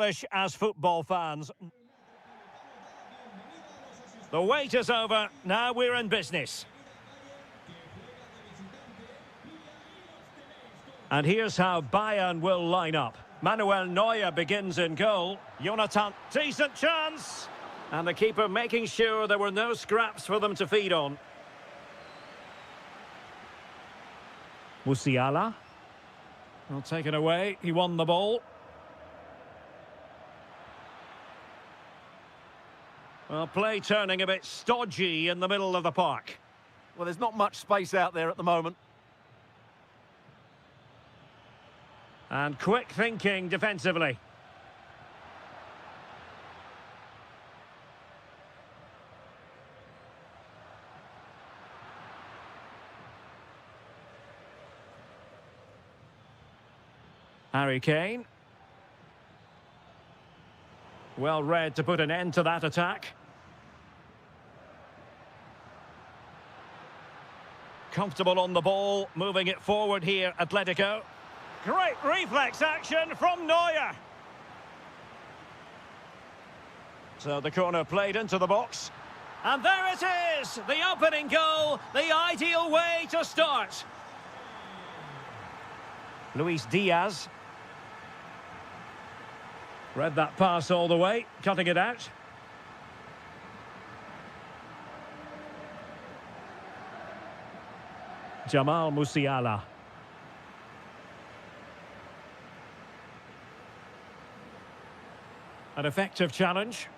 as football fans. The wait is over. Now we're in business. And here's how Bayern will line up. Manuel Neuer begins in goal. Jonathan, decent chance. And the keeper making sure there were no scraps for them to feed on. Musiala. Well, taken away. He won the ball. Well, play turning a bit stodgy in the middle of the park. Well, there's not much space out there at the moment. And quick thinking defensively. Harry Kane. Well read to put an end to that attack. Comfortable on the ball, moving it forward here, Atletico. Great reflex action from Neuer. So the corner played into the box. And there it is, the opening goal, the ideal way to start. Luis Diaz. Read that pass all the way, cutting it out. Jamal Musiala. An effective challenge.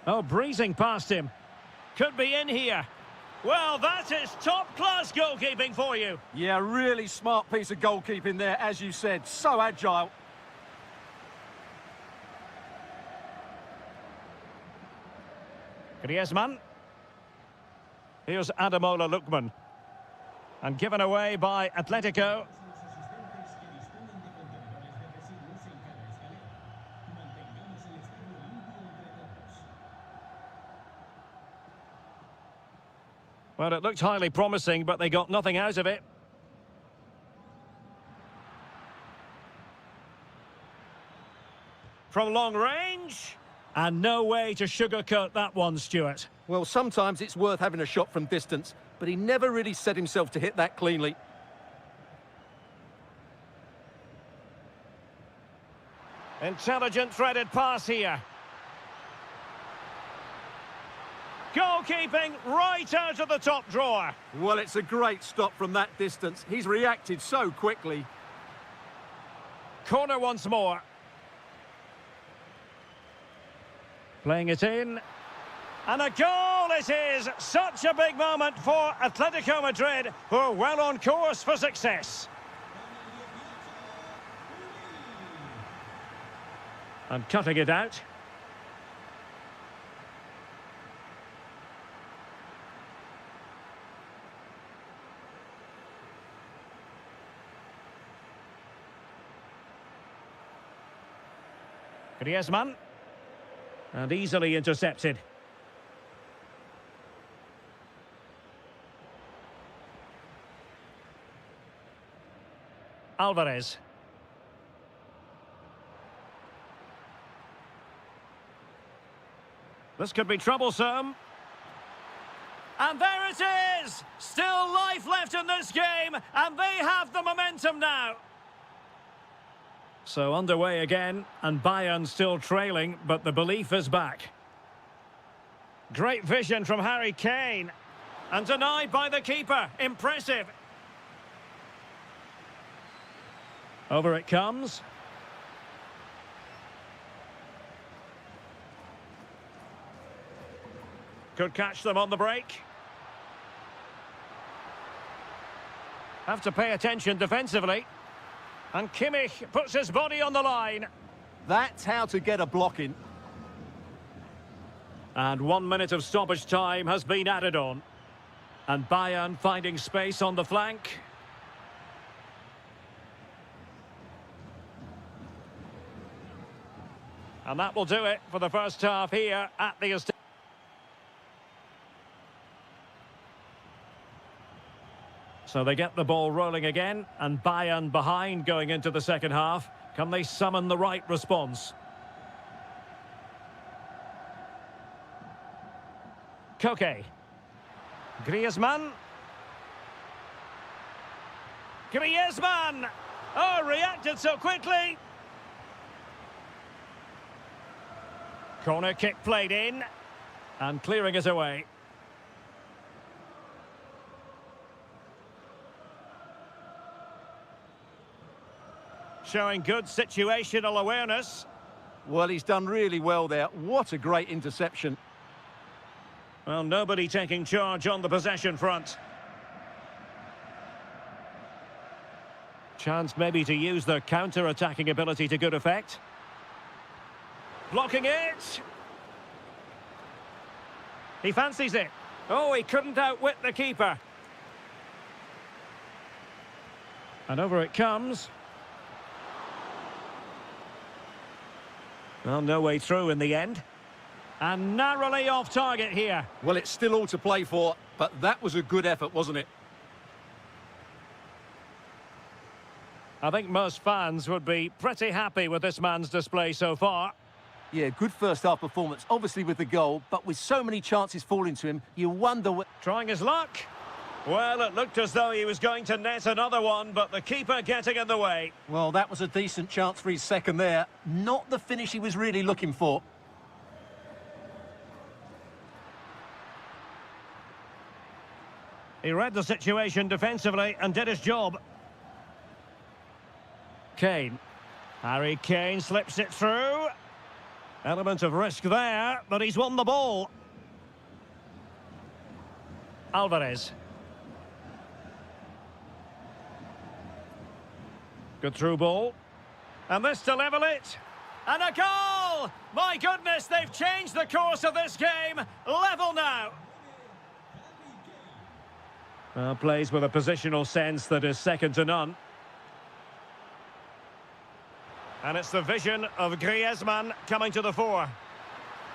Oh, breezing past him. Could be in here. Well, that is top-class goalkeeping for you. Yeah, really smart piece of goalkeeping there, as you said. So agile. Griezmann. Here's Ademola Lookman. And given away by Atletico. Well, it looked highly promising, but they got nothing out of it. From long range. And no way to sugarcoat that one, Stuart. Well, sometimes it's worth having a shot from distance, but he never really set himself to hit that cleanly. Intelligent threaded pass here. Goalkeeping right out of the top drawer. Well, it's a great stop from that distance. He's reacted so quickly. Corner once more. Playing it in. And a goal it is! Such a big moment for Atletico Madrid, who are well on course for success. And cutting it out. Griezmann. And easily intercepted. Alvarez. This could be troublesome. And there it is! Still life left in this game, and they have the momentum now. So underway again, and Bayern still trailing, but the belief is back. Great vision from Harry Kane. And denied by the keeper. Impressive. Over it comes. Could catch them on the break. Have to pay attention defensively. And Kimmich puts his body on the line. That's how to get a block in. And 1 minute of stoppage time has been added on. And Bayern finding space on the flank. And that will do it for the first half here at the estate. So they get the ball rolling again, and Bayern behind going into the second half. Can they summon the right response? Koke. Griezmann. Griezmann! Oh, reacted so quickly. Corner kick played in. And clearing it away. Showing good situational awareness. Well, he's done really well there. What a great interception. Well, nobody taking charge on the possession front. Chance maybe to use their counter-attacking ability to good effect. Blocking it. He fancies it. Oh, he couldn't outwit the keeper. And over it comes. Well, no way through in the end. And narrowly off target here. Well, it's still all to play for, but that was a good effort, wasn't it? I think most fans would be pretty happy with this man's display so far. Yeah, good first-half performance, obviously with the goal, but with so many chances falling to him, you wonder what... Trying his luck. Well, it looked as though he was going to net another one, but the keeper getting in the way. Well, that was a decent chance for his second there. Not the finish he was really looking for. He read the situation defensively and did his job. Kane. Harry Kane slips it through. Element of risk there, but he's won the ball. Alvarez. Good through ball. And this to level it. And a goal! My goodness, they've changed the course of this game. Level now. Well, plays with a positional sense that is second to none. And it's the vision of Griezmann coming to the fore.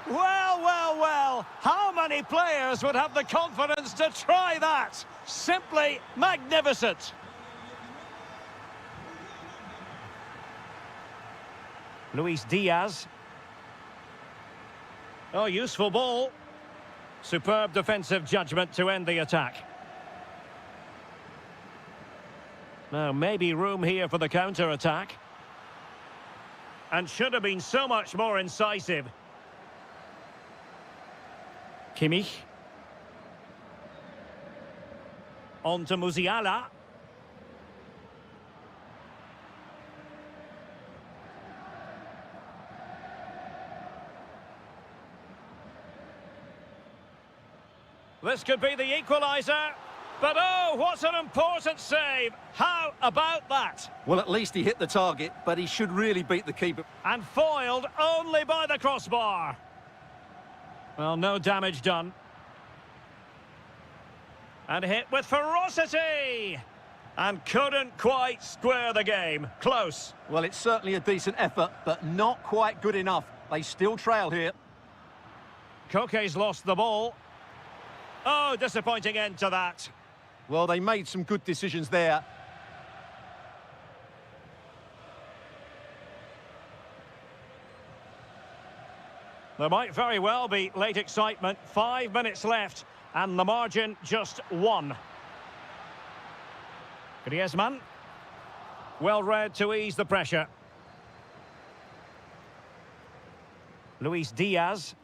Well, well, well. How many players would have the confidence to try that? Simply magnificent. Luis Diaz. Oh, useful ball. Superb defensive judgment to end the attack. Now, maybe room here for the counter-attack. And should have been so much more incisive. Kimmich. On to Musiala. This could be the equaliser. But oh, what an important save. How about that? Well, at least he hit the target, but he should really beat the keeper. And foiled only by the crossbar. Well, no damage done. And hit with ferocity. And couldn't quite square the game. Close. Well, it's certainly a decent effort, but not quite good enough. They still trail here. Koke's lost the ball. Oh, disappointing end to that. Well, they made some good decisions there. There might very well be late excitement. 5 minutes left, and the margin just 1. Griezmann. Well read to ease the pressure. Luis Diaz.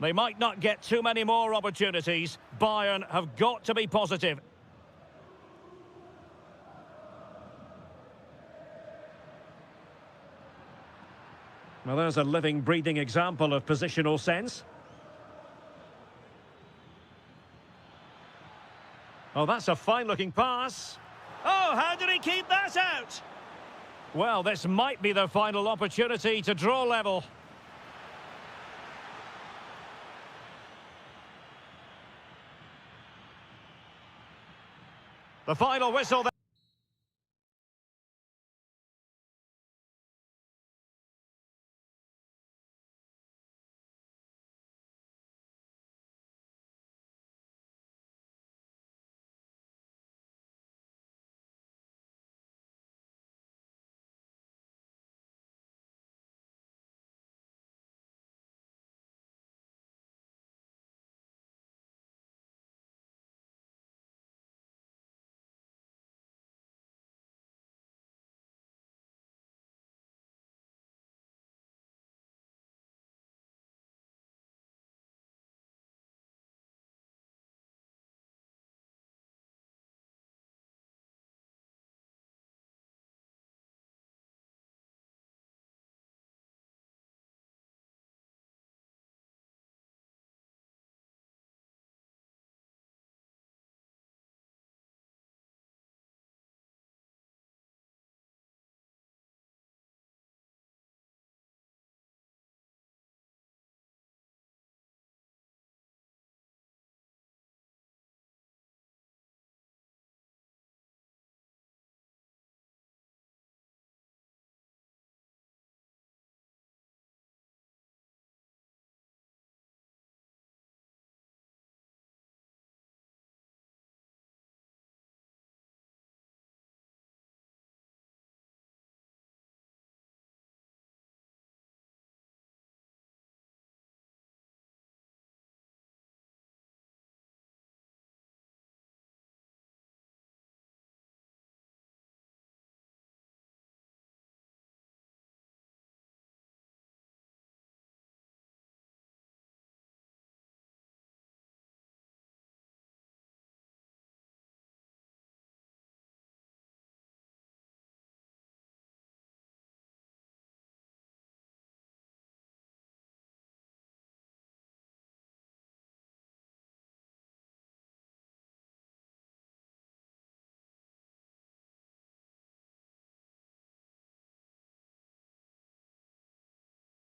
They might not get too many more opportunities. Bayern have got to be positive. Well, there's a living, breathing example of positional sense. Oh, that's a fine-looking pass. Oh, how did he keep that out? Well, this might be their final opportunity to draw level. The final whistle.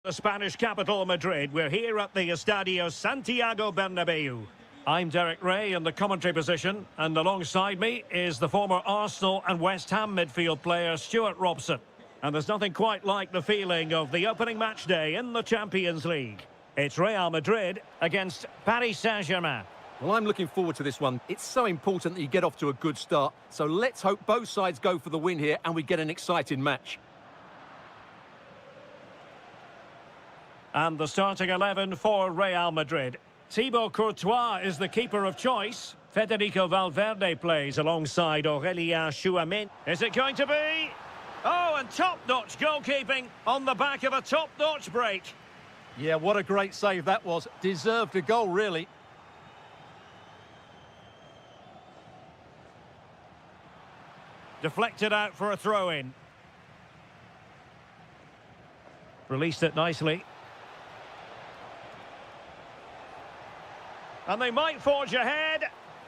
The Spanish capital, Madrid. We're here at the Estadio Santiago Bernabeu. I'm Derek Ray in the commentary position, and alongside me is the former Arsenal and West Ham midfield player Stuart Robson. And there's nothing quite like the feeling of the opening match day in the Champions League. It's Real Madrid against Paris Saint-Germain. Well, I'm looking forward to this one. It's so important that you get off to a good start. So let's hope both sides go for the win here and we get an exciting match. And the starting 11 for Real Madrid. Thibaut Courtois is the keeper of choice. Federico Valverde plays alongside Aurélien Tchouameni. Is it going to be? Oh, and top-notch goalkeeping on the back of a top-notch break. Yeah, what a great save that was. Deserved a goal, really. Deflected out for a throw-in. Released it nicely. And they might forge ahead.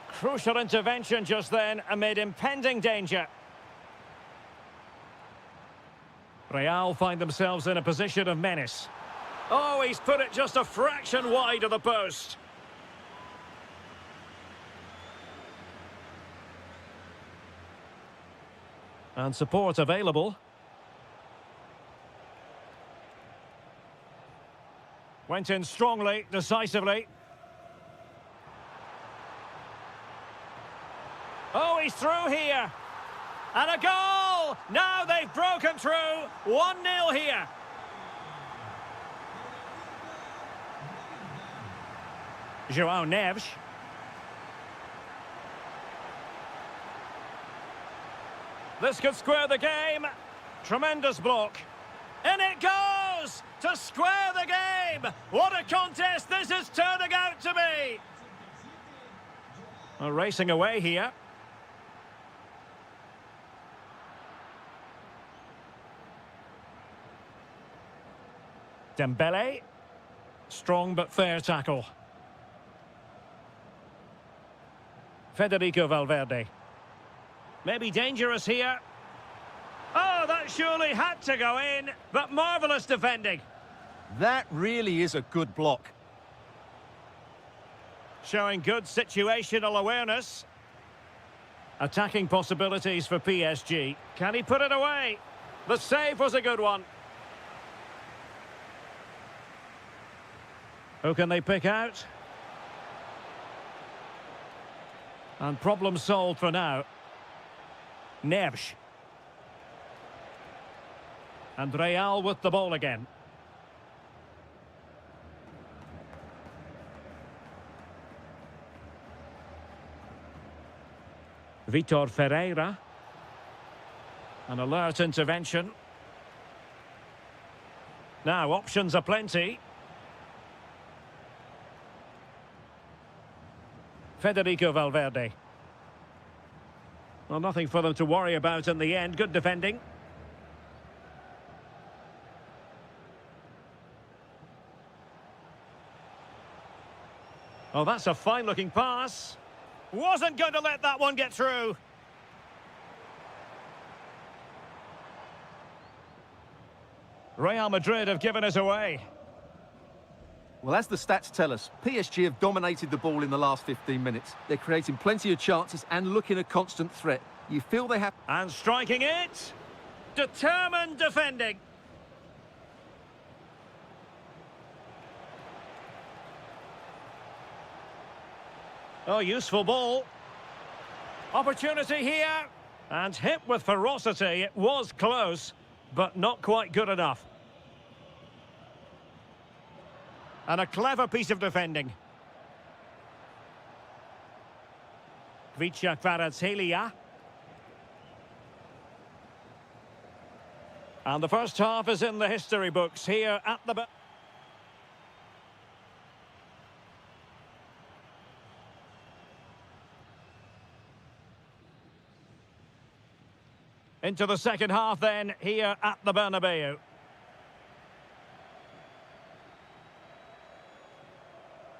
Crucial intervention just then amid impending danger. Real find themselves in a position of menace. Oh, he's put it just a fraction wide of the post. And support available. Went in strongly, decisively. Oh, he's through here. And a goal! Now they've broken through. 1-0 here. João Neves. This could square the game. Tremendous block. And it goes to square the game. What a contest this is turning out to be. Well, racing away here. Dembele. Strong but fair tackle. Federico Valverde. Maybe dangerous here. Oh, that surely had to go in, but marvellous defending. That really is a good block. Showing good situational awareness. Attacking possibilities for PSG. Can he put it away? The save was a good one. Who can they pick out? And problem solved for now. Neves. And Real with the ball again. Vitor Ferreira. An alert intervention. Now options are plenty. Federico Valverde. Well, nothing for them to worry about in the end. Good defending. Oh, that's a fine-looking pass. Wasn't going to let that one get through. Real Madrid have given us away. Well, as the stats tell us, PSG have dominated the ball in the last 15 minutes. They're creating plenty of chances and looking a constant threat. You feel they have... And striking it. Determined defending. Oh, useful ball. Opportunity here. And hit with ferocity. It was close, but not quite good enough. And a clever piece of defending. Kvicha Kvaratskhelia. And the first half is in the history books here at the... Into the second half then, here at the Bernabeu.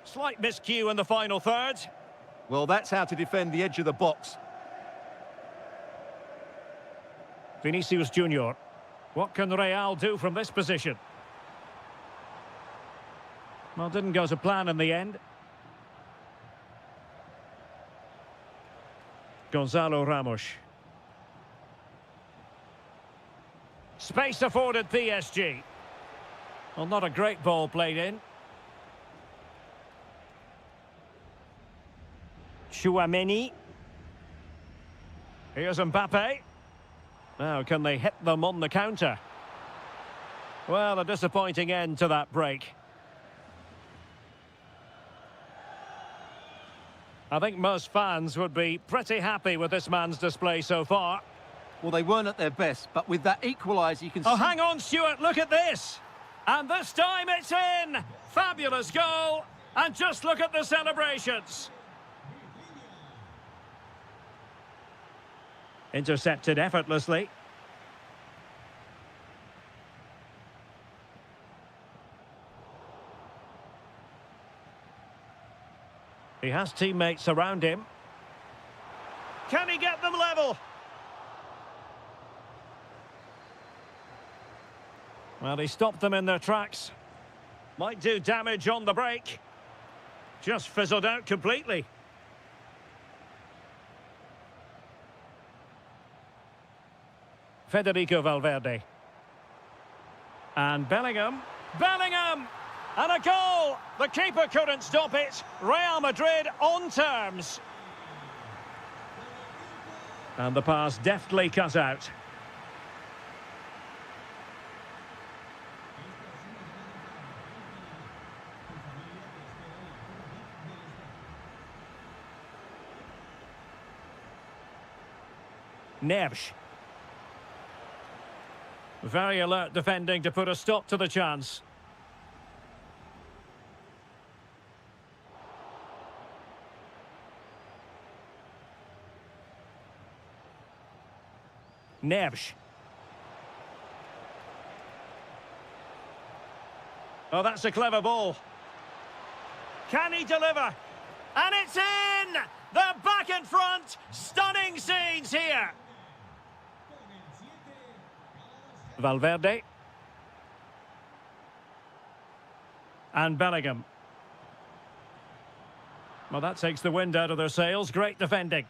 Slight miscue in the final third. Well, that's how to defend the edge of the box. Vinicius Junior. What can Real do from this position? Well, didn't go to plan in the end. Gonzalo Ramos. Space afforded PSG. Well, not a great ball played in. Chouameni. Here's Mbappe. Now, can they hit them on the counter? Well, a disappointing end to that break. I think most fans would be pretty happy with this man's display so far. Well, they weren't at their best, but with that equaliser, you can see... Oh, hang on, Stuart, look at this. And this time it's in. Fabulous goal. And just look at the celebrations. Intercepted effortlessly. He has teammates around him. Can he get them level? Well, he stopped them in their tracks. Might do damage on the break. Just fizzled out completely. Federico Valverde. And Bellingham. Bellingham! And a goal! The keeper couldn't stop it. Real Madrid on terms. And the pass deftly cut out. Neves. Very alert defending to put a stop to the chance. Neves. Oh, that's a clever ball. Can he deliver? And it's in! They're back in front! Stunning scenes here! Valverde. And Bellingham. Well, that takes the wind out of their sails. Great defending.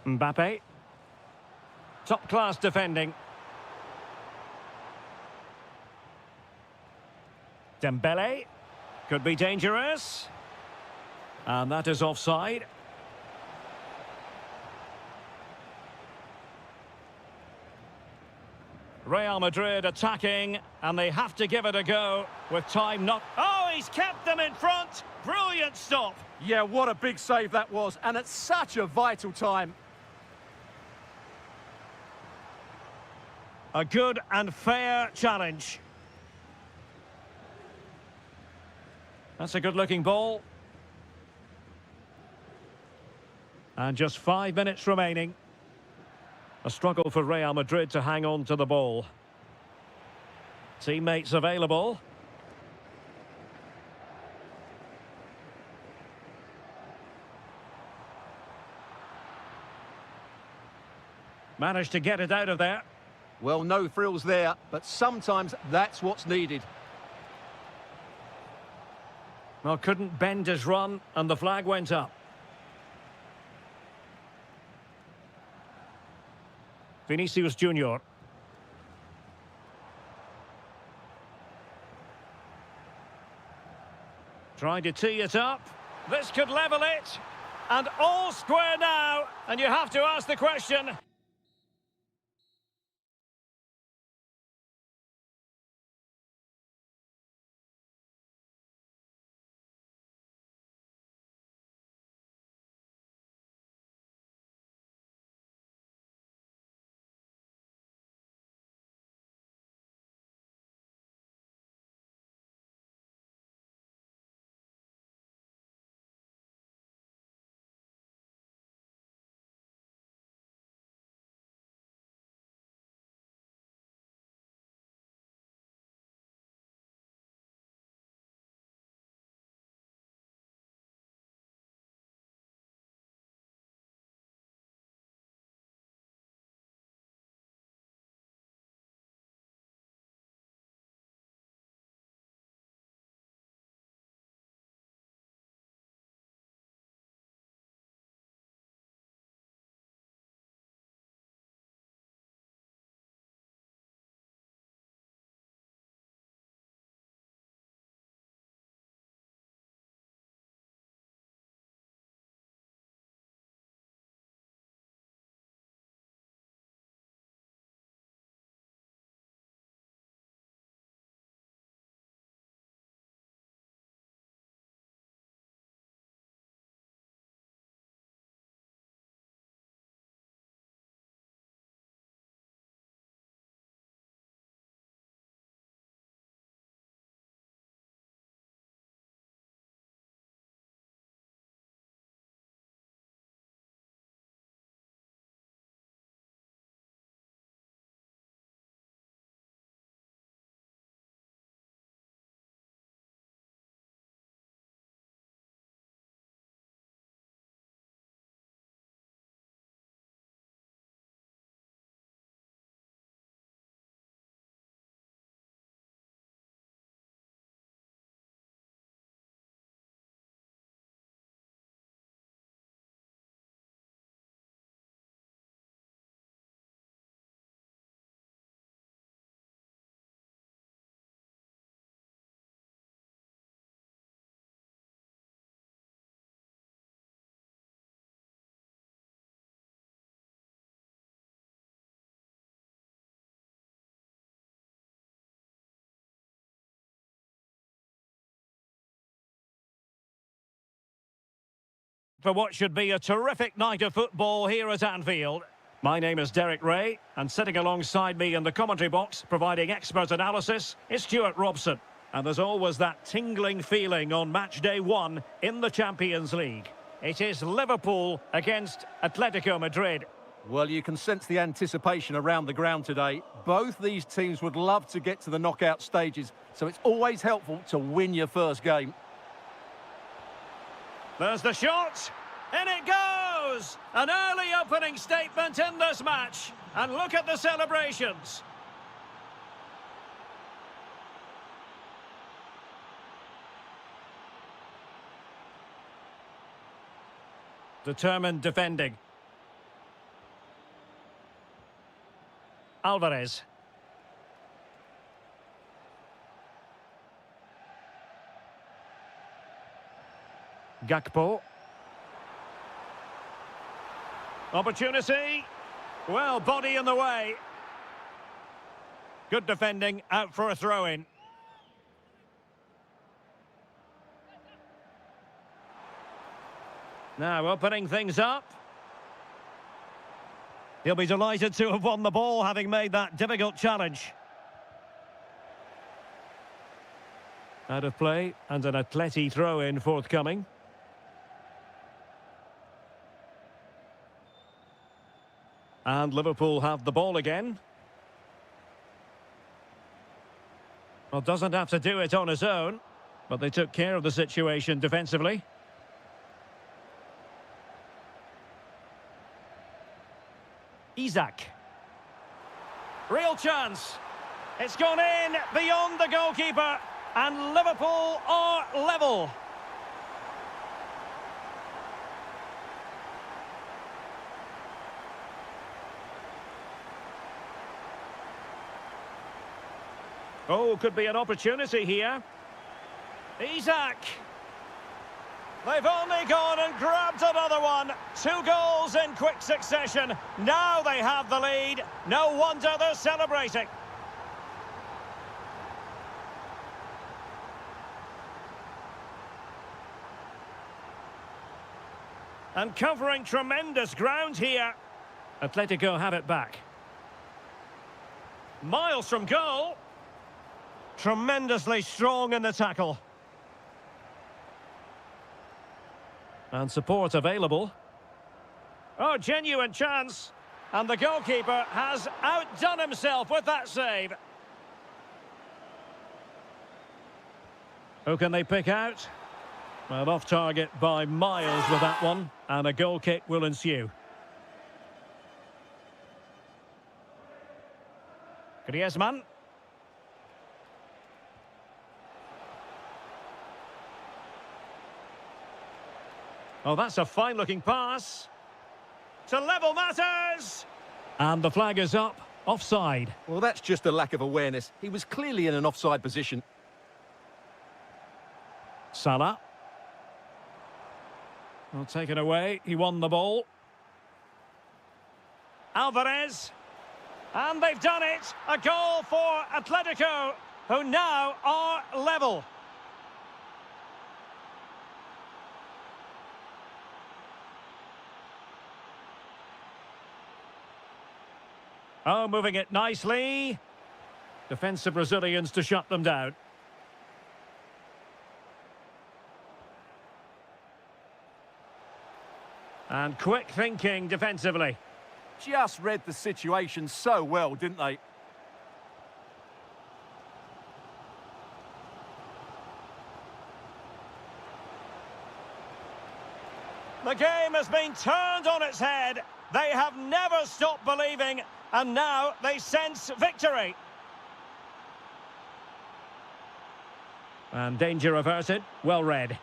Mbappe. Top-class defending. Dembele. Could be dangerous. And that is offside. Real Madrid attacking, and they have to give it a go with time not... Oh, he's kept them in front. Brilliant stop. Yeah, what a big save that was, and at such a vital time. A good and fair challenge. That's a good-looking ball. And just 5 minutes remaining. A struggle for Real Madrid to hang on to the ball. Teammates available. Managed to get it out of there. Well, no thrills there, but sometimes that's what's needed. Well, couldn't bend his run, and the flag went up. Vinicius Junior. Trying to tee it up. This could level it. And all square now. And you have to ask the question... for what should be a terrific night of football here at Anfield. My name is Derek Ray, and sitting alongside me in the commentary box, providing expert analysis, is Stuart Robson. And there's always that tingling feeling on match day one in the Champions League. It is Liverpool against Atletico Madrid. Well, you can sense the anticipation around the ground today. Both these teams would love to get to the knockout stages, so it's always helpful to win your first game. There's the shot, and it goes! An early opening statement in this match, and look at the celebrations. Determined defending. Alvarez. Gakpo. Opportunity. Well, body in the way. Good defending, out for a throw-in. Now opening things up. He'll be delighted to have won the ball, having made that difficult challenge. Out of play, and an Atleti throw-in forthcoming. And Liverpool have the ball again. Well, doesn't have to do it on his own, but they took care of the situation defensively. Isak. Real chance. It's gone in beyond the goalkeeper, and Liverpool are level. Oh, could be an opportunity here. Isak. They've only gone and grabbed another one. 2 goals in quick succession. Now they have the lead. No wonder they're celebrating. And covering tremendous ground here. Atletico have it back. Miles from goal. Tremendously strong in the tackle. And support available. Oh, genuine chance. And the goalkeeper has outdone himself with that save. Who can they pick out? Well, off target by miles with that one. And a goal kick will ensue. Griezmann. Oh, that's a fine-looking pass. To level matters! And the flag is up, offside. Well, that's just a lack of awareness. He was clearly in an offside position. Salah. Well, taken away. He won the ball. Alvarez. And they've done it. A goal for Atletico, who now are level. Oh, moving it nicely. Defensive Brazilians to shut them down. And quick thinking defensively. Just read the situation so well, didn't they? The game has been turned on its head. They have never stopped believing, and now they sense victory. And danger averted. Well read.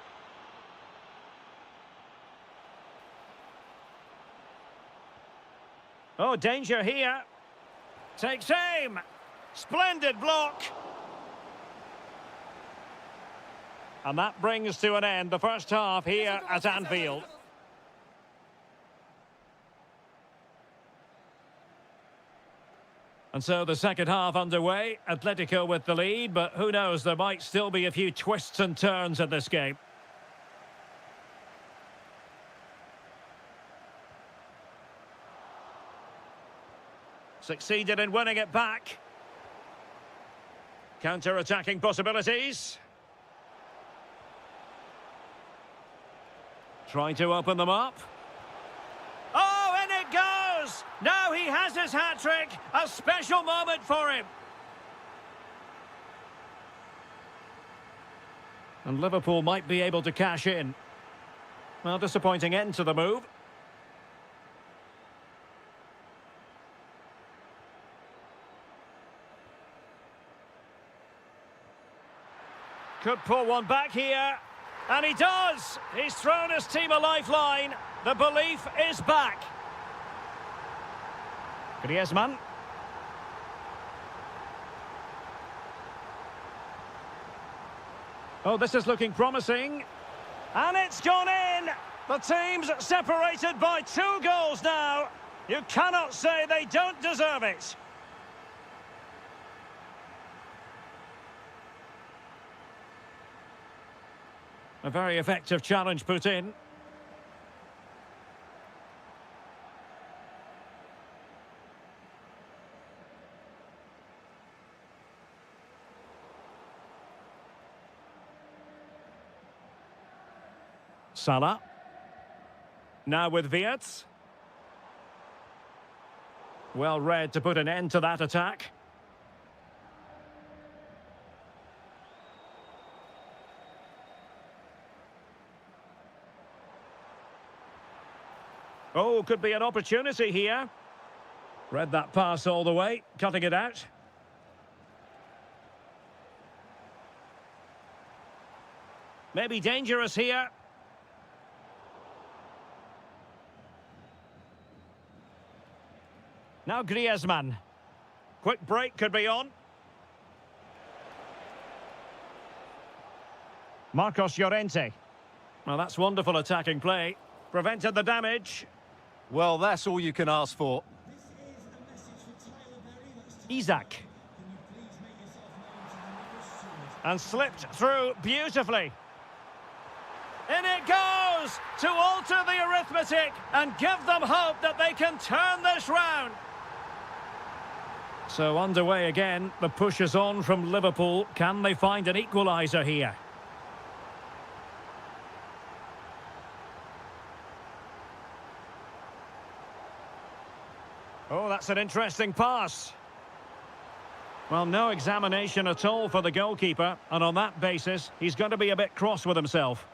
Oh, danger here. Takes aim. Splendid block. And that brings to an end the first half here at Anfield. And so the second half underway. Atletico with the lead, but who knows, there might still be a few twists and turns in this game. Succeeded in winning it back. Counter-attacking possibilities. Trying to open them up. Oh, and it goes! Now he has his hat-trick. A special moment for him. And Liverpool might be able to cash in. Well, disappointing end to the move. Could pull one back here. And he does! He's thrown his team a lifeline. The belief is back. Griezmann. Oh, this is looking promising. And it's gone in! The team's separated by 2 goals now. You cannot say they don't deserve it. A very effective challenge put in. Salah. Now with Wirtz. Well read to put an end to that attack. Oh, could be an opportunity here. Read that pass all the way, cutting it out. Maybe dangerous here. Now Griezmann. Quick break could be on. Marcos Llorente. Well, that's wonderful attacking play. Prevented the damage. Well, that's all you can ask for. Isaac. And slipped through beautifully. In it goes to alter the arithmetic and give them hope that they can turn this round. So underway again, the push is on from Liverpool. Can they find an equaliser here? Oh, that's an interesting pass. Well, no examination at all for the goalkeeper, and on that basis, he's going to be a bit cross with himself.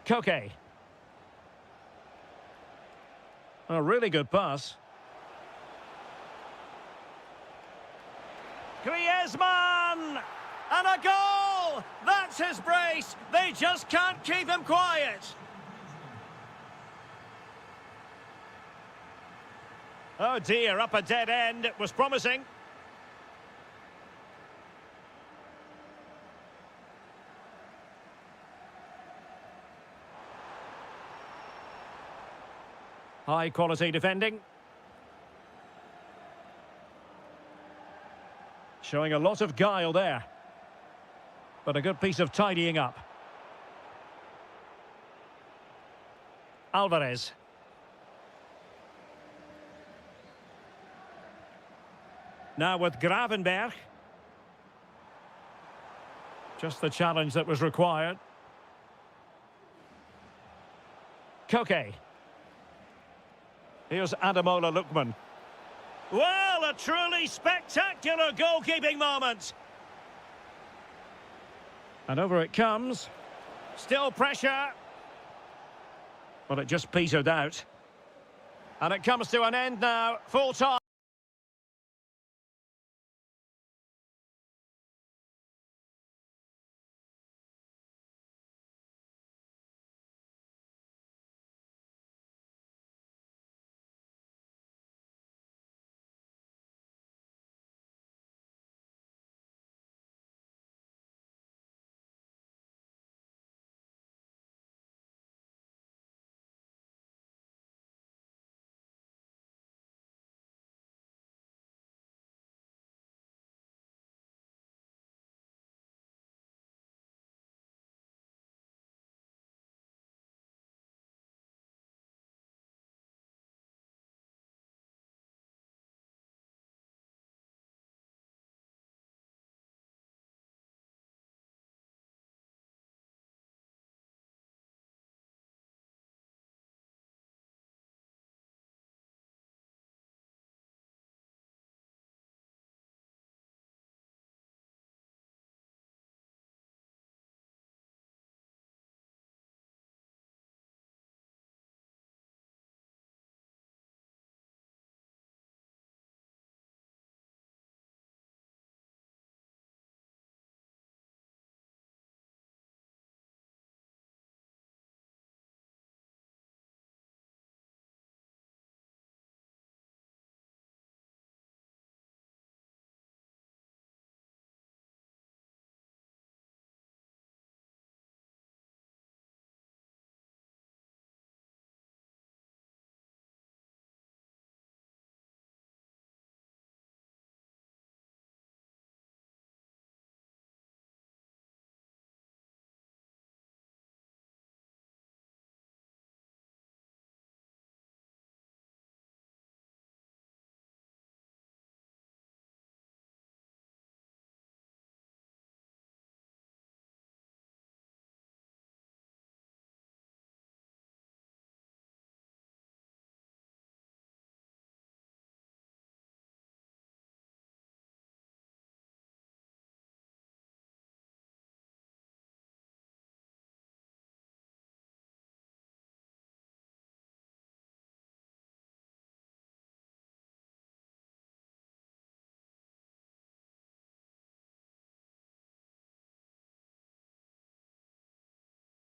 Koke. A really good pass. Griezmann! And a goal! That's his brace! They just can't keep him quiet! Oh dear, up a dead end. It was promising. High quality defending. Showing a lot of guile there. But a good piece of tidying up. Alvarez. Now with Gravenberg. Just the challenge that was required. Koke. Here's Ademola Lookman. Well, a truly spectacular goalkeeping moment. And over it comes. Still pressure. Well, it just petered out. And it comes to an end now. Full time.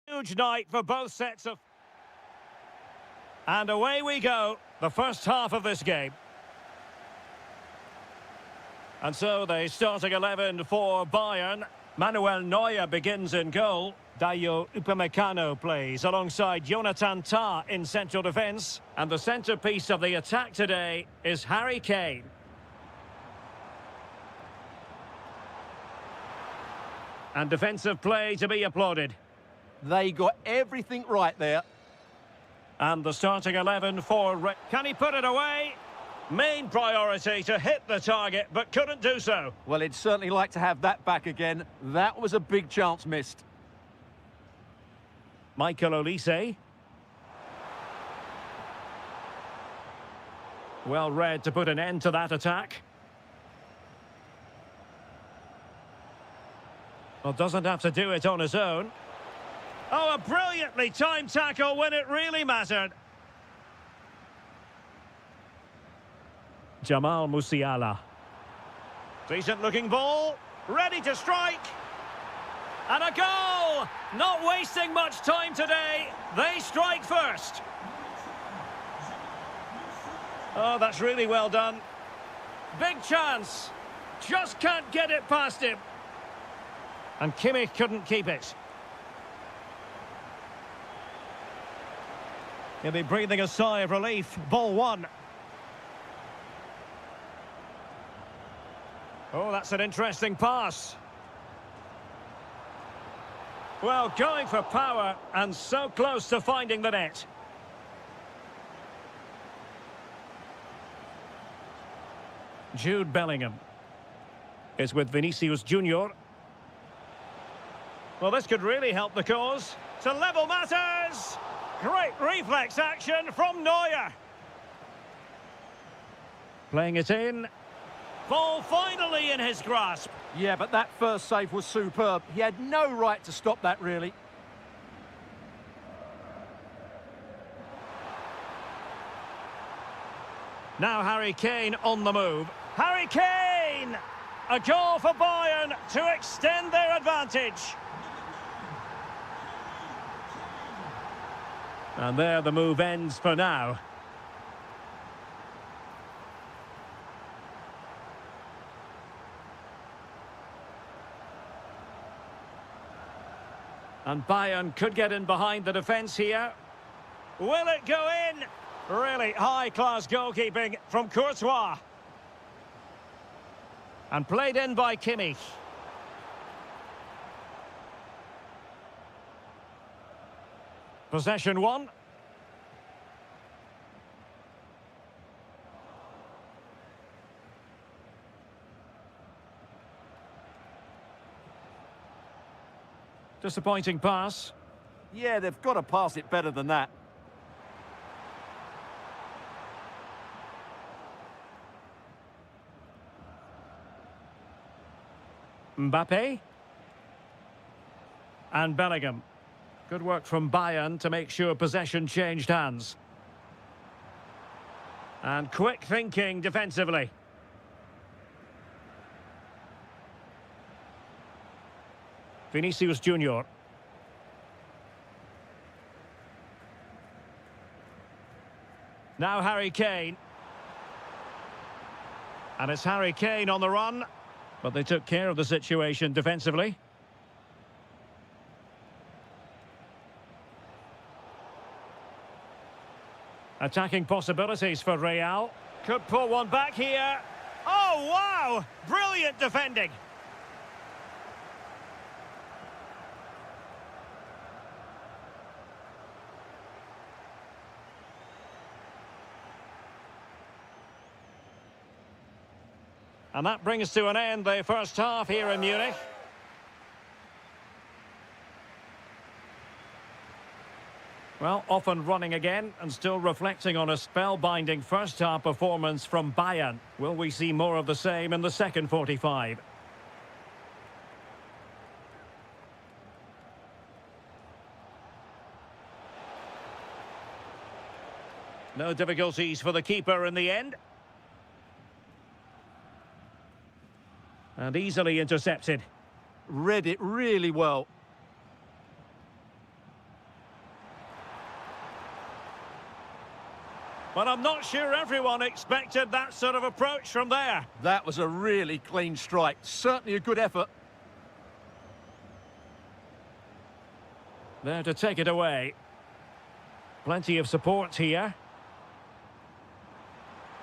Huge night for both sets of... And away we go, the first half of this game. And so the starting 11 for Bayern. Manuel Neuer begins in goal. Dayo Upamecano plays alongside Jonathan Tah in central defence. And the centrepiece of the attack today is Harry Kane. And defensive play to be applauded. They got everything right there. And the starting 11 for... Can he put it away? Main priority to hit the target, but couldn't do so. Well, he'd certainly like to have that back again. That was a big chance missed. Michael Olise. Well read to put an end to that attack. Well, doesn't have to do it on his own. Oh, a brilliantly timed tackle when it really mattered. Jamal Musiala. Decent looking ball. Ready to strike. And a goal! Not wasting much time today. They strike first. Oh, that's really well done. Big chance. Just can't get it past him. And Kimmich couldn't keep it. He'll be breathing a sigh of relief. Ball one. Oh, that's an interesting pass. Well, going for power and so close to finding the net. Jude Bellingham is with Vinicius Junior. Well, this could really help the cause. To level matters! Great reflex action from Neuer. Playing it in. Ball finally in his grasp. Yeah, but that first save was superb. He had no right to stop that, really. Now Harry Kane on the move. Harry Kane! A goal for Bayern to extend their advantage. And there the move ends for now. And Bayern could get in behind the defence here. Will it go in? Really high-class goalkeeping from Courtois. And played in by Kimmich. Possession one. Disappointing pass. Yeah, they've got to pass it better than that. Mbappe. And Bellingham. Good work from Bayern to make sure possession changed hands. And quick thinking defensively. Vinicius Junior. Now Harry Kane. And it's Harry Kane on the run. But they took care of the situation defensively. Attacking possibilities for Real. Could pull one back here. Oh, wow! Brilliant defending. And that brings to an end the first half here in Munich. Well, off and running again, and still reflecting on a spellbinding first-half performance from Bayern. Will we see more of the same in the second 45? No difficulties for the keeper in the end. And easily intercepted. Read it really well. But I'm not sure everyone expected that sort of approach from there. That was a really clean strike. Certainly a good effort. There to take it away. Plenty of support here.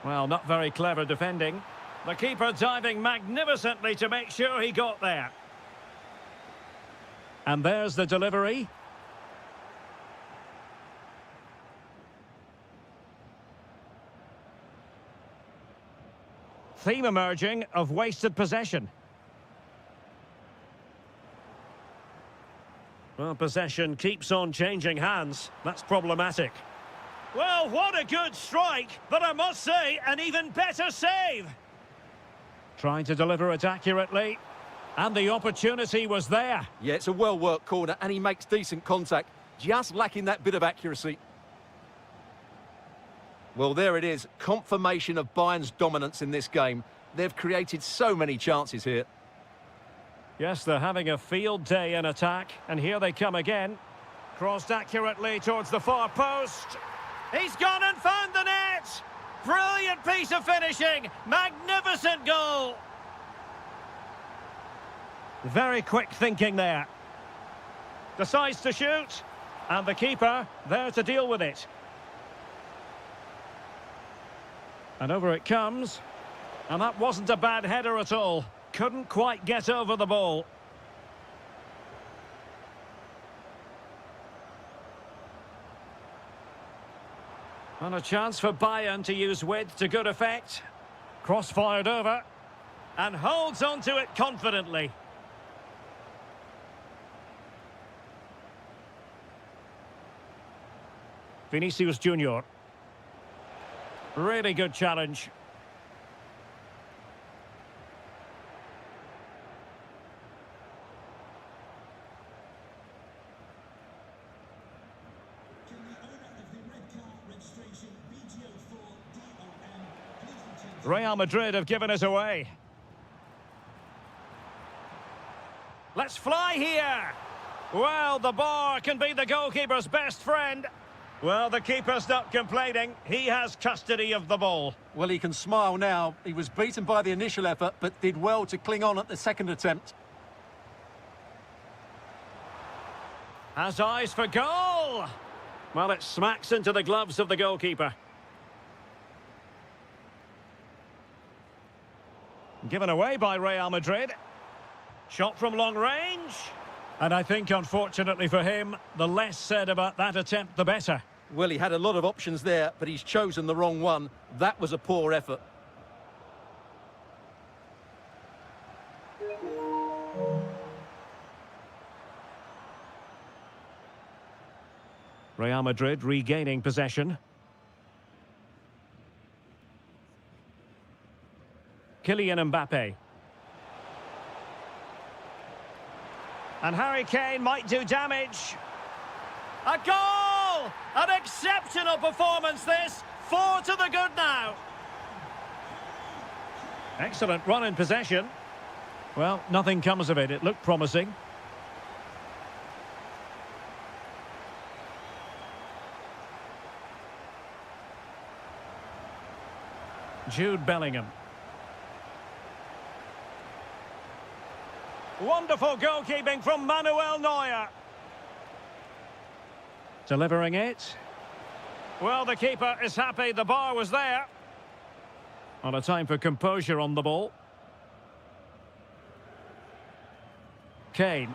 Well, not very clever defending. The keeper diving magnificently to make sure he got there. And there's the delivery. Theme emerging of wasted possession. Well, possession keeps on changing hands. That's problematic. Well, what a good strike, but I must say, an even better save. Trying to deliver it accurately, and the opportunity was there. Yeah, it's a well-worked corner, and he makes decent contact, just lacking that bit of accuracy. Well, there it is, confirmation of Bayern's dominance in this game. They've created so many chances here. Yes, they're having a field day in attack, and here they come again. Crossed accurately towards the far post. He's gone and found the net! Brilliant piece of finishing! Magnificent goal! Very quick thinking there. Decides to shoot, and the keeper there to deal with it. And over it comes. And that wasn't a bad header at all. Couldn't quite get over the ball. And a chance for Bayern to use width to good effect. Cross-fired over. And holds onto it confidently. Vinicius Junior. Really good challenge. Real Madrid have given us away. Let's fly here. Well, the bar can be the goalkeeper's best friend. Well, the keeper's not complaining. He has custody of the ball. Well, he can smile now. He was beaten by the initial effort, but did well to cling on at the second attempt. Has eyes for goal. Well, it smacks into the gloves of the goalkeeper. Given away by Real Madrid. Shot from long range. And I think, unfortunately for him, the less said about that attempt, the better. Well, he had a lot of options there, but he's chosen the wrong one. That was a poor effort. Real Madrid regaining possession. Kylian Mbappe. And Harry Kane might do damage. A goal! An exceptional performance this. 4 to the good now. Excellent run in possession. Well, nothing comes of it. It looked promising. Jude Bellingham. Wonderful goalkeeping from Manuel Neuer. Delivering it. Well, the keeper is happy the bar was there. On a time for composure on the ball. Kane.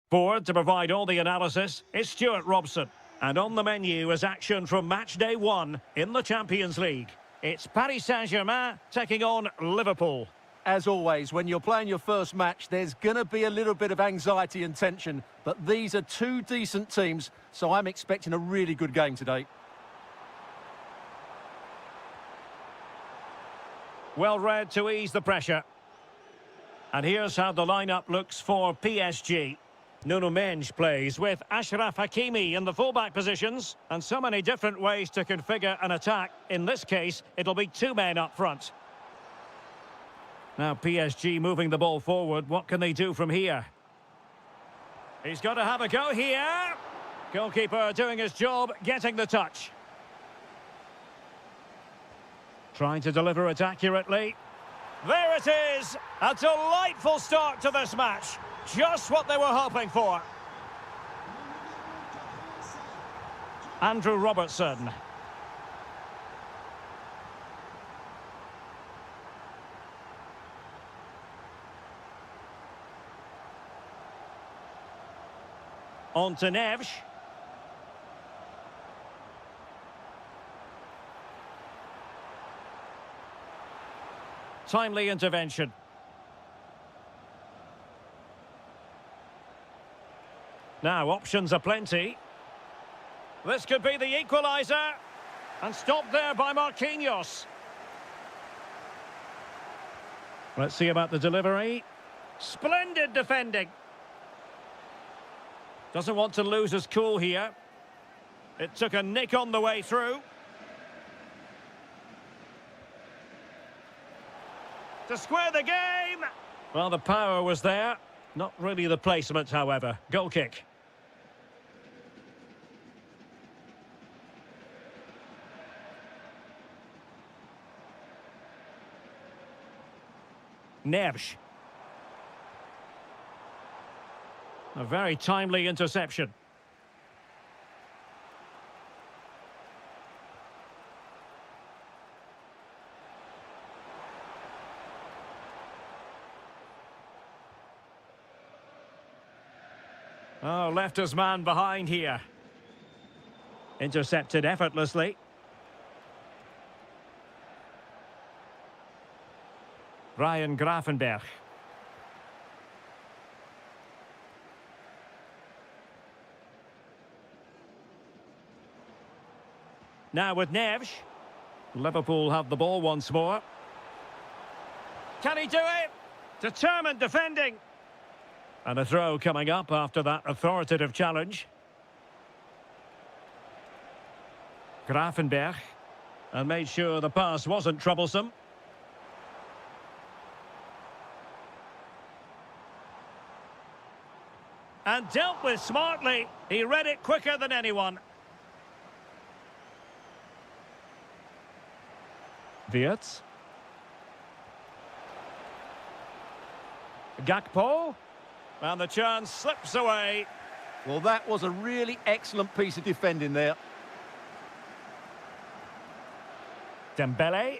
Board to provide all the analysis is Stuart Robson. And on the menu is action from match day 1 in the Champions League. It's Paris Saint-Germain taking on Liverpool. As always, when you're playing your first match, there's going to be a little bit of anxiety and tension. But these are two decent teams, so I'm expecting a really good game today. Well read to ease the pressure. And here's how the lineup looks for PSG. Nuno Mendes plays with Achraf Hakimi in the fullback positions. And so many different ways to configure an attack. In this case, it'll be 2 men up front. Now PSG moving the ball forward. What can they do from here? He's got to have a go here. Goalkeeper doing his job, getting the touch. Trying to deliver it accurately. There it is! A delightful start to this match. Just what they were hoping for. Andrew Robertson. On to Neves. Timely intervention. Now, options are plenty. This could be the equaliser. And stopped there by Marquinhos. Let's see about the delivery. Splendid defending. Doesn't want to lose his cool here. It took a nick on the way through. To square the game. Well, the power was there. Not really the placement, however. Goal kick. Neves. A very timely interception. Oh, left his man behind here. Intercepted effortlessly. Ryan Gravenberch. Now with Neves. Liverpool have the ball once more. Can he do it? Determined defending. And a throw coming up after that authoritative challenge. Gravenberch. And made sure the pass wasn't troublesome. And dealt with smartly. He read it quicker than anyone. Wirtz. Gakpo. And the chance slips away. Well, that was a really excellent piece of defending there. Dembele.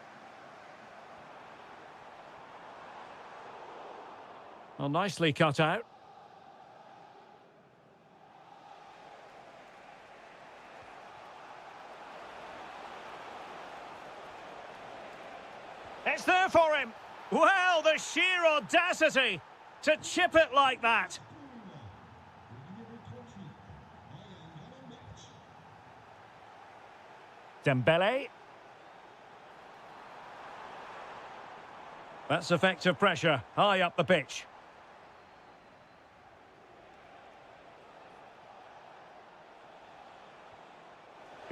Well, nicely cut out. It's there for him. Well, the sheer audacity to chip it like that. Dembele. That's effective pressure, high up the pitch.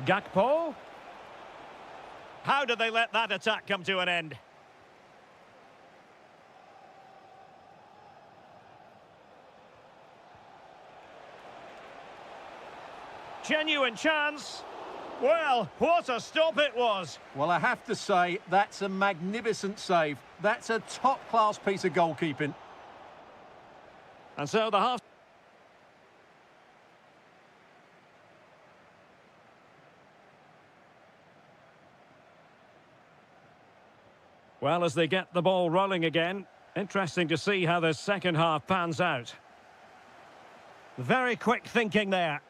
Gakpo. How did they let that attack come to an end? Genuine chance. Well, what a stop it was. Well, I have to say, that's a magnificent save. That's a top-class piece of goalkeeping. And so the half... Well, as they get the ball rolling again, interesting to see how the second half pans out. Very quick thinking there.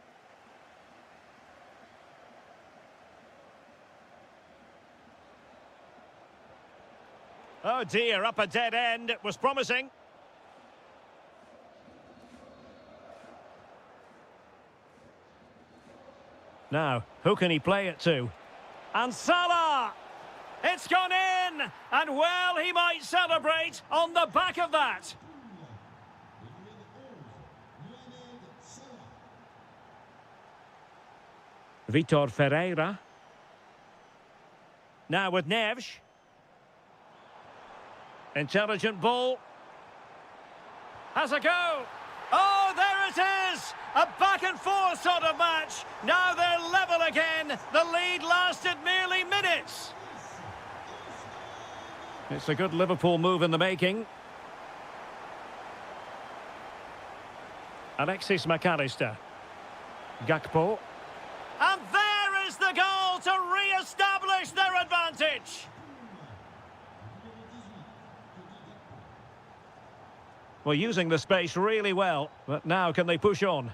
Oh dear, up a dead end. It was promising. Now, who can he play it to? And Salah! It's gone in! And well, he might celebrate on the back of that. Vitor Ferreira. Now with Neves. Intelligent ball. Has a go. Oh, there it is! A back and forth sort of match. Now they're level again. The lead lasted merely minutes. It's a good Liverpool move in the making. Alexis McAllister. Gakpo. And there is the goal to re-establish their advantage. Well, using the space really well, but now can they push on?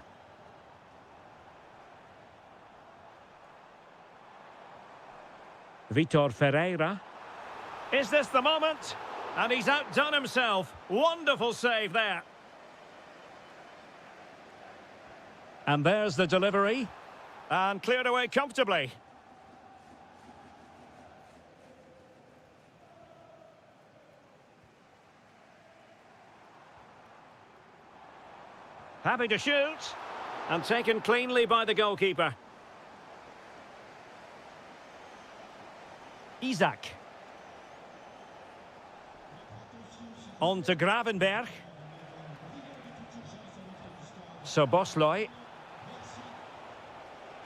Vitor Ferreira. Is this the moment? And he's outdone himself. Wonderful save there. And there's the delivery. And cleared away comfortably. Happy to shoot. And taken cleanly by the goalkeeper. Isaac. On to Gravenberg. Soboslai.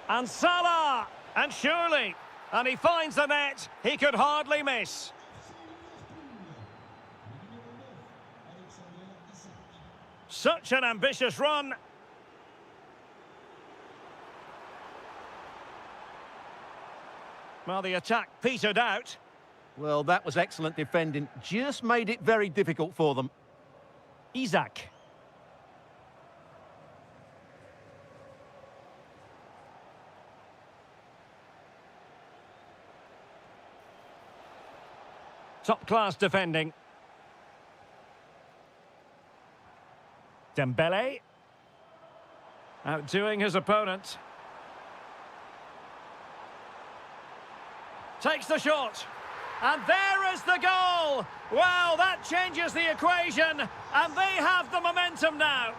And Salah! And surely! And he finds the net. He could hardly miss. Such an ambitious run. Well, the attack petered out. Well, that was excellent defending. Just made it very difficult for them. Isaac. Top-class defending. Dembele. Outdoing his opponent. Takes the shot. And there is the goal! Well, that changes the equation, and they have the momentum now.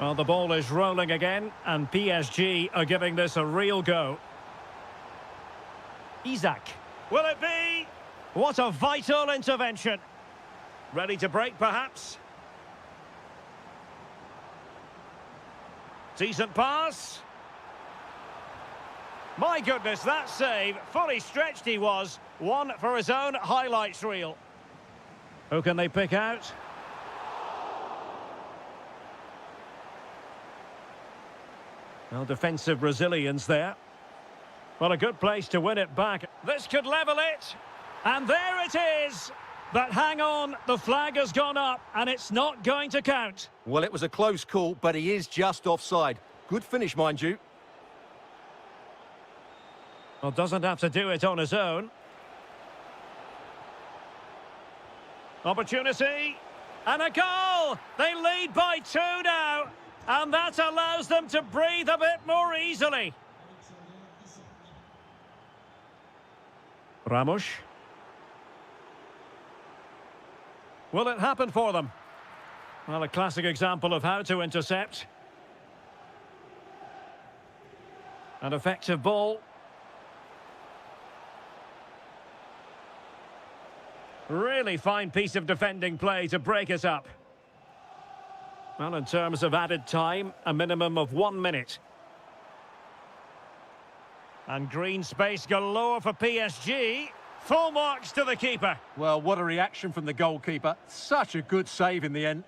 Well, the ball is rolling again, and PSG are giving this a real go. Isaac. Will it be? What a vital intervention. Ready to break, perhaps? Decent pass. My goodness, that save, fully stretched he was. One for his own highlights reel. Who can they pick out? Well, defensive resilience there. Well, a good place to win it back. This could level it. And there it is. But hang on, the flag has gone up and it's not going to count. Well, it was a close call, but he is just offside. Good finish, mind you. Well, doesn't have to do it on his own. Opportunity. And a goal! They lead by 2 now. And that allows them to breathe a bit more easily. Ramos. Will it happen for them? Well, a classic example of how to intercept. An effective ball. Really fine piece of defending play to break us up. Well, in terms of added time, a minimum of 1 minute. And green space galore for PSG. Full marks to the keeper. Well, what a reaction from the goalkeeper. Such a good save in the end.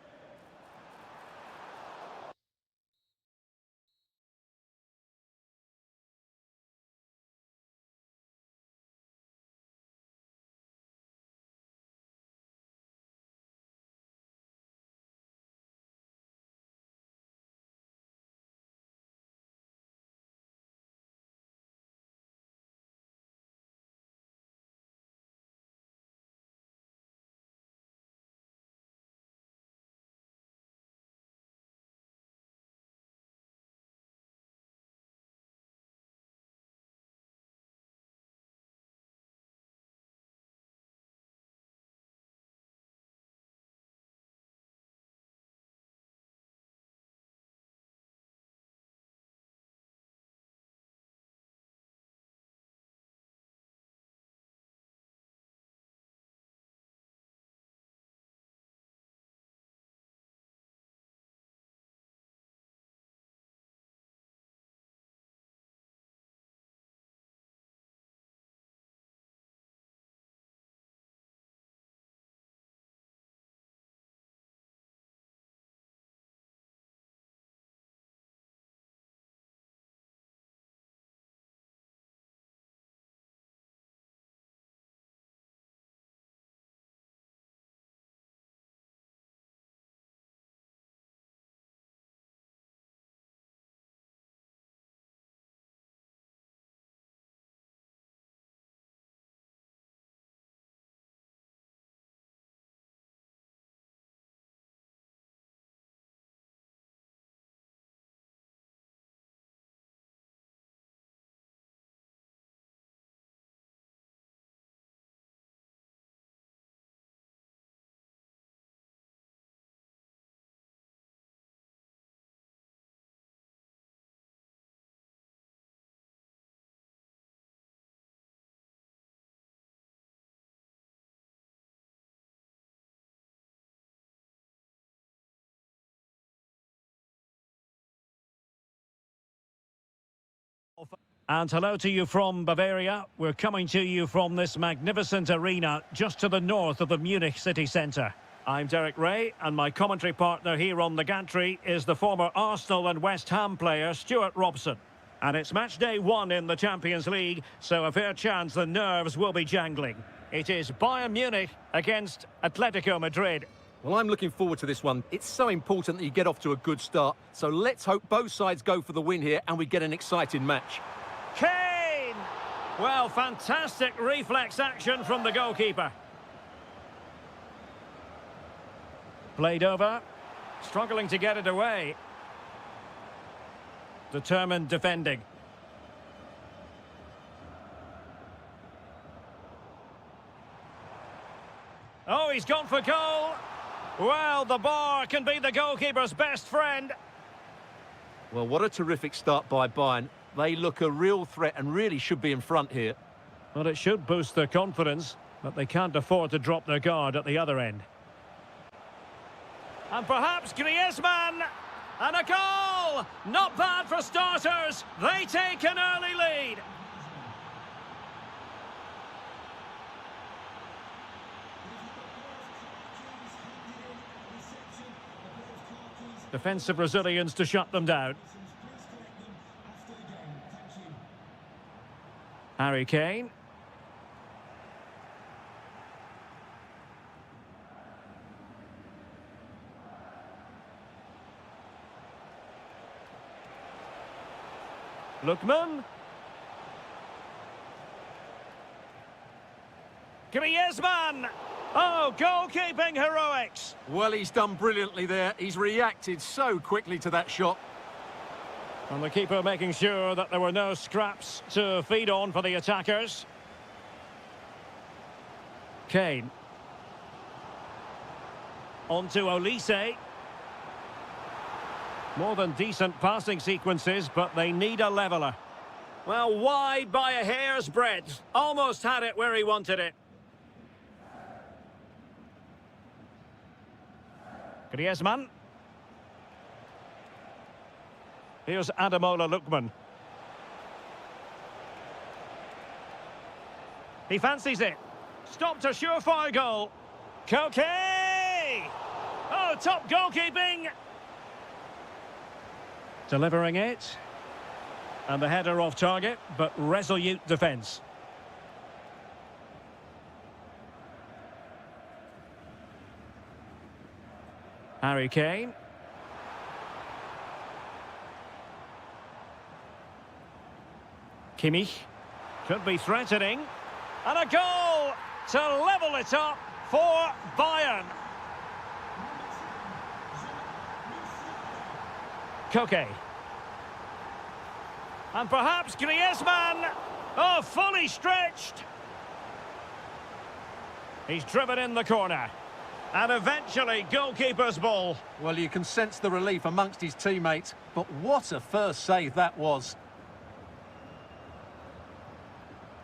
And hello to you from Bavaria. We're coming to you from this magnificent arena just to the north of the Munich city centre. I'm Derek Ray, and my commentary partner here on the gantry is the former Arsenal and West Ham player Stuart Robson. And it's match day 1 in the Champions League, so a fair chance the nerves will be jangling. It is Bayern Munich against Atletico Madrid. Well, I'm looking forward to this one. It's so important that you get off to a good start. So let's hope both sides go for the win here and we get an exciting match. Kane! Well, fantastic reflex action from the goalkeeper. Played over. Struggling to get it away. Determined defending. Oh, he's gone for goal. Well, the bar can be the goalkeeper's best friend. Well, what a terrific start by Bayern. They look a real threat and really should be in front here. Well, it should boost their confidence, but they can't afford to drop their guard at the other end. And perhaps Griezmann. And a goal! Not bad for starters. They take an early lead. Defensive Brazilians to shut them down. Harry Kane. Lookman. Griezmann. Oh, goalkeeping heroics. Well, he's done brilliantly there. He's reacted so quickly to that shot. And the keeper making sure that there were no scraps to feed on for the attackers. Kane. On to Olise. More than decent passing sequences, but they need a leveller. Well, wide by a hair's breadth. Almost had it where he wanted it. Griezmann. Here's Ademola Lookman. He fancies it. Stopped a surefire goal. Koke! Oh, top goalkeeping! Delivering it. And the header off target, but resolute defence. Harry Kane. Kimmich. Could be threatening. And a goal to level it up for Bayern. Koke. And perhaps Griezmann. Oh, fully stretched. He's driven in the corner. And eventually, goalkeeper's ball. Well, you can sense the relief amongst his teammates, but what a first save that was.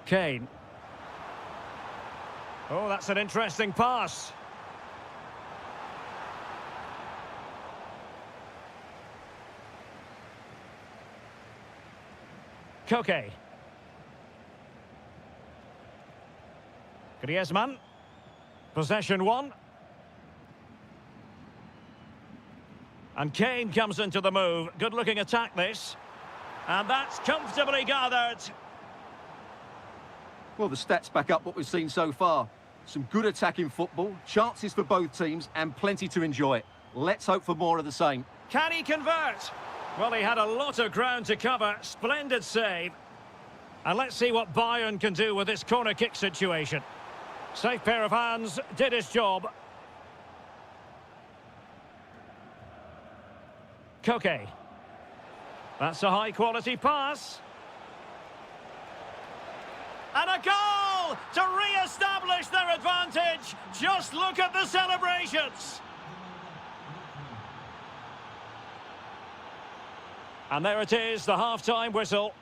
Kane. Oh, that's an interesting pass. Koke. Griezmann. Possession 1. And Kane comes into the move. Good-looking attack, this. And that's comfortably gathered. Well, the stats back up what we've seen so far. Some good attacking football, chances for both teams, and plenty to enjoy. Let's hope for more of the same. Can he convert? Well, he had a lot of ground to cover. Splendid save. And let's see what Bayern can do with this corner kick situation. Safe pair of hands, did his job. Koke. That's a high-quality pass. And a goal to re-establish their advantage. Just look at the celebrations. And there it is, the half-time whistle.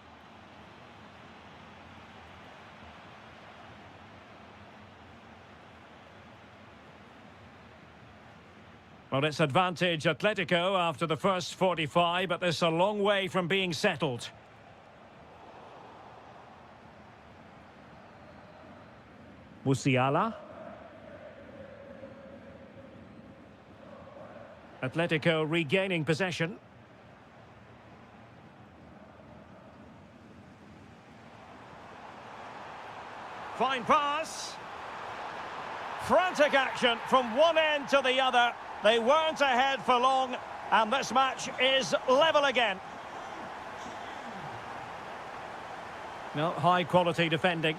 Well, it's advantage Atletico after the first 45, but there's a long way from being settled. Musiala. Atletico regaining possession. Fine pass. Frantic action from one end to the other. They weren't ahead for long, and this match is level again. No, high quality defending.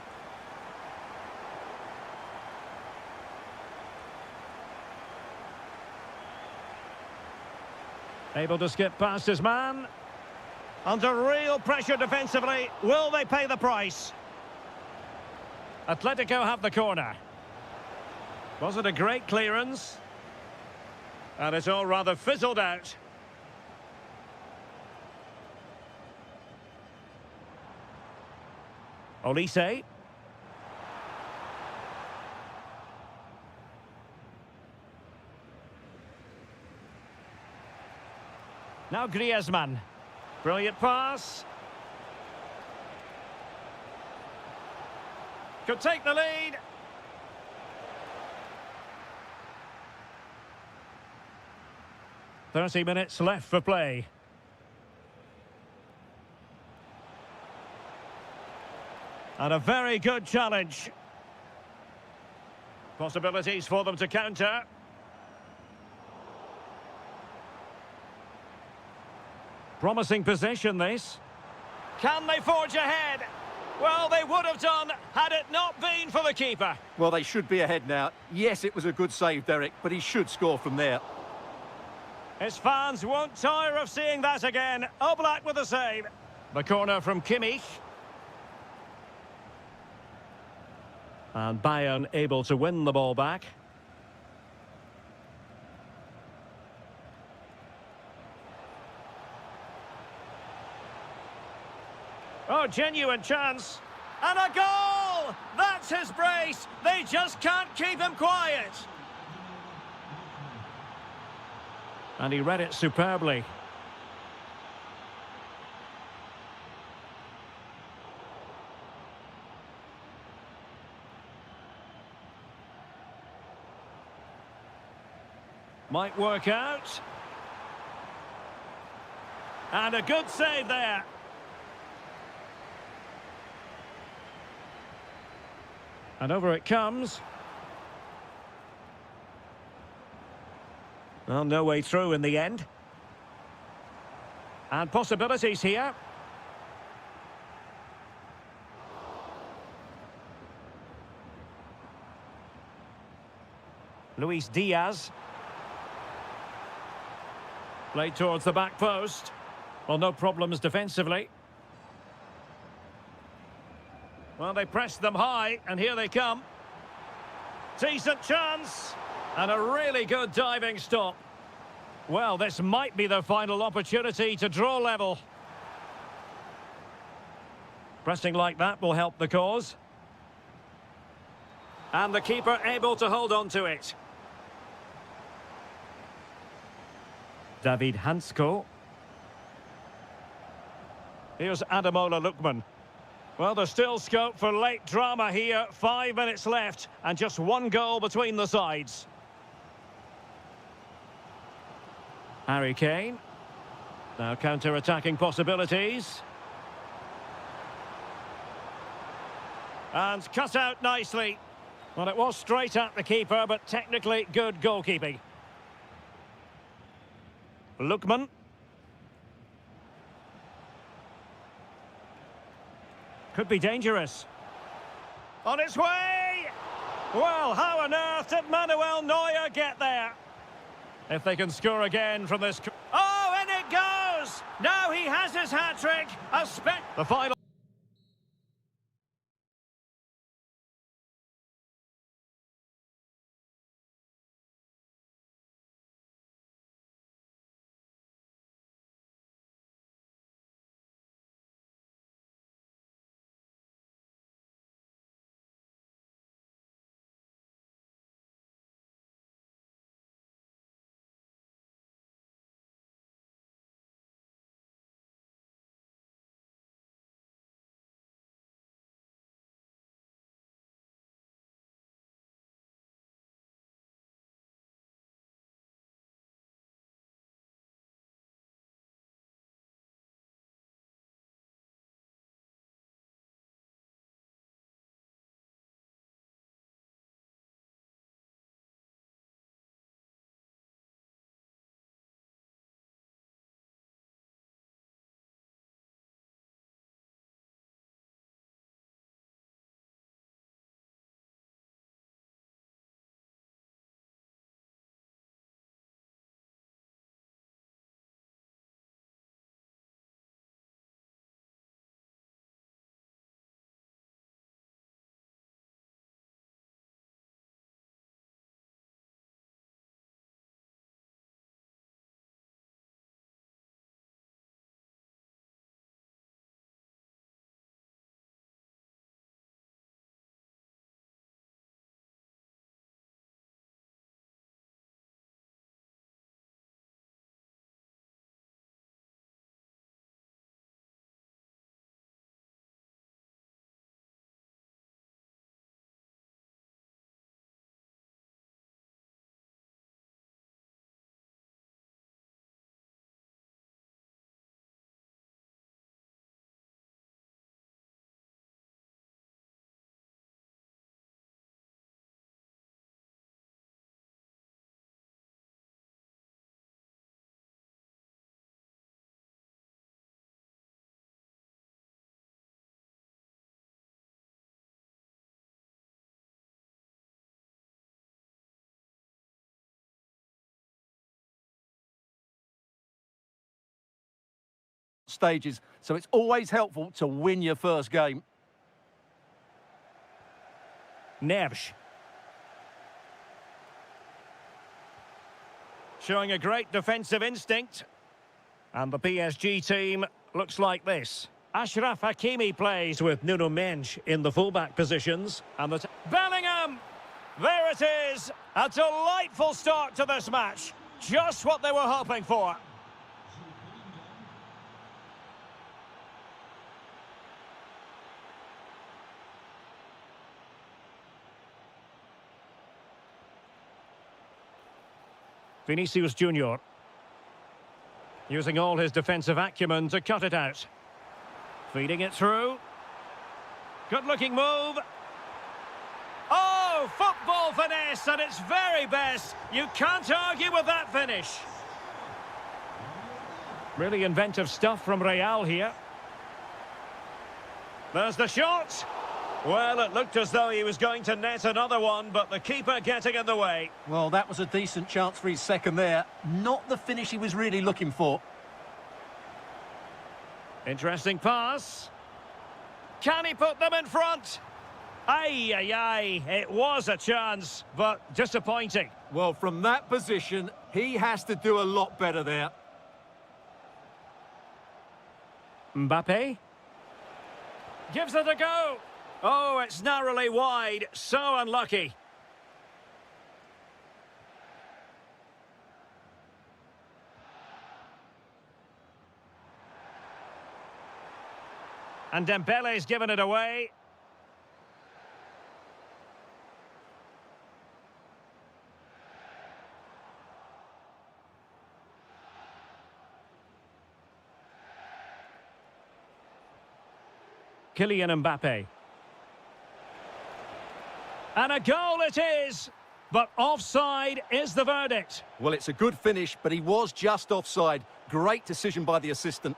Able to skip past his man. Under real pressure defensively. Will they pay the price? Atletico have the corner. Was it a great clearance? And it's all rather fizzled out. Olise. Now Griezmann. Brilliant pass. Could take the lead. "30 minutes left for play." And a very good challenge. Possibilities for them to counter. Promising possession, this. Can they forge ahead? Well, they would have done had it not been for the keeper. Well, they should be ahead now. Yes, it was a good save, Derek, but he should score from there. His fans won't tire of seeing that again. Oblak with the save. The corner from Kimmich. And Bayern able to win the ball back. Oh, genuine chance. And a goal! That's his brace. They just can't keep him quiet. And he read it superbly. Might work out. And a good save there. And over it comes. Well, no way through in the end. And possibilities here. Luis Diaz. Played towards the back post. Well, no problems defensively. Well, they pressed them high, and here they come. Decent chance. And a really good diving stop. Well, this might be the final opportunity to draw level. Pressing like that will help the cause. And the keeper able to hold on to it. David Hansko. Here's Ademola Lookman. Well, there's still scope for late drama here. 5 minutes left and just one goal between the sides. Harry Kane. Now counter-attacking possibilities. And cut out nicely. Well, it was straight at the keeper, but technically good goalkeeping. Lookman. Could be dangerous. On its way! Well, how on earth did Manuel Neuer get there? If they can score again from this... Oh, and it goes! Now he has his hat-trick. The final... stages, so it's always helpful to win your first game. Neves. Showing a great defensive instinct. And the PSG team looks like this. Ashraf Hakimi plays with Nuno Mendes in the fullback positions. And the Bellingham! There it is! A delightful start to this match. Just what they were hoping for. Vinicius Junior. Using all his defensive acumen to cut it out. Feeding it through. Good-looking move. Oh, football finesse at its very best. You can't argue with that finish. Really inventive stuff from Real here. There's the shot. Well, it looked as though he was going to net another one, but the keeper getting in the way. Well, that was a decent chance for his second there. Not the finish he was really looking for. Interesting pass. Can he put them in front? Ay, ay, ay. It was a chance, but disappointing. Well, from that position, he has to do a lot better there. Mbappe. Gives it a go. Oh, it's narrowly wide. So unlucky. And Dembele's given it away. Kylian Mbappe. And a goal it is, but offside is the verdict. Well, it's a good finish, but he was just offside. Great decision by the assistant.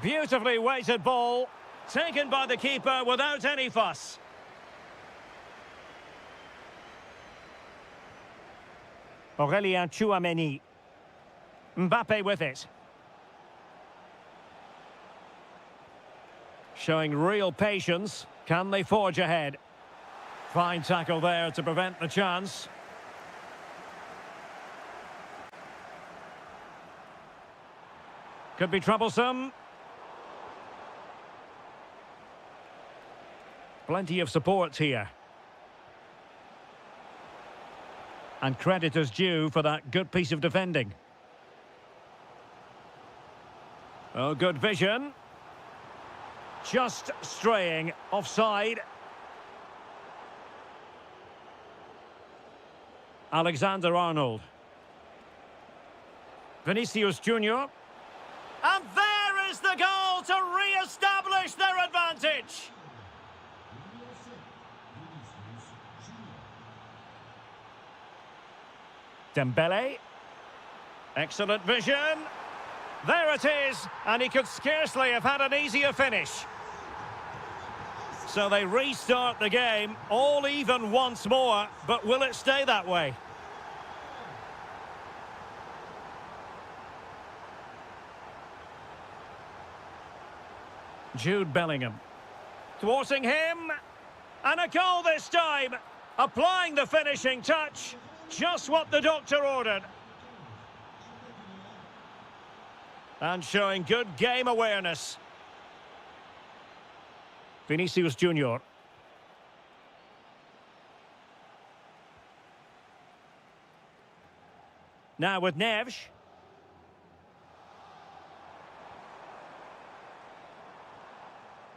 Beautifully weighted ball, taken by the keeper without any fuss. Aurélien Tchouameni. Mbappe with it. Showing real patience. Can they forge ahead? Fine tackle there to prevent the chance. Could be troublesome. Plenty of support here. And credit is due for that good piece of defending. Oh, good vision. Just straying offside. Alexander-Arnold. Vinicius Junior. And there is the goal to re-establish their advantage. Dembele. Excellent vision. There it is, and he could scarcely have had an easier finish. So they restart the game, all even once more, but will it stay that way? Jude Bellingham. Thwarting him, and a goal this time. Applying the finishing touch, just what the doctor ordered. And showing good game awareness. Vinicius Junior. Now with Neves.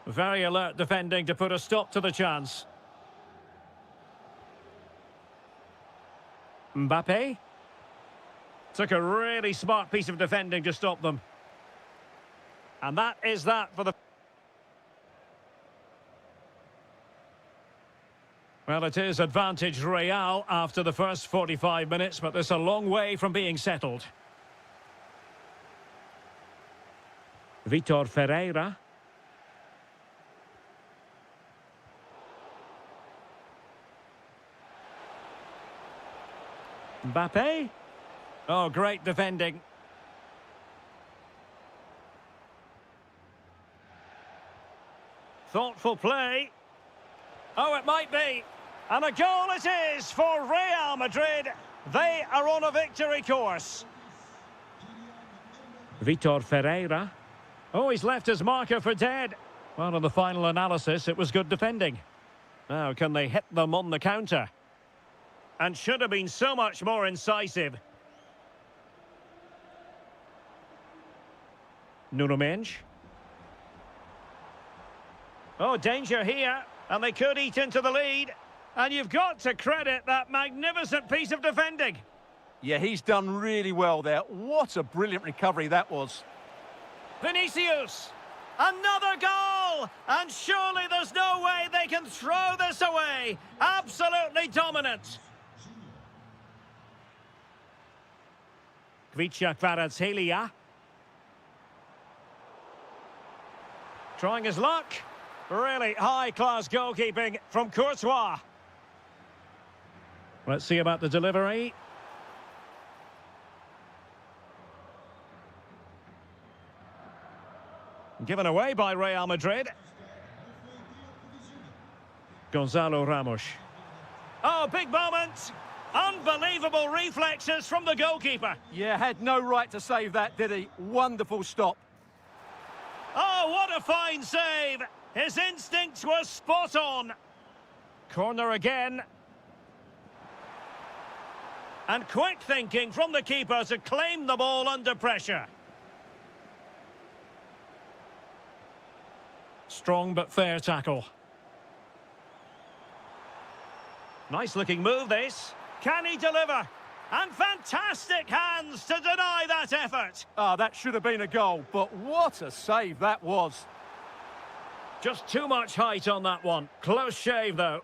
Very alert defending to put a stop to the chance. Mbappe. Took a really smart piece of defending to stop them. And that is that for the... Well, it is advantage Real after the first 45 minutes, but there's a long way from being settled. Vitor Ferreira. Mbappe. Oh, great defending. Thoughtful play. Oh, it might be. And a goal it is for Real Madrid. They are on a victory course. Vitor Ferreira. Oh, he's left his marker for dead. Well, in the final analysis, it was good defending. Now, can they hit them on the counter? And should have been so much more incisive. Nuno Mendes. Oh, danger here. And they could eat into the lead. And you've got to credit that magnificent piece of defending. Yeah, he's done really well there. What a brilliant recovery that was. Vinicius. Another goal! And surely there's no way they can throw this away. Absolutely dominant. Kvicha Kvaratskhelia. Trying his luck. Really high-class goalkeeping from Courtois. Let's see about the delivery. Given away by Real Madrid. Gonzalo Ramos. Oh, big moment. Unbelievable reflexes from the goalkeeper. Yeah, had no right to save that, did he? Wonderful stop. Oh, what a fine save. His instincts were spot on. Corner again. And quick thinking from the keeper to claim the ball under pressure. Strong but fair tackle. Nice looking move this. Can he deliver? And fantastic hands to deny that effort. Ah, that should have been a goal, but what a save that was. Just too much height on that one. Close shave though.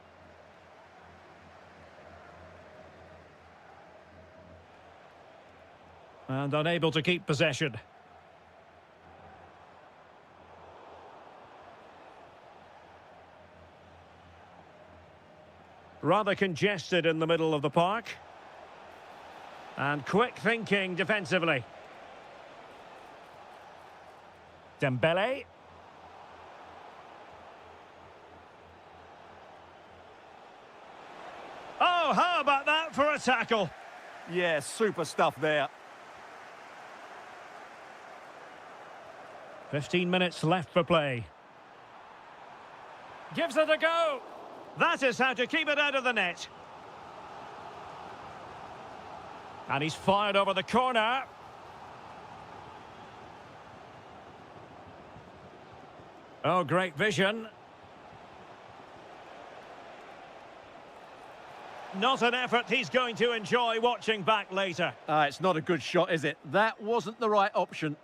And unable to keep possession. Rather congested in the middle of the park. And quick thinking defensively. Dembele. Oh, how about that for a tackle? Yeah, super stuff there. 15 minutes left for play. Gives it a go. That is how to keep it out of the net. And he's fired over the corner. Oh, great vision. Not an effort he's going to enjoy watching back later. It's not a good shot, is it? That wasn't the right option.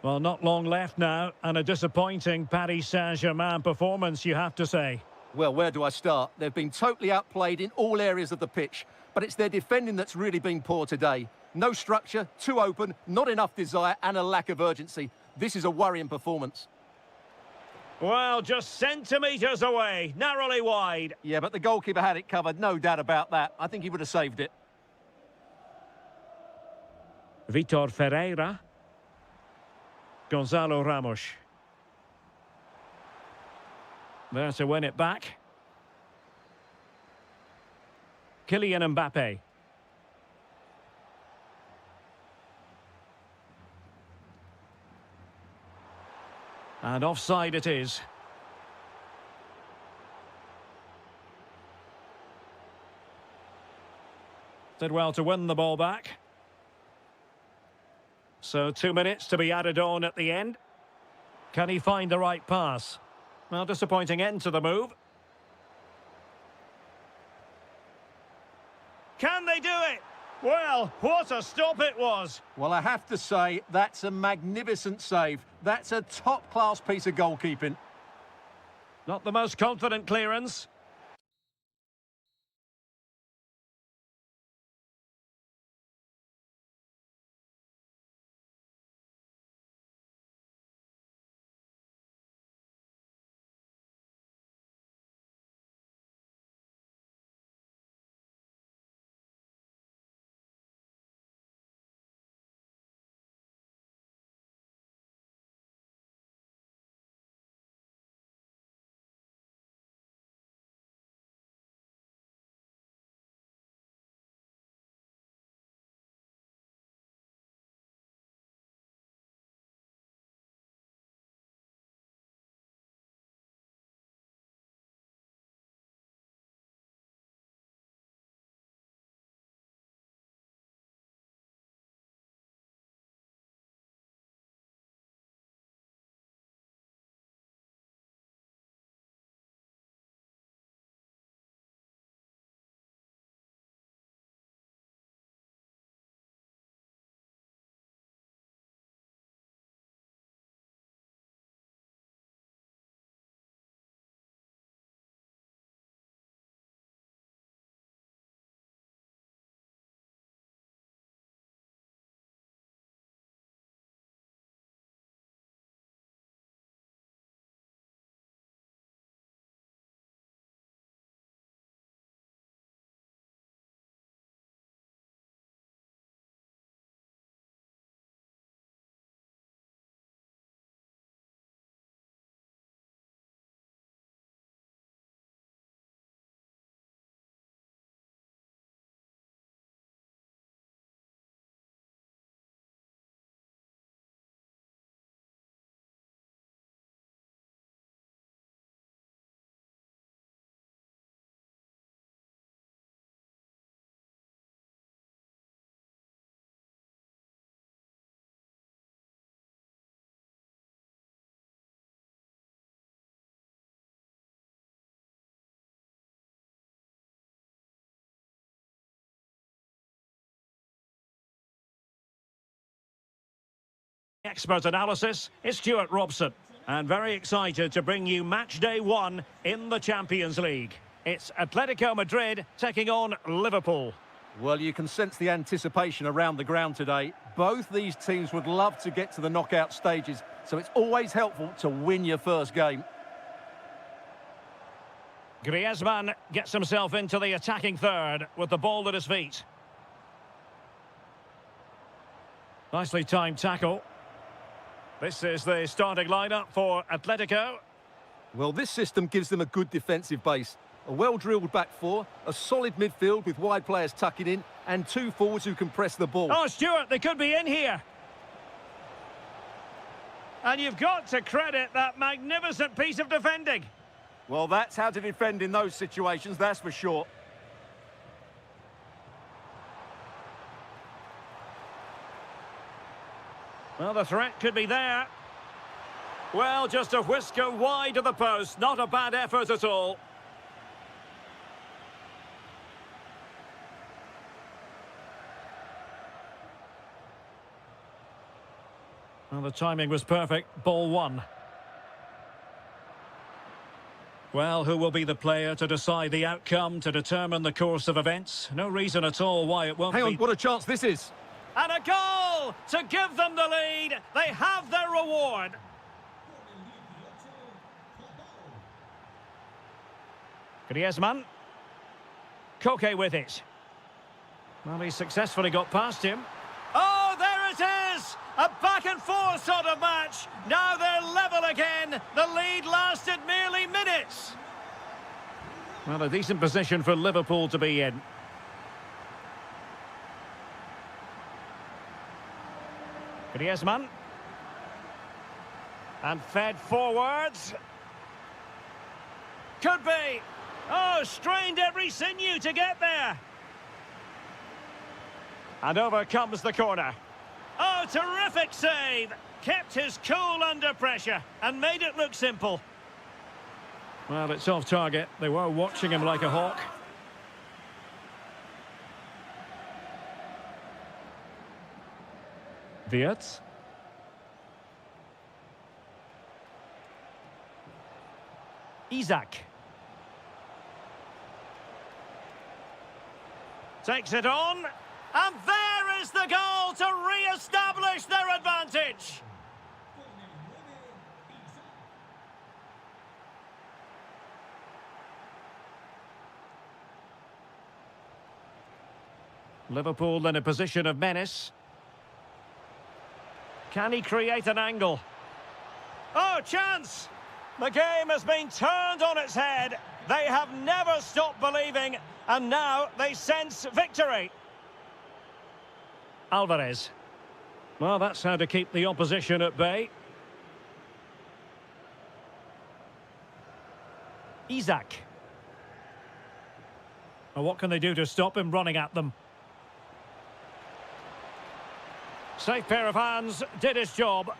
Well, not long left now, and a disappointing Paris Saint-Germain performance, you have to say. Well, where do I start? They've been totally outplayed in all areas of the pitch, but it's their defending that's really been poor today. No structure, too open, not enough desire, and a lack of urgency. This is a worrying performance. Well, just centimetres away, narrowly wide. Yeah, but the goalkeeper had it covered, no doubt about that. I think he would have saved it. Vitor Ferreira. Gonzalo Ramos. There to win it back. Kylian Mbappe. And offside it is. Did well to win the ball back. So 2 minutes to be added on at the end. Can he find the right pass? Well, disappointing end to the move. Can they do it? Well, what a stop it was. Well, I have to say, that's a magnificent save. That's a top-class piece of goalkeeping. Not the most confident clearance. Expert analysis is Stuart Robson. And very excited to bring you match day 1 in the Champions League. It's Atletico Madrid taking on Liverpool. Well, you can sense the anticipation around the ground today. Both these teams would love to get to the knockout stages, so it's always helpful to win your first game. Griezmann gets himself into the attacking third with the ball at his feet. Nicely timed tackle. This is the starting lineup for Atletico. Well, this system gives them a good defensive base. A well-drilled back four, a solid midfield with wide players tucking in, and two forwards who can press the ball. Oh, Stuart, they could be in here. And you've got to credit that magnificent piece of defending. Well, that's how to defend in those situations, that's for sure. Well, the threat could be there. Well, just a whisker wide of the post. Not a bad effort at all. Well, the timing was perfect. Ball one. Well, who will be the player to decide the outcome, to determine the course of events? No reason at all why it won't be... Hang on, what a chance this is. And a goal to give them the lead. They have their reward. Griezmann. Koke with it. Well, he successfully got past him. Oh, there it is! A back-and-forth sort of match. Now they're level again. The lead lasted merely minutes. Well, a decent position for Liverpool to be in. Griezmann. And fed forwards. Could be. Oh, strained every sinew to get there. And over comes the corner. Oh, terrific save. Kept his cool under pressure and made it look simple. Well, it's off target. They were watching him like a hawk. Wirtz. Isak. Takes it on. And there is the goal to re-establish their advantage. Liverpool in a position of menace. Can he create an angle? Oh, chance! The game has been turned on its head. They have never stopped believing, and now they sense victory. Alvarez. Well, that's how to keep the opposition at bay. Isak. Well, what can they do to stop him running at them? Safe pair of hands, did his job.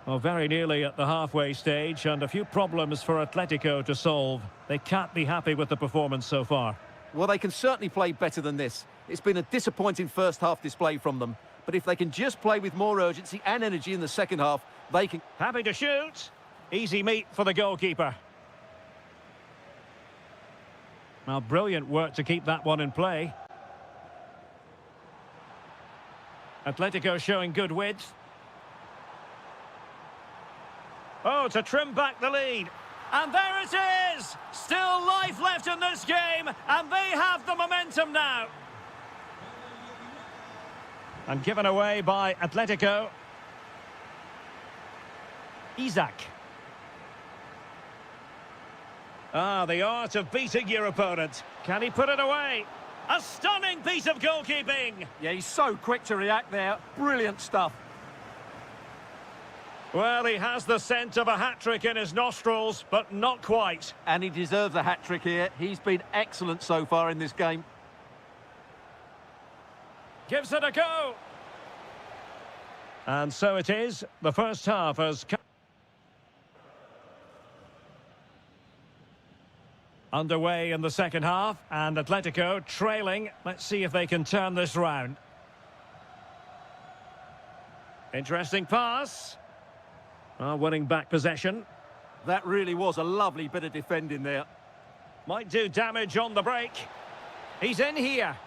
Well, very nearly at the halfway stage, and a few problems for Atletico to solve. They can't be happy with the performance so far. Well, they can certainly play better than this. It's been a disappointing first half display from them. But if they can just play with more urgency and energy in the second half, they can... Happy to shoot. Easy meat for the goalkeeper. Well, brilliant work to keep that one in play. Atletico showing good width. Oh, to trim back the lead. And there it is! Still life left in this game, and they have the momentum now. And given away by Atletico. Isak. Ah, the art of beating your opponent. Can he put it away? A stunning piece of goalkeeping. Yeah, he's so quick to react there. Brilliant stuff. Well, he has the scent of a hat-trick in his nostrils, but not quite. And he deserves a hat-trick here. He's been excellent so far in this game. Gives it a go. And so it is. The first half has come. Underway in the second half, and Atletico trailing. Let's see if they can turn this round. Interesting pass. Winning back possession. That really was a lovely bit of defending there. Might do damage on the break. He's in here.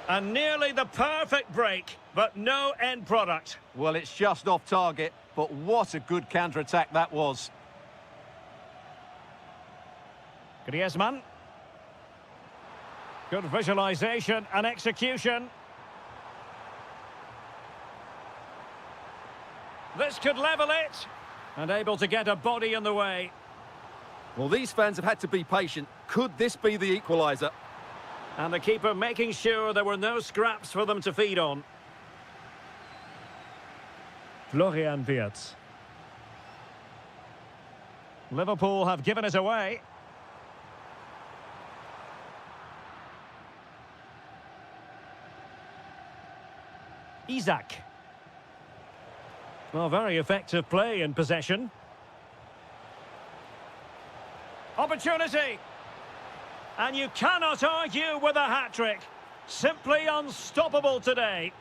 And nearly the perfect break, but no end product. Well, it's just off target, but what a good counter-attack that was. Griezmann. Good visualization and execution. This could level it. And able to get a body in the way. Well, these fans have had to be patient. Could this be the equaliser? And the keeper making sure there were no scraps for them to feed on. Florian Wirtz. Liverpool have given it away. Isak. Well, very effective play in possession. Opportunity. And you cannot argue with a hat-trick. Simply unstoppable today.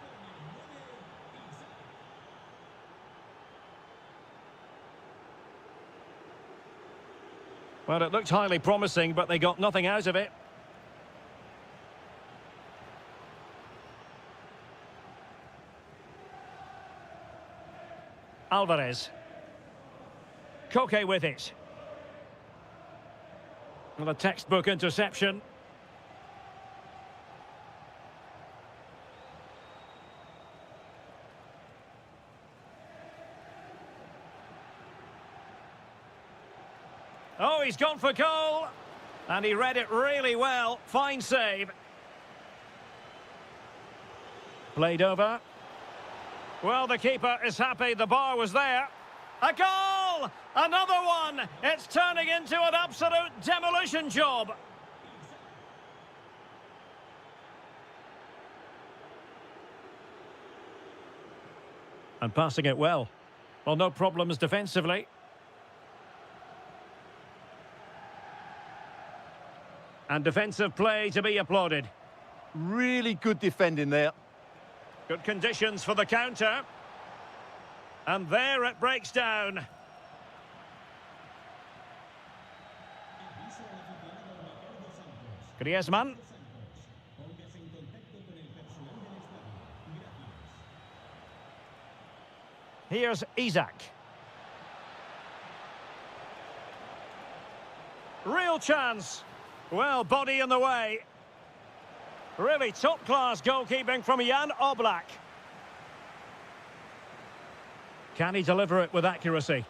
Well, it looked highly promising, but they got nothing out of it. Alvarez. Koke with it. Well, a textbook interception. Oh, he's gone for goal. And he read it really well. Fine save. Played over. Well, the keeper is happy the bar was there. A goal! Another one! It's turning into an absolute demolition job. And passing it well. Well, no problems defensively. And defensive play to be applauded. Really good defending there. Good conditions for the counter. And there it breaks down. Griezmann. Here's Isak. Real chance. Well, body in the way. Really top-class goalkeeping from Jan Oblak. Can he deliver it with accuracy?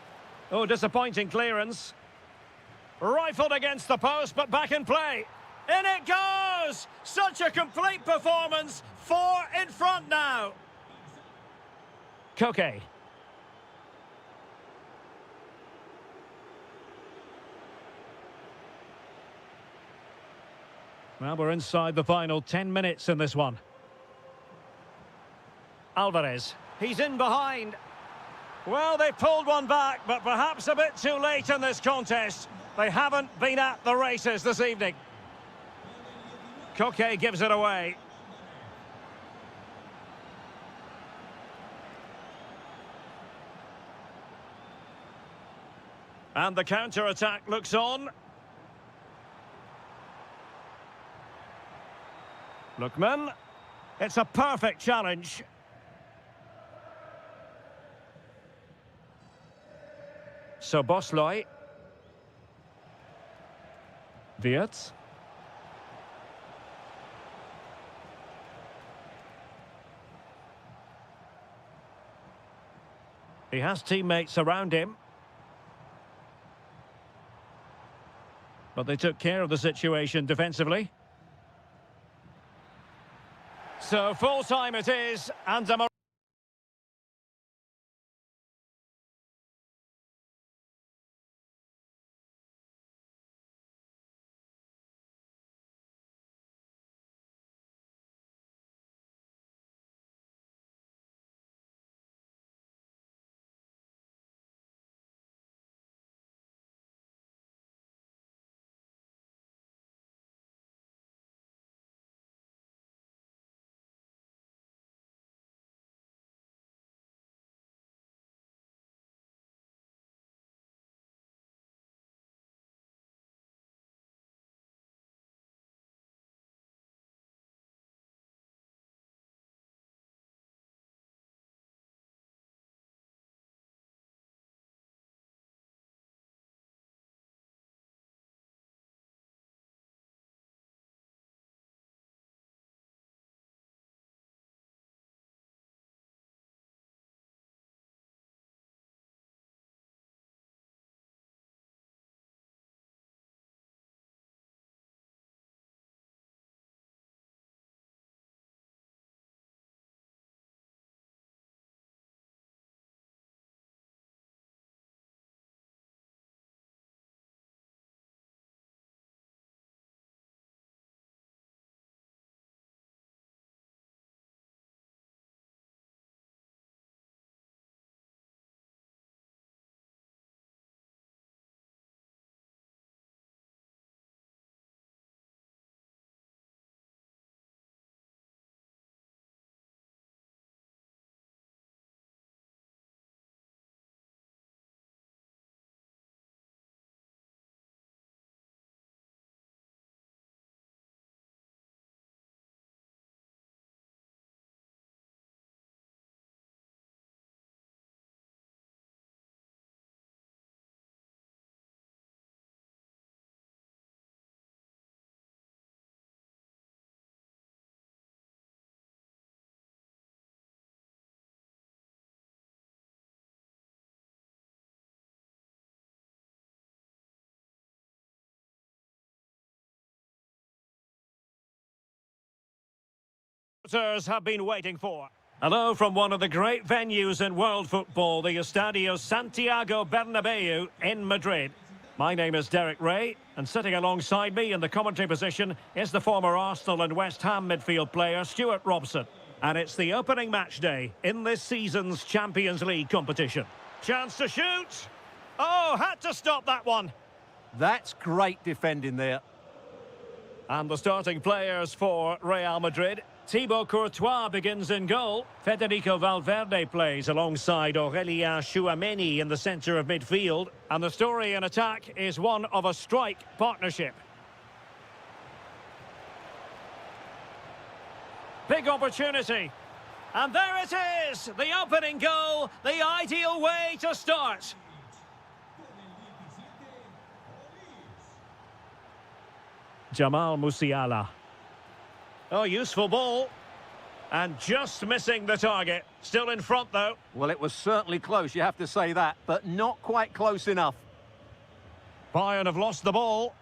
Oh, disappointing clearance. Rifled against the post, but back in play. In it goes! Such a complete performance. 4 in front now. Koke. Well, we're inside the final 10 minutes in this one. Alvarez. He's in behind. Well, they pulled one back, but perhaps a bit too late in this contest. They haven't been at the races this evening. Koke gives it away. And the counter-attack looks on. Lookman. It's a perfect challenge. So Bosley. Wirtz. He has teammates around him. But they took care of the situation defensively. So full time it is, and a Supporters have been waiting for. Hello from one of the great venues in world football, the Estadio Santiago Bernabeu in Madrid. My name is Derek Ray, and sitting alongside me in the commentary position is the former Arsenal and West Ham midfield player Stuart Robson. And it's the opening match day in this season's Champions League competition. Chance to shoot. Oh, had to stop that one. That's great defending there. And the starting players for Real Madrid. Thibaut Courtois begins in goal. Federico Valverde plays alongside Aurélien Tchouameni in the centre of midfield. And the story in attack is one of a strike partnership. Big opportunity. And there it is! The opening goal, the ideal way to start. Jamal Musiala. Oh, useful ball. And just missing the target. Still in front, though. Well, it was certainly close, you have to say that, but not quite close enough. Bayern have lost the ball.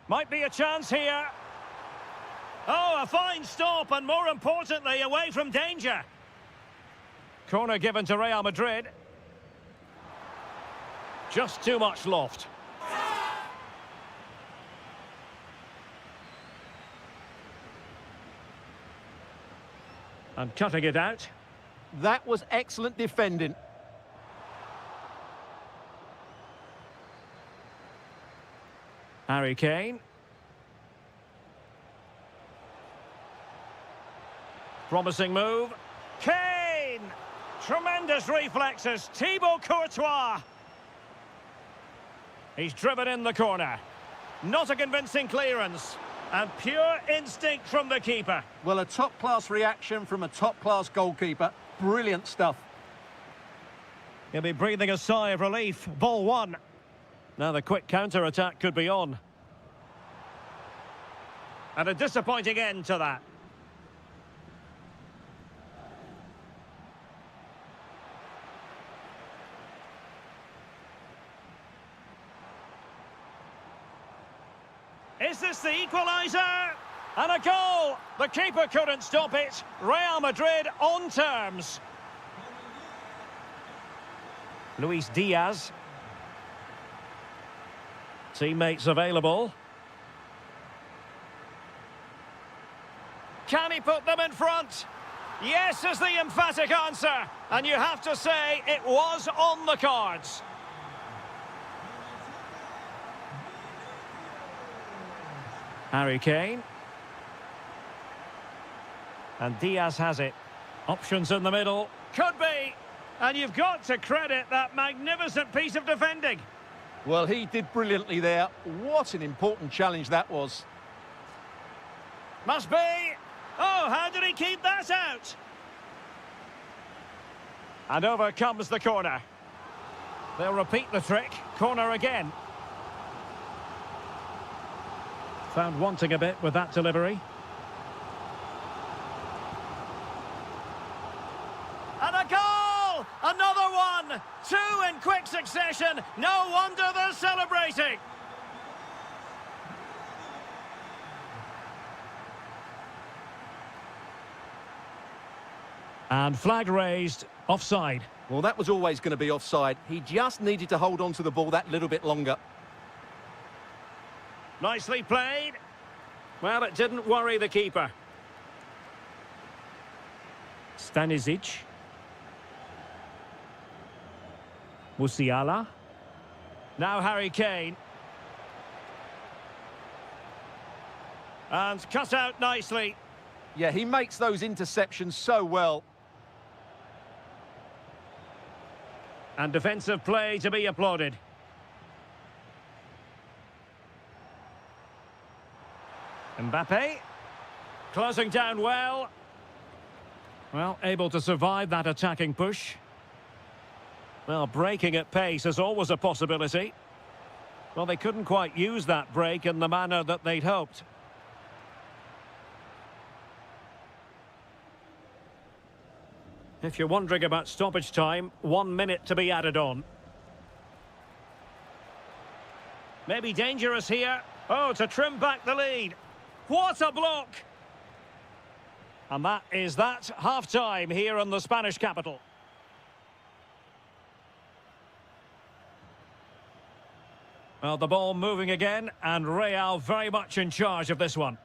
Might be a chance here. Oh, a fine stop, and more importantly, away from danger. Corner given to Real Madrid. Just too much loft. And cutting it out. That was excellent defending. Harry Kane. Promising move. Kane! Tremendous reflexes. Thibaut Courtois. He's driven in the corner. Not a convincing clearance. And pure instinct from the keeper. Well, a top-class reaction from a top-class goalkeeper. Brilliant stuff. He'll be breathing a sigh of relief. Ball one. Now the quick counter-attack could be on. And a disappointing end to that. Is this the equaliser? And a goal! The keeper couldn't stop it. Real Madrid on terms. Luis Diaz. Teammates available. Can he put them in front? Yes is the emphatic answer. And you have to say it was on the cards. Harry Kane. And Diaz has it. Options in the middle. Could be. And you've got to credit that magnificent piece of defending. Well, he did brilliantly there. What an important challenge that was. Must be. Oh, how did he keep that out? And over comes the corner. They'll repeat the trick. Corner again. Found wanting a bit with that delivery. And a goal! Another one! Two in quick succession. No wonder they're celebrating. And flag raised. Offside. Well, that was always going to be offside. He just needed to hold on to the ball that little bit longer. Nicely played. Well, it didn't worry the keeper. Stanisic. Musiala. Now Harry Kane. And cut out nicely. Yeah, he makes those interceptions so well. And defensive play to be applauded. Mbappe, closing down well. Well, able to survive that attacking push. Well, breaking at pace is always a possibility. Well, they couldn't quite use that break in the manner that they'd hoped. If you're wondering about stoppage time, 1 minute to be added on. Maybe dangerous here. Oh, to trim back the lead. What a block! And that is that, half-time here in the Spanish capital. Well, the ball moving again, and Real very much in charge of this one.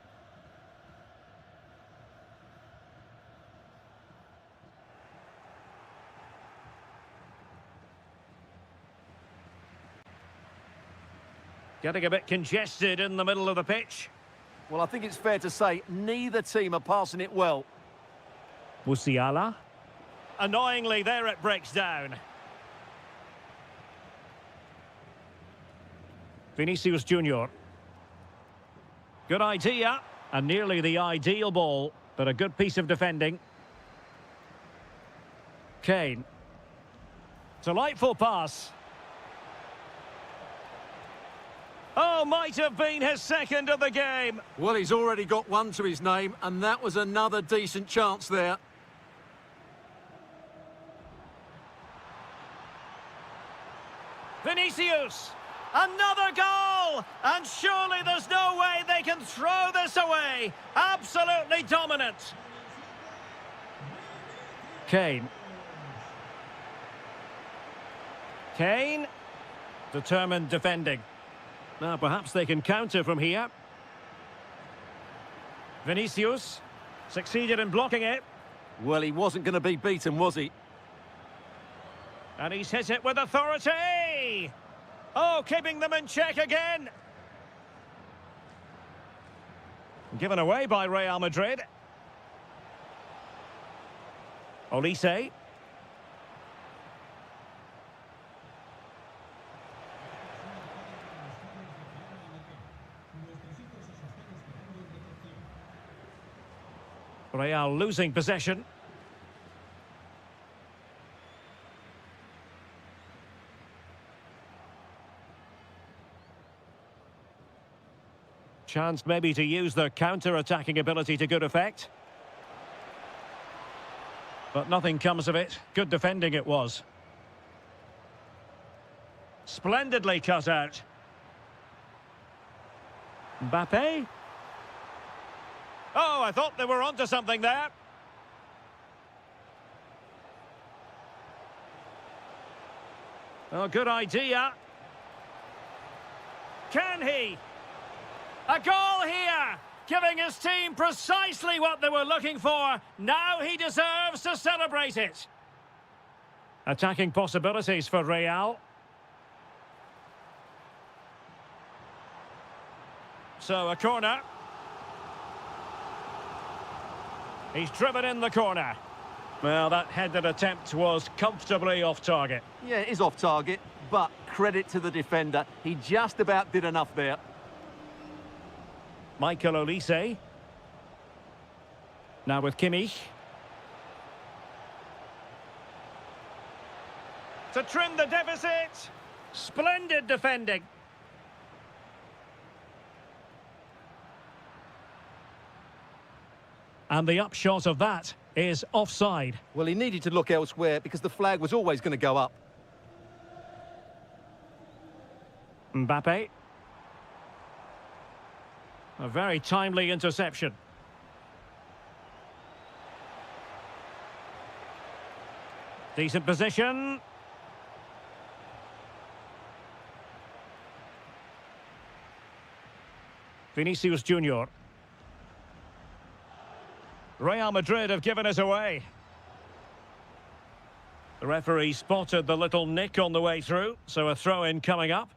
Getting a bit congested in the middle of the pitch. Well, I think it's fair to say neither team are passing it well. Musiala. Annoyingly, there it breaks down. Vinicius Junior. Good idea, and nearly the ideal ball, but a good piece of defending. Kane. Delightful pass. Oh, might have been his second of the game. Well, he's already got one to his name, and that was another decent chance there. Vinicius. Another goal! And surely there's no way they can throw this away. Absolutely dominant. Kane. Kane. Determined defending. Now perhaps they can counter from here. Vinicius. Succeeded in blocking it. Well, he wasn't going to be beaten, was he? And he's hit it with authority! Oh, keeping them in check again. Given away by Real Madrid. Olise. Real losing possession. Chance maybe to use their counter-attacking ability to good effect. But nothing comes of it. Good defending it was. Splendidly cut out. Mbappe. Oh, I thought they were onto something there. Oh, good idea. Can he? A goal here, giving his team precisely what they were looking for. Now he deserves to celebrate it. Attacking possibilities for Real. So a corner. He's driven in the corner. Well, that headed attempt was comfortably off target. Yeah, it is off target, but credit to the defender. He just about did enough there. Michael Olise. Now with Kimmich. To trim the deficit. Splendid defending. And the upshot of that is offside. Well, he needed to look elsewhere because the flag was always going to go up. Mbappe. A very timely interception. Decent position. Vinicius Junior. Real Madrid have given us away. The referee spotted the little nick on the way through, so a throw-in coming up.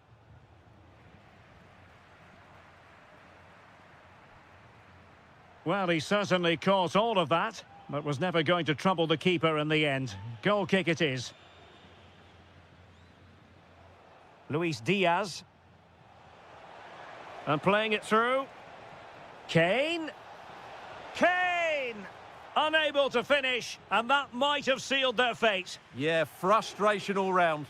Well, he certainly caught all of that, but was never going to trouble the keeper in the end. Goal kick it is. Luis Diaz. And playing it through. Kane. Kane! Unable to finish, and that might have sealed their fate. Yeah, frustration all round.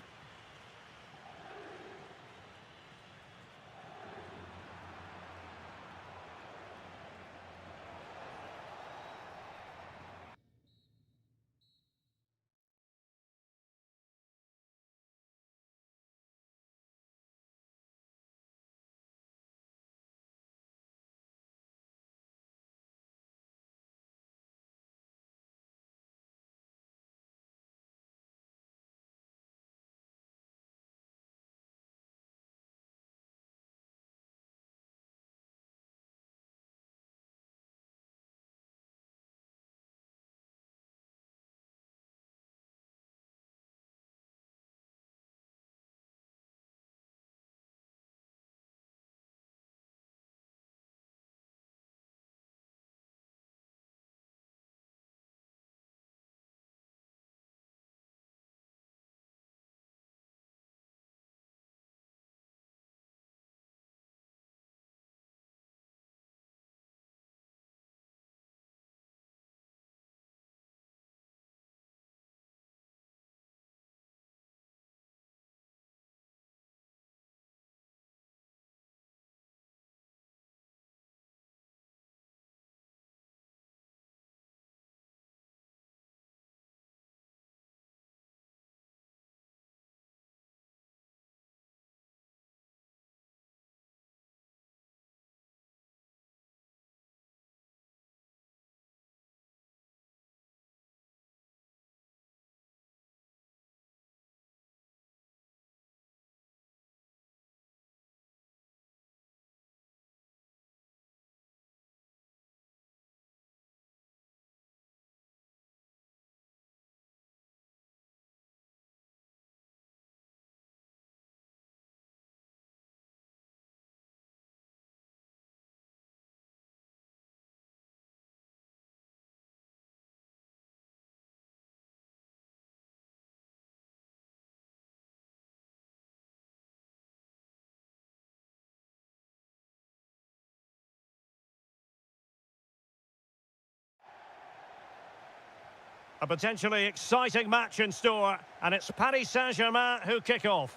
A potentially exciting match in store, and it's Paris Saint-Germain who kick off.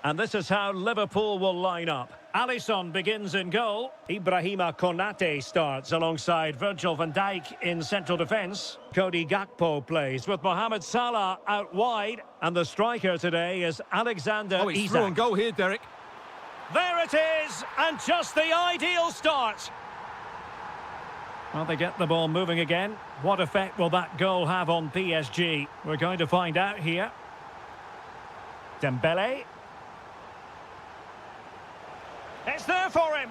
And this is how Liverpool will line up. Alisson begins in goal. Ibrahima Konate starts alongside Virgil van Dijk in central defence. Cody Gakpo plays with Mohamed Salah out wide. And the striker today is Alexander Oh, he's Isak. through on goal here, Derek. There it is, and just the ideal start. Well, they get the ball moving again. What effect will that goal have on PSG? We're going to find out here. Dembele. It's there for him.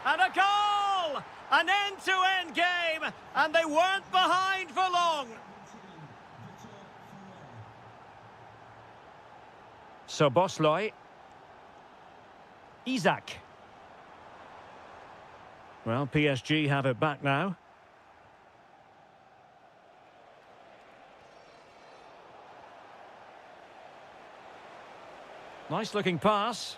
And a goal! An end-to-end game, and they weren't behind for long. So Bosloy. Isak. Well, PSG have it back now. Nice looking pass.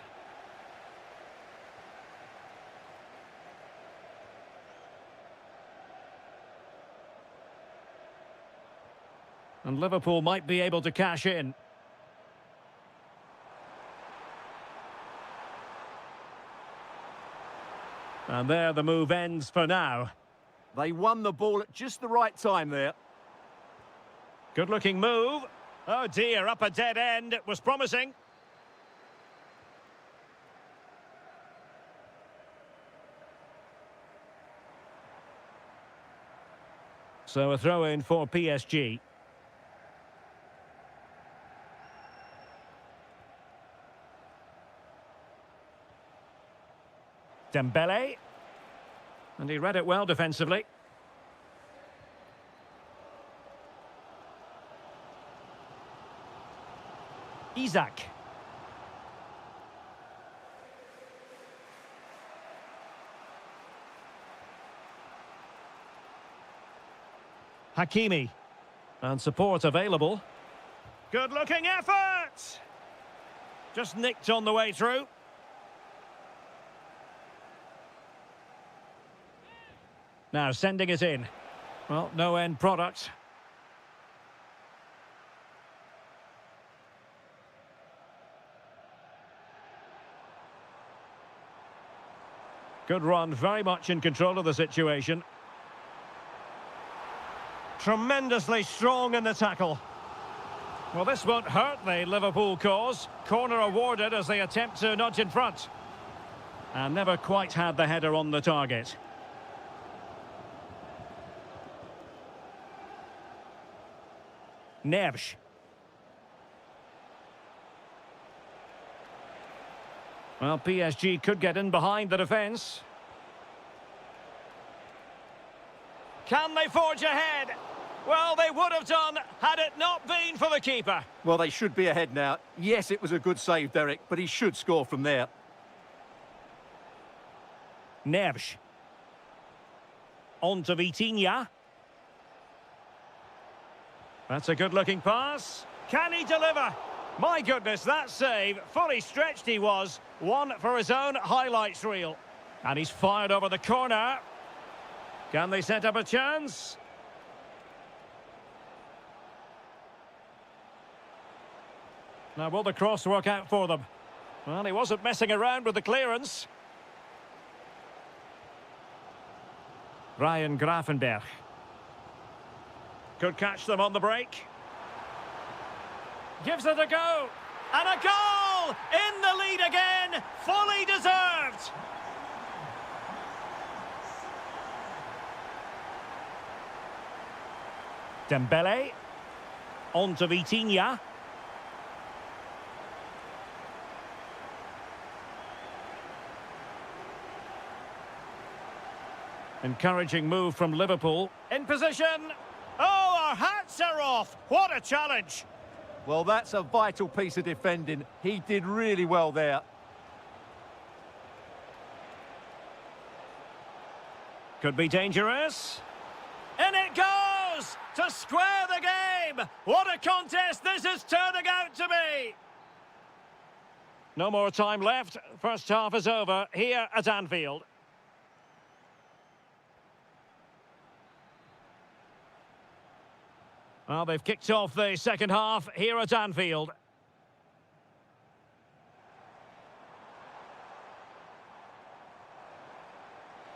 And Liverpool might be able to cash in. And there the move ends for now. They won the ball at just the right time there. Good looking move. Oh dear, up a dead end. It was promising. So a throw in for PSG. Dembele. And he read it well defensively. Isak. Hakimi. And support available. Good looking effort! Just nicked on the way through. Now sending it in. Well, no end product. Good run, very much in control of the situation. Tremendously strong in the tackle. Well, this won't hurt the Liverpool cause. Corner awarded as they attempt to nudge in front. And never quite had the header on the target. Neves. Well, PSG could get in behind the defence. Can they forge ahead? Well, they would have done had it not been for the keeper. Well, they should be ahead now. Yes, it was a good save, Derek, but he should score from there. Neves. On to Vitinha. That's a good-looking pass. Can he deliver? My goodness, that save, fully stretched he was. One for his own highlights reel. And he's fired over the corner. Can they set up a chance? Now, will the cross work out for them? Well, he wasn't messing around with the clearance. Ryan Gravenberch. Could catch them on the break. Gives it a go. And a goal! In the lead again! Fully deserved! Dembele. On to Vitinha. Encouraging move from Liverpool. In position. Oh, our hats are off. What a challenge. Well, that's a vital piece of defending. He did really well there. Could be dangerous. In it goes! To square the game! What a contest this is turning out to be! No more time left. First half is over here at Anfield. Well, they've kicked off the second half here at Anfield.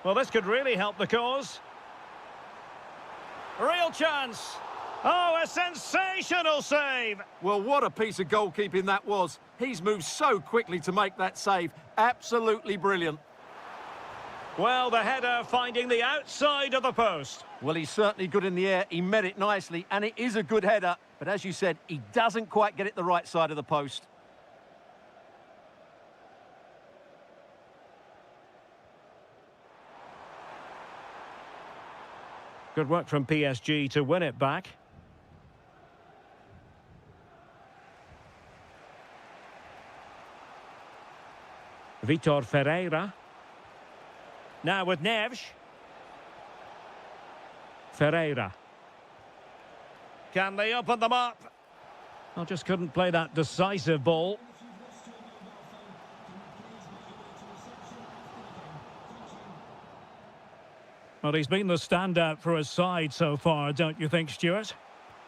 Well, this could really help the cause. Real chance. Oh, a sensational save. Well, what a piece of goalkeeping that was. He's moved so quickly to make that save. Absolutely brilliant. Well, the header finding the outside of the post. Well, he's certainly good in the air. He met it nicely, and it is a good header. But as you said, he doesn't quite get it the right side of the post. Good work from PSG to win it back. Vitor Ferreira. Now with Neves. Ferreira. Can they open them up? Well, just couldn't play that decisive ball. Well, he's been the standout for his side so far, don't you think, Stuart?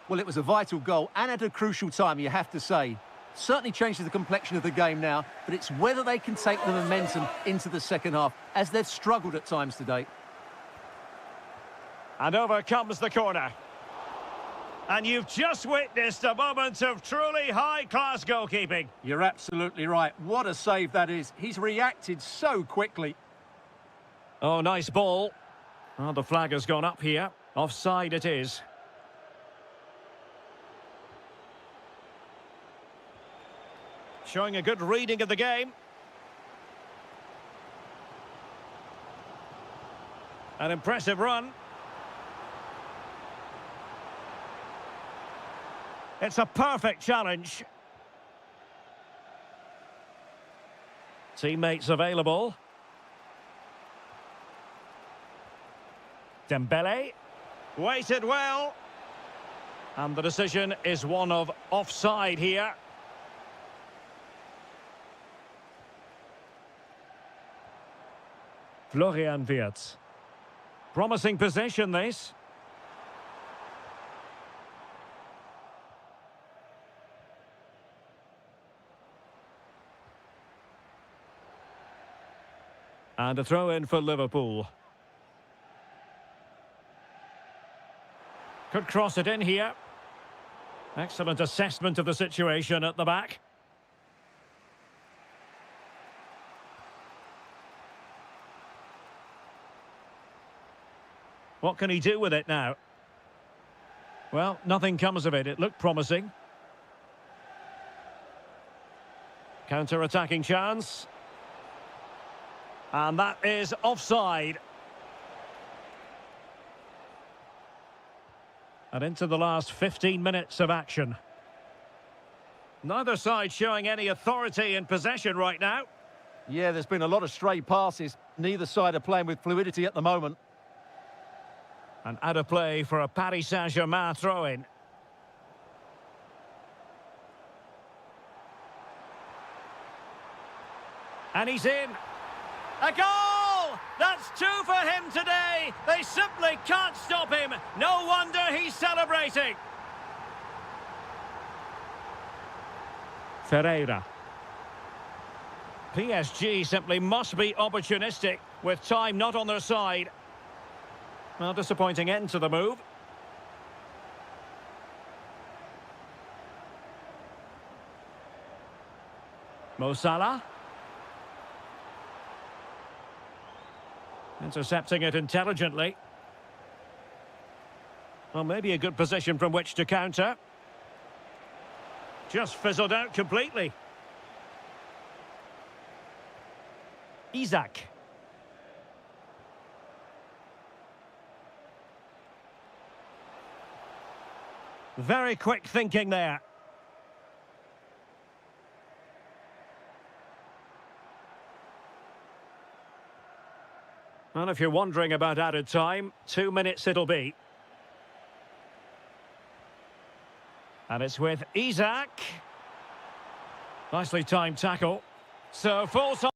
Well, it was a vital goal and at a crucial time, you have to say. Certainly changes the complexion of the game now, but it's whether they can take the momentum into the second half, as they've struggled at times today. And over comes the corner. And you've just witnessed a moment of truly high-class goalkeeping. You're absolutely right. What a save that is. He's reacted so quickly. Oh, nice ball. Oh, the flag has gone up here. Offside it is. Showing a good reading of the game. An impressive run. It's a perfect challenge. Teammates available. Dembele. Waited well. And the decision is one of offside here. Florian Wirtz. Promising possession, this. And a throw-in for Liverpool. Could cross it in here. Excellent assessment of the situation at the back. What can he do with it now? Well, nothing comes of it. It looked promising. Counter-attacking chance. And that is offside. And into the last 15 minutes of action. Neither side showing any authority in possession right now. Yeah, there's been a lot of stray passes. Neither side are playing with fluidity at the moment. And out of play for a Paris Saint-Germain throw-in. And he's in. A goal! That's two for him today. They simply can't stop him. No wonder he's celebrating. Ferreira. PSG simply must be opportunistic with time not on their side. Well, disappointing end to the move. Mo Salah. Intercepting it intelligently. Well, maybe a good position from which to counter. Just fizzled out completely. Isaac. Very quick thinking there. Well, if you're wondering about added time, 2 minutes it'll be. And it's with Isaac. Nicely timed tackle. So full time.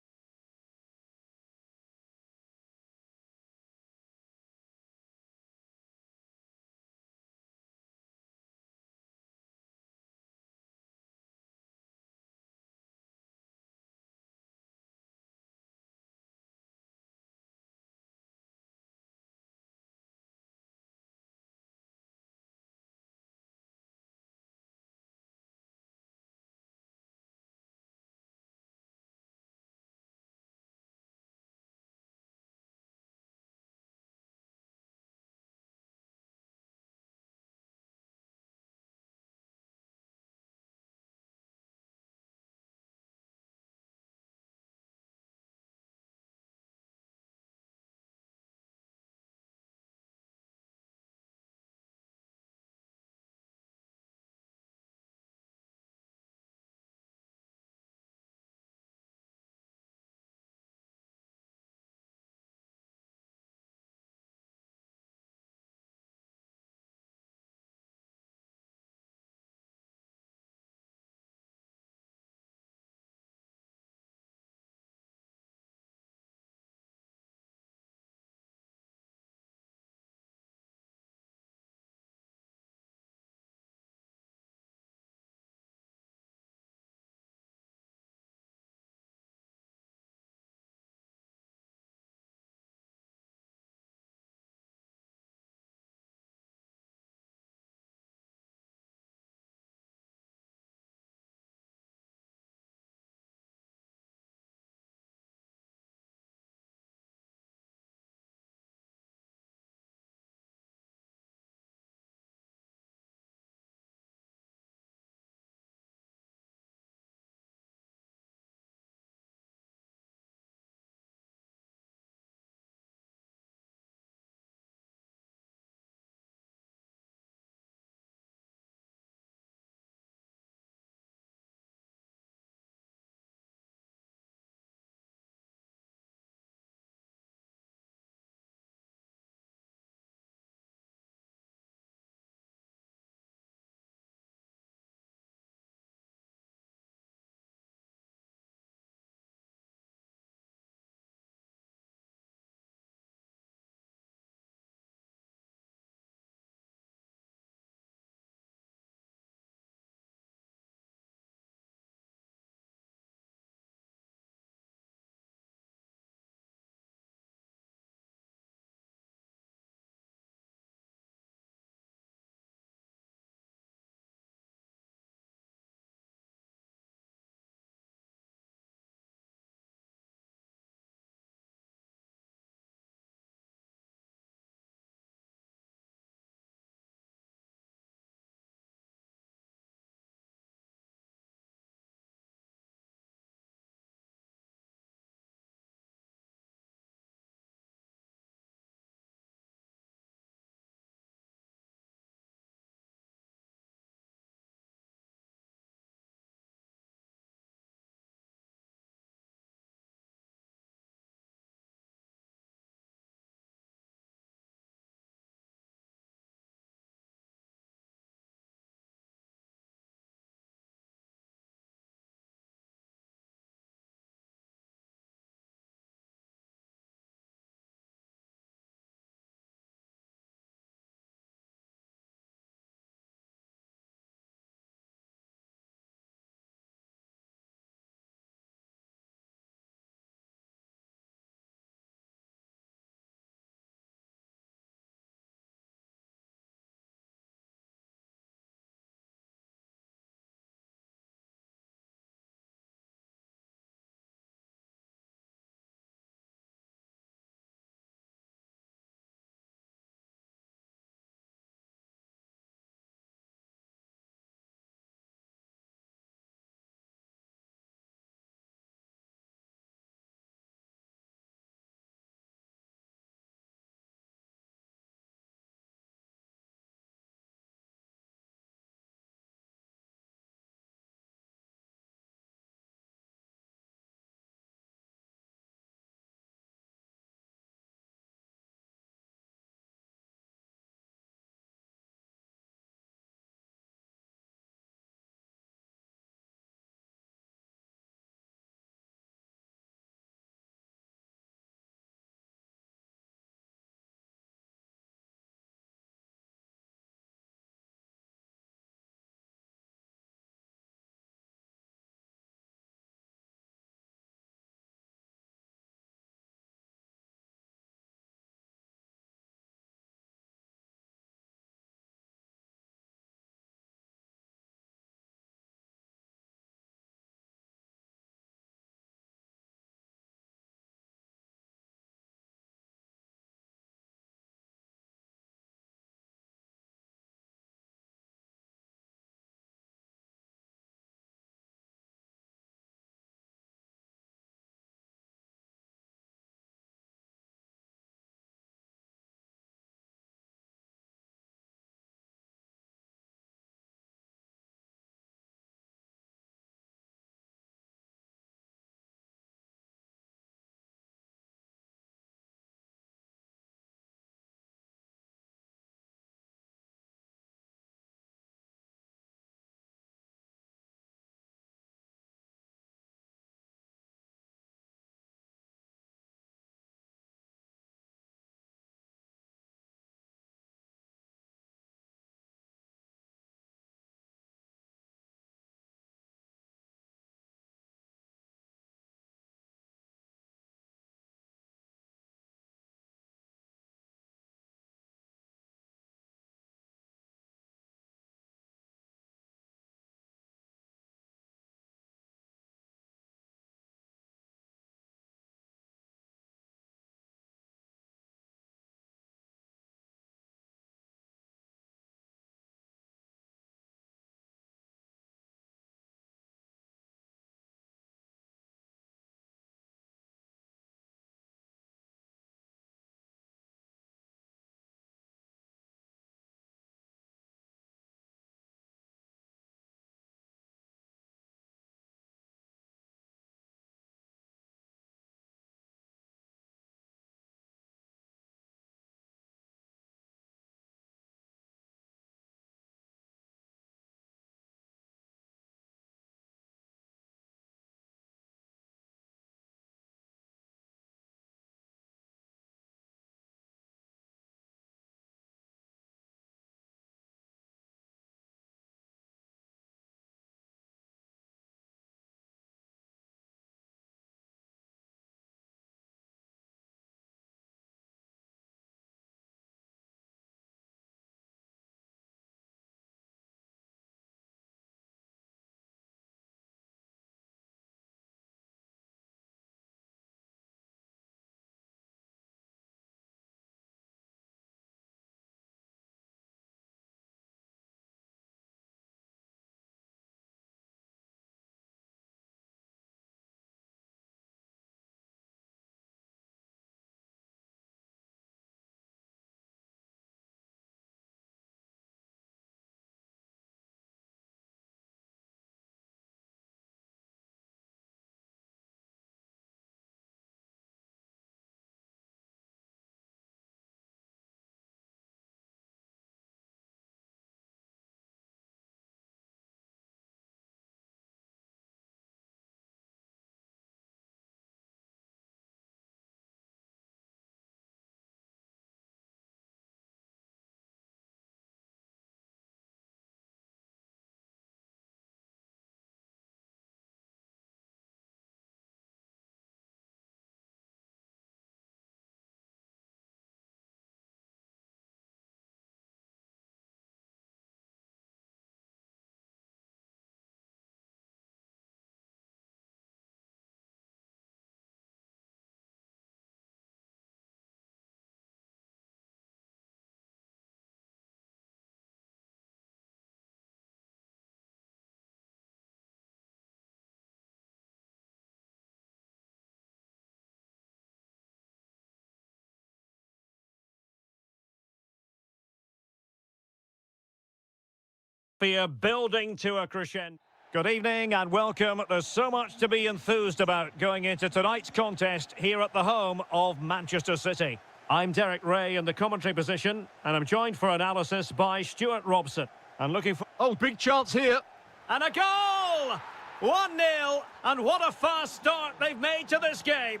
Fear building to a crescendo. Good evening and welcome. There's so much to be enthused about going into tonight's contest here at the home of Manchester City. I'm Derek Ray in the commentary position, and I'm joined for analysis by Stuart Robson. And looking for... Oh, big chance here. And a goal! 1-0, and what a fast start they've made to this game.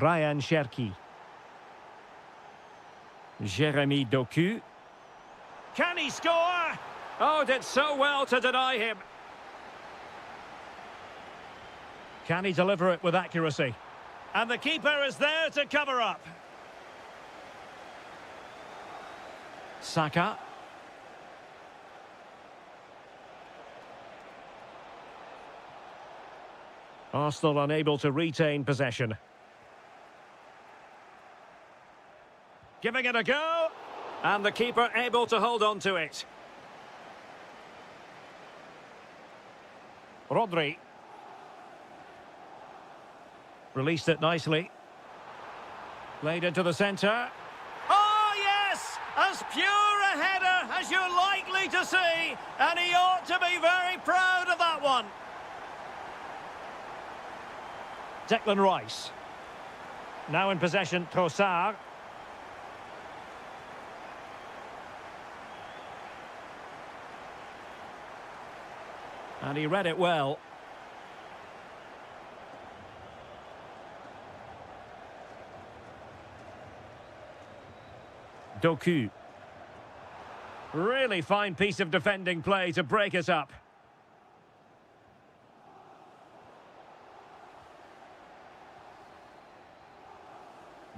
Ryan Cherki. Jeremy Doku. Can he score? Oh, did so well to deny him. Can he deliver it with accuracy? And the keeper is there to cover up. Saka. Arsenal unable to retain possession. Giving it a go. And the keeper able to hold on to it. Rodri. Released it nicely. Played into the centre. Oh, yes! As pure a header as you're likely to see. And he ought to be very proud of that one. Declan Rice. Now in possession, Trossard. And he read it well. Doku. Really fine piece of defending play to break it up.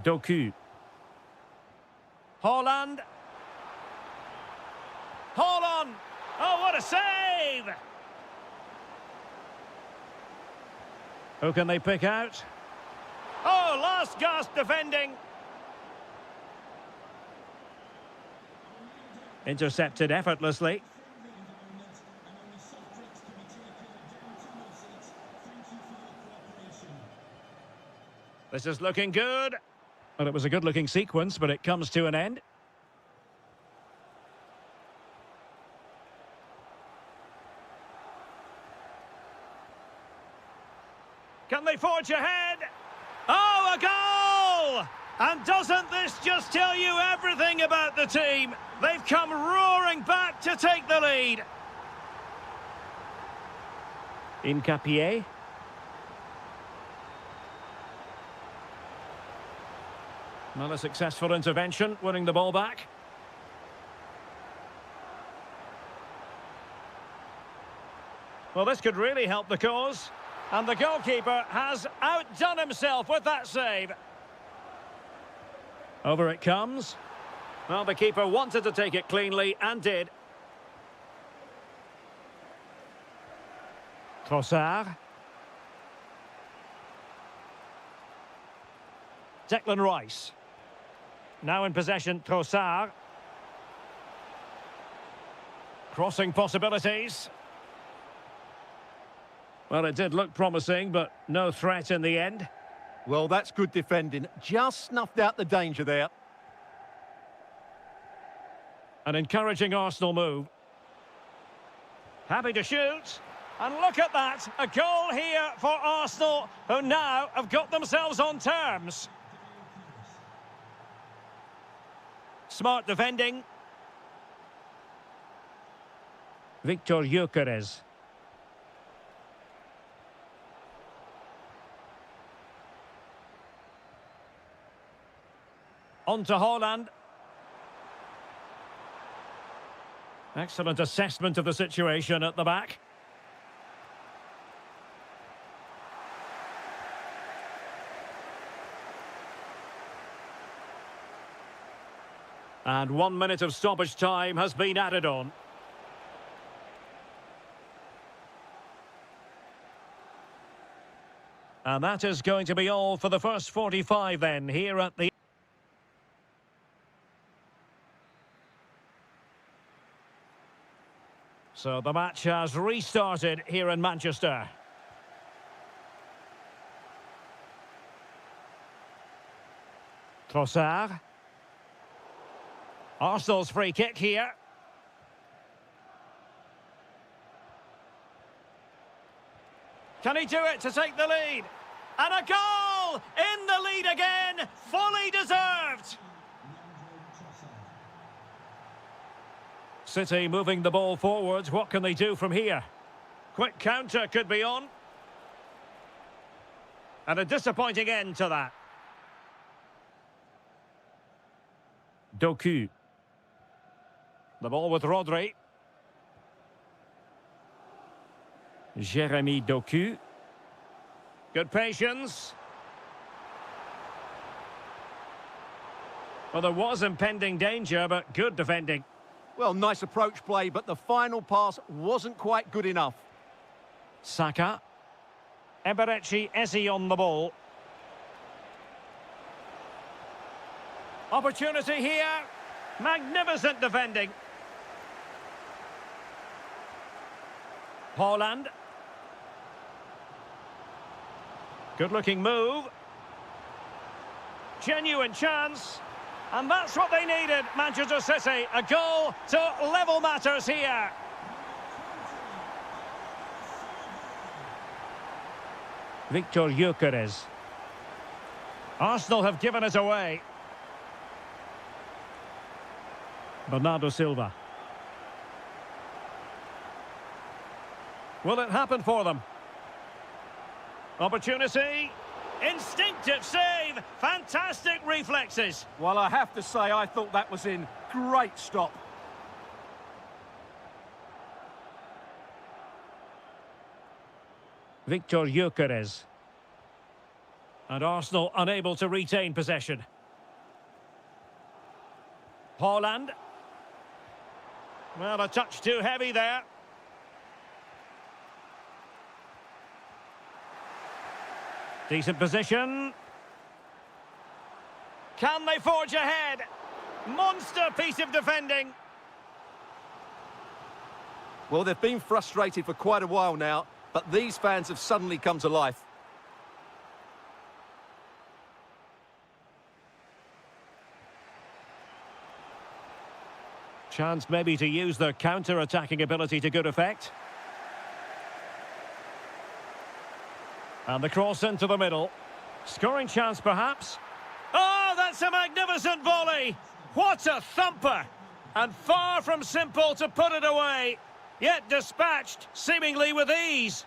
Doku. Haaland. Haaland. Oh, what a save! Who can they pick out? Oh, last gasp defending. Intercepted effortlessly. This is looking good. Well, it was a good-looking sequence, but it comes to an end. Can they forge ahead? Oh, a goal! And doesn't this just tell you everything about the team? They've come roaring back to take the lead. Incapie. Not a successful intervention, winning the ball back. Well, this could really help the cause. And the goalkeeper has outdone himself with that save. Over it comes. Well, the keeper wanted to take it cleanly and did. Trossard. Declan Rice. Now in possession, Trossard. Crossing possibilities. Well, it did look promising, but no threat in the end. Well, that's good defending. Just snuffed out the danger there. An encouraging Arsenal move. Happy to shoot. And look at that. A goal here for Arsenal, who now have got themselves on terms. Smart defending. Victor Gyökeres. On to Haaland. Excellent assessment of the situation at the back. And 1 minute of stoppage time has been added on. And that is going to be all for the first 45 then, here at the... So the match has restarted here in Manchester. Trossard. Arsenal's free kick here. Can he do it to take the lead? And a goal! In the lead again! Fully deserved! City moving the ball forwards. What can they do from here? Quick counter could be on. And a disappointing end to that. Doku. The ball with Rodri. Jeremy Doku. Good patience. Well, there was impending danger, but good defending. Well, nice approach play, but the final pass wasn't quite good enough. Saka. Eberechi Eze on the ball. Opportunity here. Magnificent defending. Haaland. Good-looking move. Genuine chance. And that's what they needed, Manchester City. A goal to level matters here. Victor Gyökeres. Arsenal have given it away. Bernardo Silva. Will it happen for them? Opportunity. Instinctive save. Fantastic reflexes. Well, I have to say, I thought that was in. Great stop. Victor Gyökeres. And Arsenal unable to retain possession. Haaland. Well, a touch too heavy there. Decent position. Can they forge ahead? Monster piece of defending. Well, they've been frustrated for quite a while now, but these fans have suddenly come to life. Chance maybe to use their counter-attacking ability to good effect. And the cross into the middle. Scoring chance, perhaps. Oh, that's a magnificent volley! What a thumper! And far from simple to put it away, yet dispatched seemingly with ease.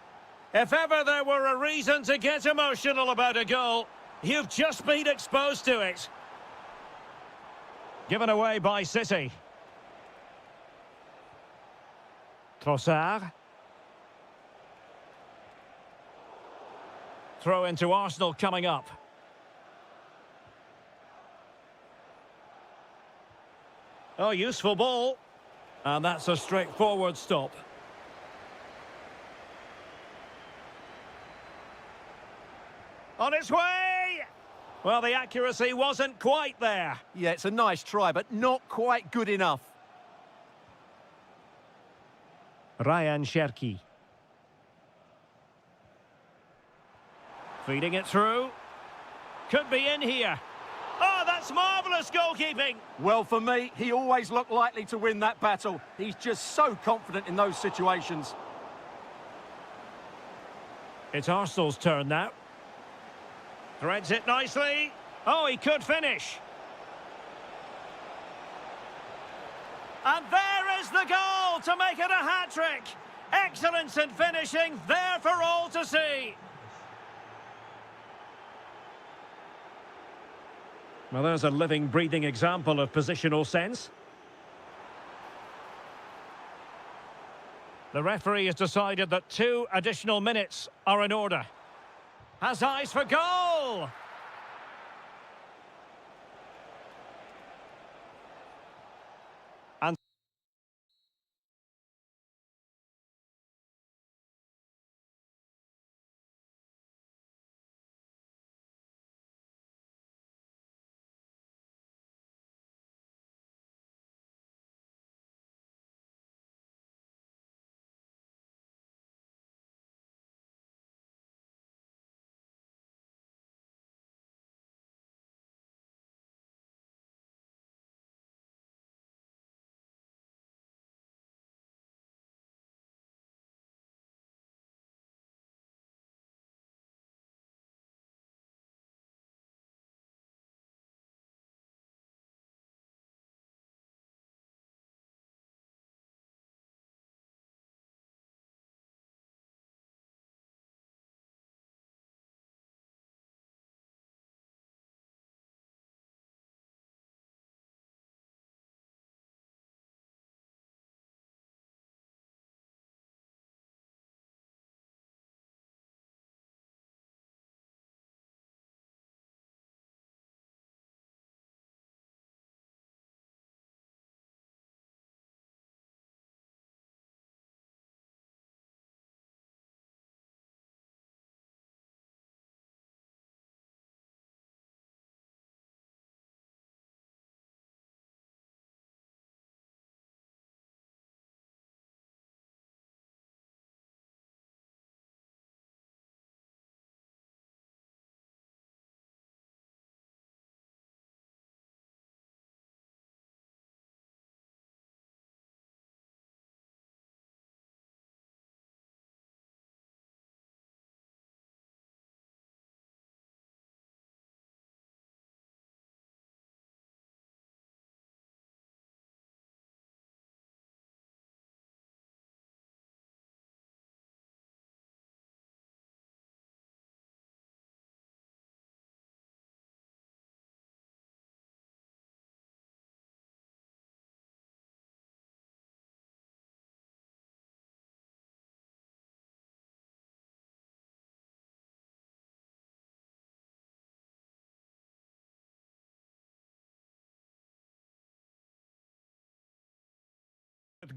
If ever there were a reason to get emotional about a goal, you've just been exposed to it. Given away by City. Trossard. Throw into Arsenal coming up. Oh, useful ball. And that's a straightforward stop. On its way! Well, the accuracy wasn't quite there. Yeah, it's a nice try, but not quite good enough. Ryan Cherki. Feeding it through. Could be in here. Oh, that's marvellous goalkeeping. Well, for me, he always looked likely to win that battle. He's just so confident in those situations. It's Arsenal's turn now. Threads it nicely. Oh, he could finish. And there is the goal to make it a hat-trick. Excellence in finishing, there for all to see. Well, there's a living, breathing example of positional sense. The referee has decided that 2 additional minutes are in order. Has eyes for goal!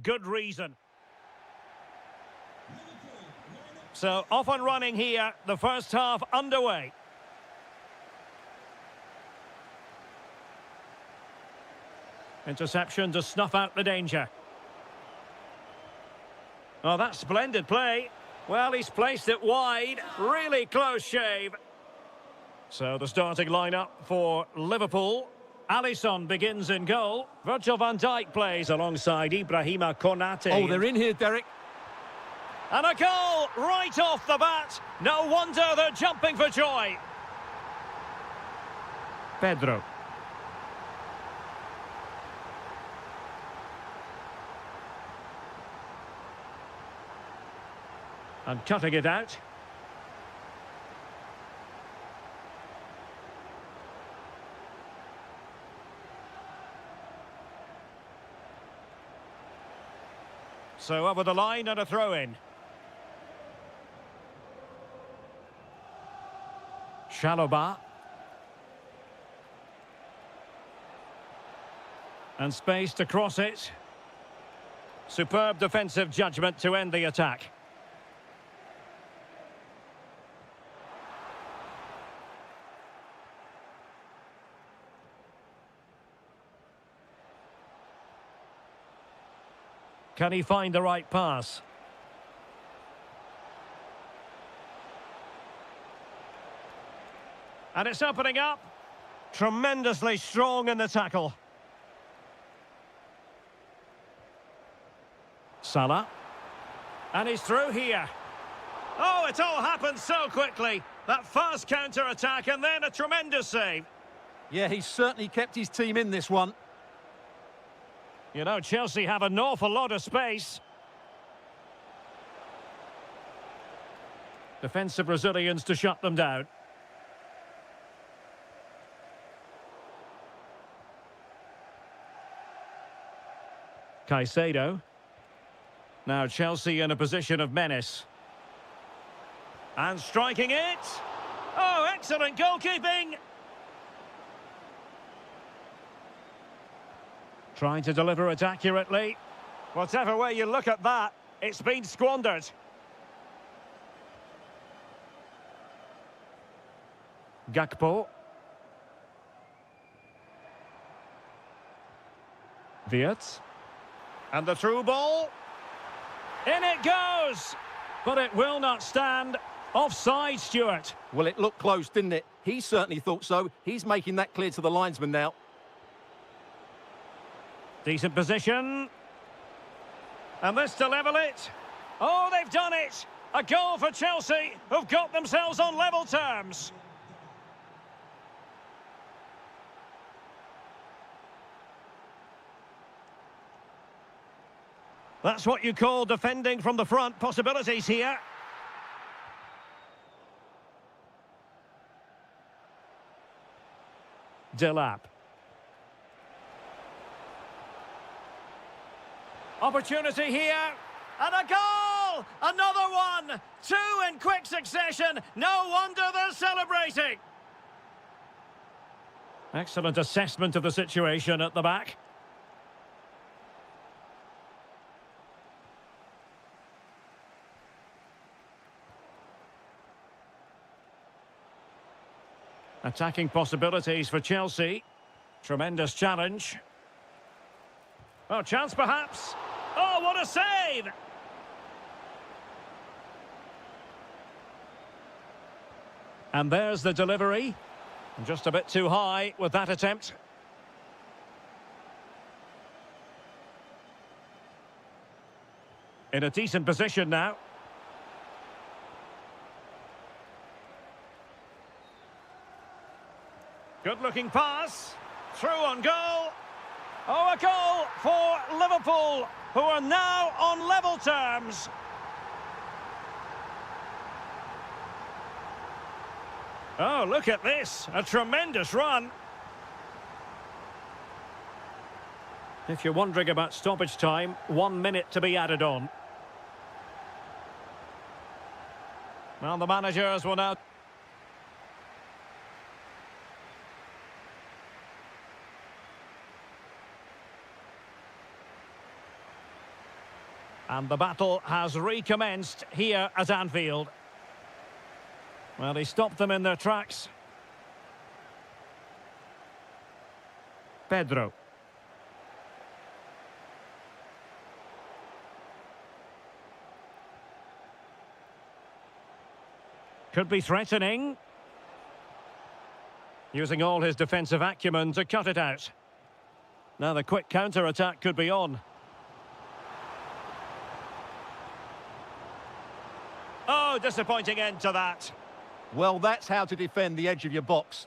good reason. So, off and running here, the first half underway. Interception to snuff out the danger. Oh, that's splendid play. Well, he's placed it wide. Really close shave. So the starting lineup for Liverpool. Alisson begins in goal. Virgil van Dijk plays alongside Ibrahima Konate. Oh, they're in here, Derek. And a goal right off the bat. No wonder they're jumping for joy. Pedro. And cutting it out. So over the line and a throw-in. Chalobah. And space to cross it. Superb defensive judgment to end the attack. Can he find the right pass? And it's opening up. Tremendously strong in the tackle. Salah. And he's through here. Oh, it all happened so quickly. That fast counter-attack and then a tremendous save. Yeah, he's certainly kept his team in this one. You know, Chelsea have an awful lot of space. Defensive Brazilians to shut them down. Caicedo. Now Chelsea in a position of menace. And striking it. Oh, excellent goalkeeping. Trying to deliver it accurately. Whatever way you look at that, it's been squandered. Gakpo. Wirtz. And the through ball. In it goes! But it will not stand. Offside, Stuart. Well, it looked close, didn't it? He certainly thought so. He's making that clear to the linesman now. Decent position. And this to level it. Oh, they've done it! A goal for Chelsea, who've got themselves on level terms. That's what you call defending from the front. Possibilities here. Delap. Opportunity here. And a goal! Another one! Two in quick succession. No wonder they're celebrating. Excellent assessment of the situation at the back. Attacking possibilities for Chelsea. Tremendous challenge. Oh, chance perhaps. Oh, what a save! And there's the delivery. Just a bit too high with that attempt. In a decent position now. Good-looking pass. Through on goal. Oh, a goal for Liverpool, who are now on level terms. Oh, look at this. A tremendous run. If you're wondering about stoppage time, 1 minute to be added on. Well, the managers will now... And the battle has recommenced here at Anfield. Well, he stopped them in their tracks. Pedro. Could be threatening. Using all his defensive acumen to cut it out. Now the quick counter-attack could be on. Oh, disappointing end to that. Well, that's how to defend the edge of your box.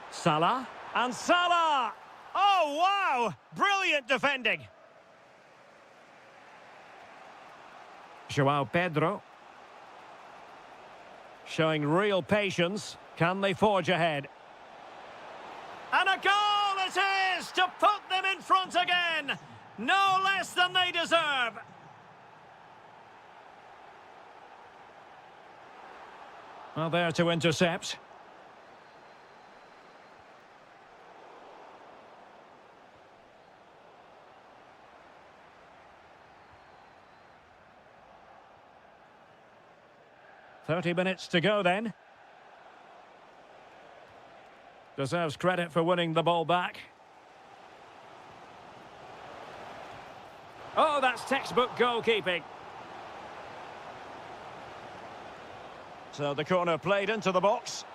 Salah. And Salah! Oh, wow! Brilliant defending. João Pedro. Showing real patience. Can they forge ahead? And a goal it is to put them in front again. No less than they deserve. Well, there to intercept. "30 minutes to go then. Deserves credit for winning the ball back. Oh, that's textbook goalkeeping. So the corner played into the box.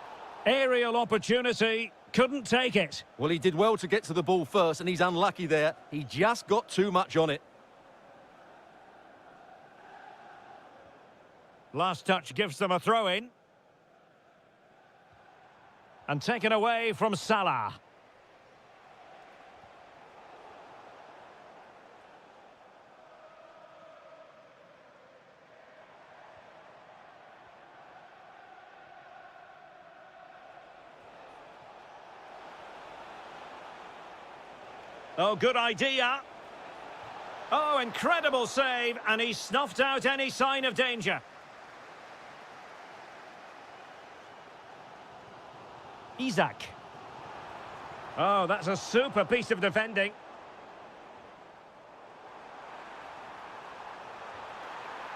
Aerial opportunity, couldn't take it. Well, he did well to get to the ball first, and he's unlucky there. He just got too much on it. Last touch gives them a throw-in. And taken away from Salah. Oh, good idea. Oh, incredible save, and he snuffed out any sign of danger. Isaac. Oh, that's a super piece of defending.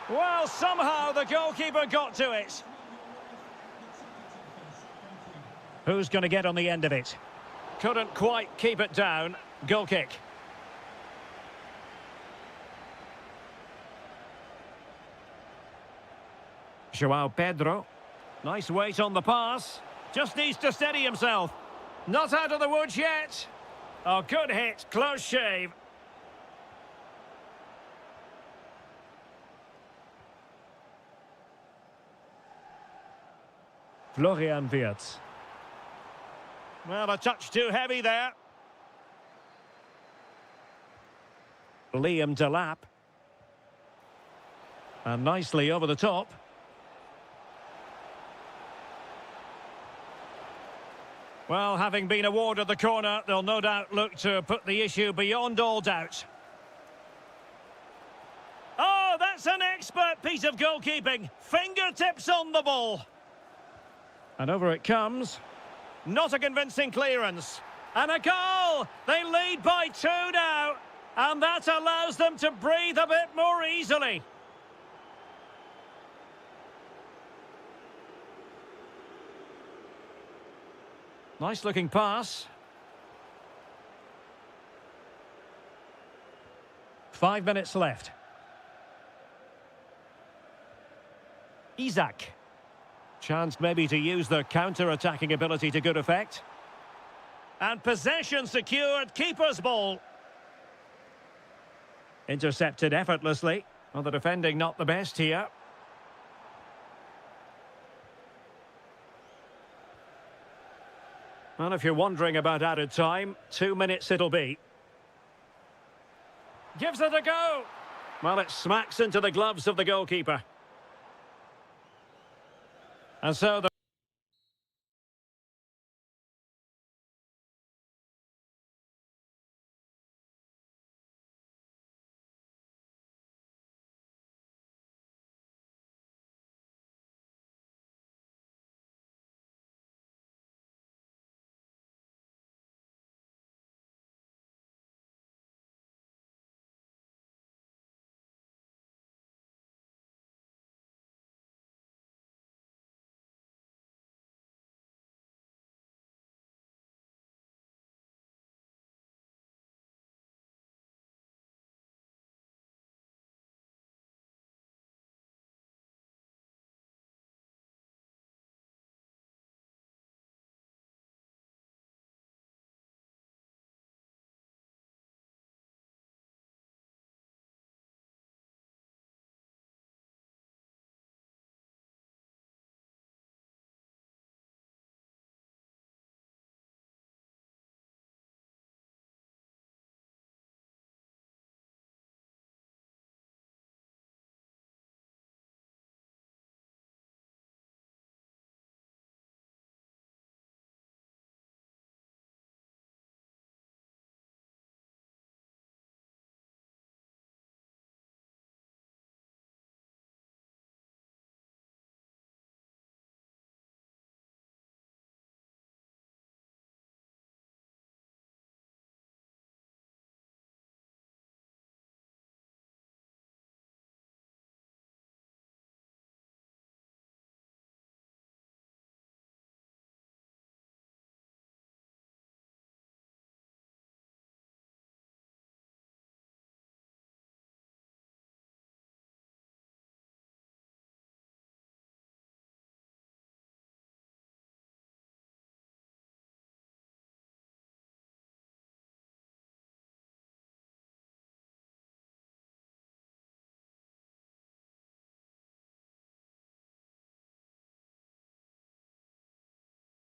Well, somehow the goalkeeper got to it. Who's going to get on the end of it? Couldn't quite keep it down. Goal kick. João Pedro. Nice weight on the pass. Just needs to steady himself. Not out of the woods yet. Oh, good hit. Close shave. Florian Wirtz. Well, a touch too heavy there. Liam Delap. And nicely over the top. Well, having been awarded the corner, they'll no doubt look to put the issue beyond all doubt. Oh, that's an expert piece of goalkeeping. Fingertips on the ball. And over it comes. Not a convincing clearance. And a goal! They lead by 2 now. And that allows them to breathe a bit more easily. Nice looking pass. 5 minutes left. Isaac. Chance maybe to use their counter-attacking ability to good effect. And possession secured, keeper's ball. Intercepted effortlessly. Well, the defending not the best here. Well, if you're wondering about added time, 2 minutes it'll be. Gives it a go. Well, it smacks into the gloves of the goalkeeper. And so the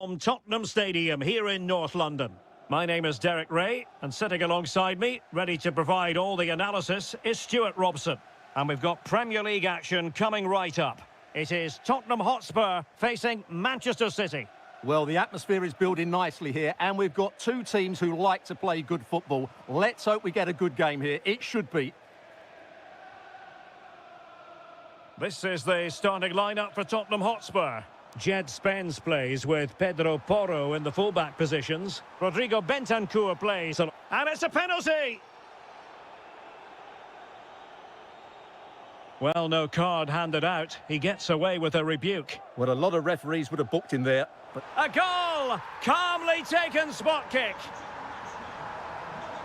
From Tottenham Stadium here in North London. My name is Derek Ray, and sitting alongside me, ready to provide all the analysis, is Stuart Robson. And we've got Premier League action coming right up. It is Tottenham Hotspur facing Manchester City. Well, the atmosphere is building nicely here, and we've got two teams who like to play good football. Let's hope we get a good game here. It should be. This is the starting lineup for Tottenham Hotspur. Jed Spence plays with Pedro Porro in the fullback positions. Rodrigo Bentancur plays, and it's a penalty! Well, no card handed out. He gets away with a rebuke. Well, a lot of referees would have booked him there. But a goal! Calmly taken spot kick.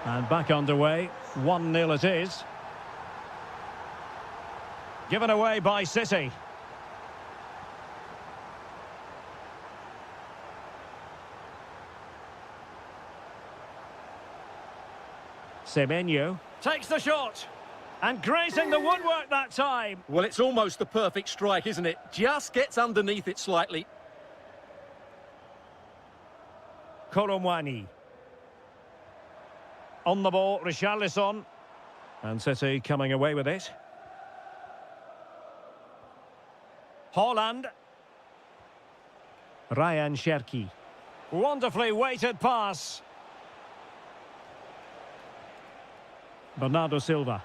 And back underway. 1-0 it is. Given away by City. Semenyo takes the shot. And grazing the woodwork that time. Well, it's almost the perfect strike, isn't it? Just gets underneath it slightly. Koromwani. On the ball, Richarlison. And City coming away with it. Holland. Ryan Cherki. Wonderfully weighted pass. Bernardo Silva.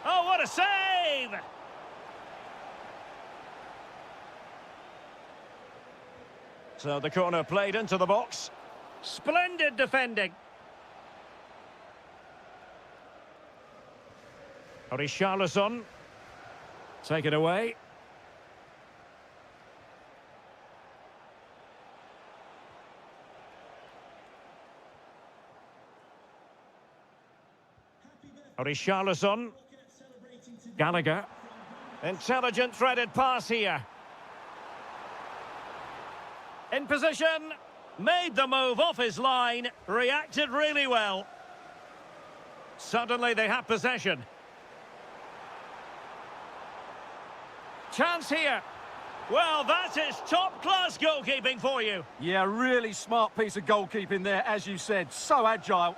Oh, what a save! So the corner played into the box. Splendid defending. Richarlison. Take it away. Richarlison. Gallagher. Intelligent threaded pass here. In position. Made the move off his line. Reacted really well. Suddenly they have possession. Chance here. Well, that is top-class goalkeeping for you. Yeah, really smart piece of goalkeeping there, as you said. So agile.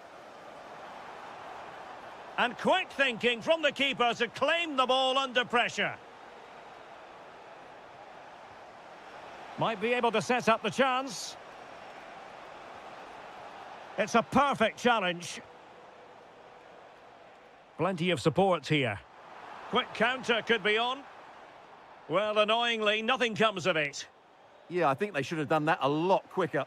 And quick thinking from the keeper to claim the ball under pressure. Might be able to set up the chance. It's a perfect challenge. Plenty of support here. Quick counter could be on. Well, annoyingly, nothing comes of it. Yeah, I think they should have done that a lot quicker.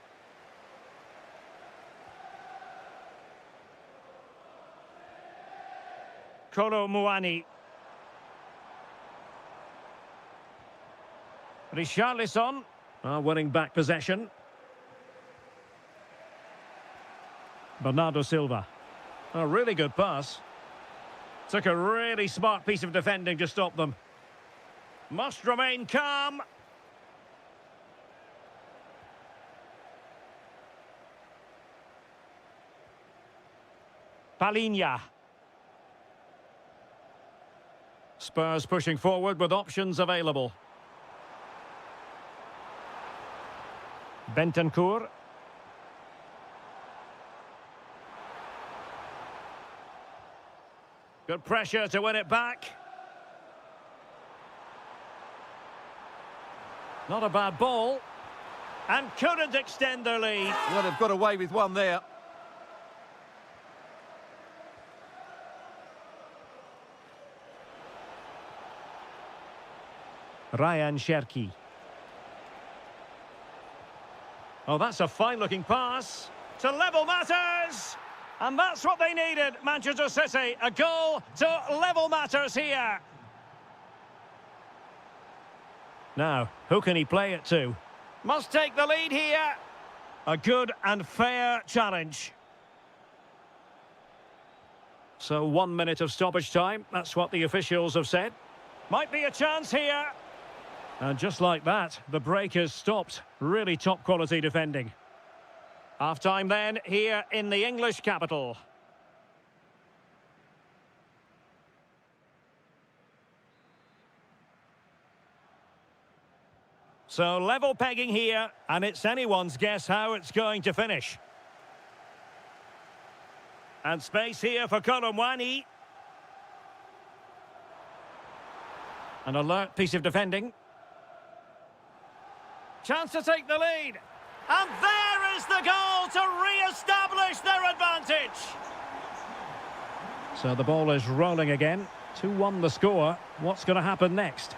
Koromwani. Richarlison, winning back possession. Bernardo Silva. A really good pass. Took a really smart piece of defending to stop them. Must remain calm. Palinha. Spurs pushing forward with options available. Bentancur. Good pressure to win it back. Not a bad ball. And couldn't extend their lead. Well, they've got away with one there. Ryan Cherki. Oh, that's a fine-looking pass. To level matters! And that's what they needed, Manchester City. A goal to level matters here. Now, who can he play it to? Must take the lead here. A good and fair challenge. So 1 minute of stoppage time. That's what the officials have said. Might be a chance here. And just like that, the break is stopped. Really top-quality defending. Half-time then, here in the English capital. So level pegging here, and it's anyone's guess how it's going to finish. And space here for Kolomwani. An alert piece of defending. Chance to take the lead. And there is the goal to re-establish their advantage. So the ball is rolling again. 2-1 the score. What's going to happen next?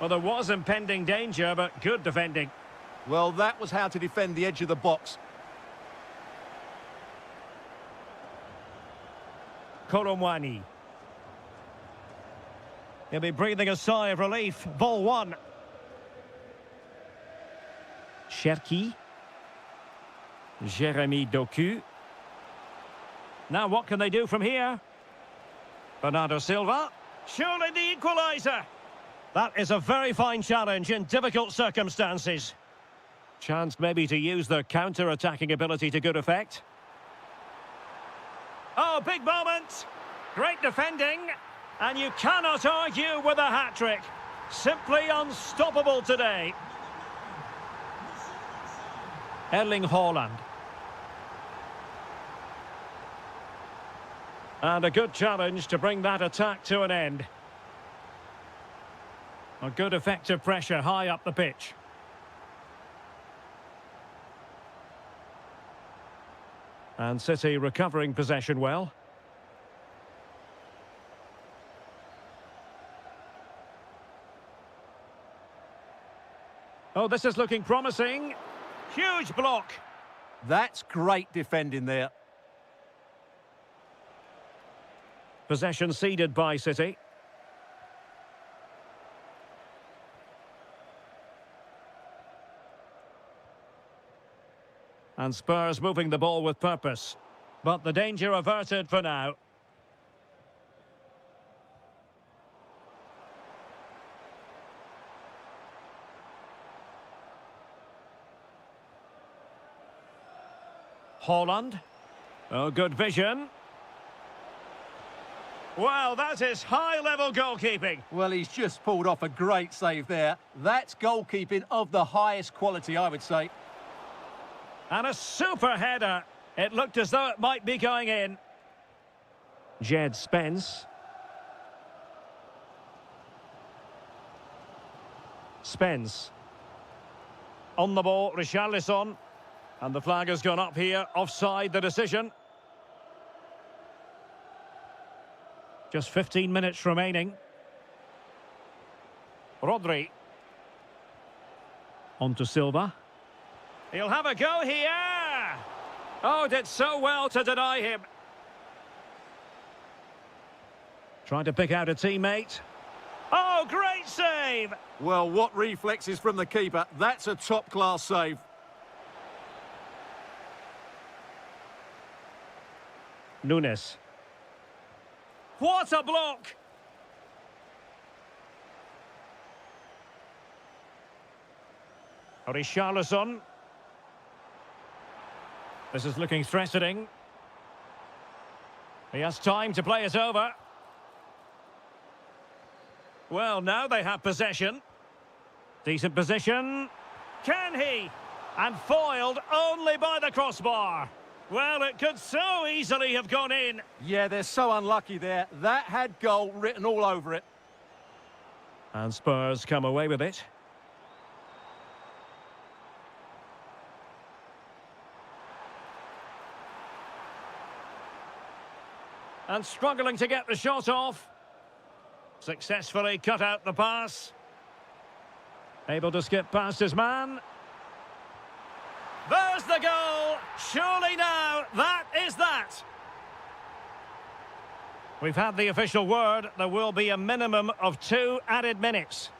Well, there was impending danger, but good defending. Well, that was how to defend the edge of the box. Kolomwani. He'll be breathing a sigh of relief. Ball one. Cherki. Jeremy Doku. Now what can they do from here? Bernardo Silva. Surely the equaliser. That is a very fine challenge in difficult circumstances. Chance maybe to use their counter-attacking ability to good effect. Oh, big moment. Great defending. And you cannot argue with a hat-trick. Simply unstoppable today. Erling Haaland. And a good challenge to bring that attack to an end. A good effective pressure high up the pitch. And City recovering possession well. Oh, this is looking promising. Huge block. That's great defending there. Possession ceded by City. And Spurs moving the ball with purpose. But the danger averted for now. Haaland. Oh, good vision. Wow, that is high-level goalkeeping. Well, he's just pulled off a great save there. That's goalkeeping of the highest quality, I would say. And a super header. It looked as though it might be going in. Jed Spence. Spence. On the ball, Richarlison. And the flag has gone up here. Offside the decision. Just 15 minutes remaining. Rodri. On to Silva. He'll have a go here. Oh, did so well to deny him. Trying to pick out a teammate. Oh, great save. Well, what reflexes from the keeper. That's a top-class save. Nunes. What a block! Richarlison. This is looking threatening. He has time to play it over. Well, now they have possession. Decent position. Can he? And foiled only by the crossbar. Well, it could so easily have gone in. Yeah, they're so unlucky there. That had goal written all over it. And Spurs come away with it. And struggling to get the shot off. Successfully cut out the pass. Able to skip past his man. There's the goal. Surely now, that is that. We've had the official word. There will be a minimum of 2 added minutes.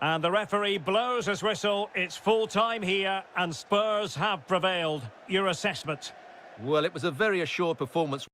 And the referee blows his whistle. It's full time here, and Spurs have prevailed. Your assessment? Well, it was a very assured performance.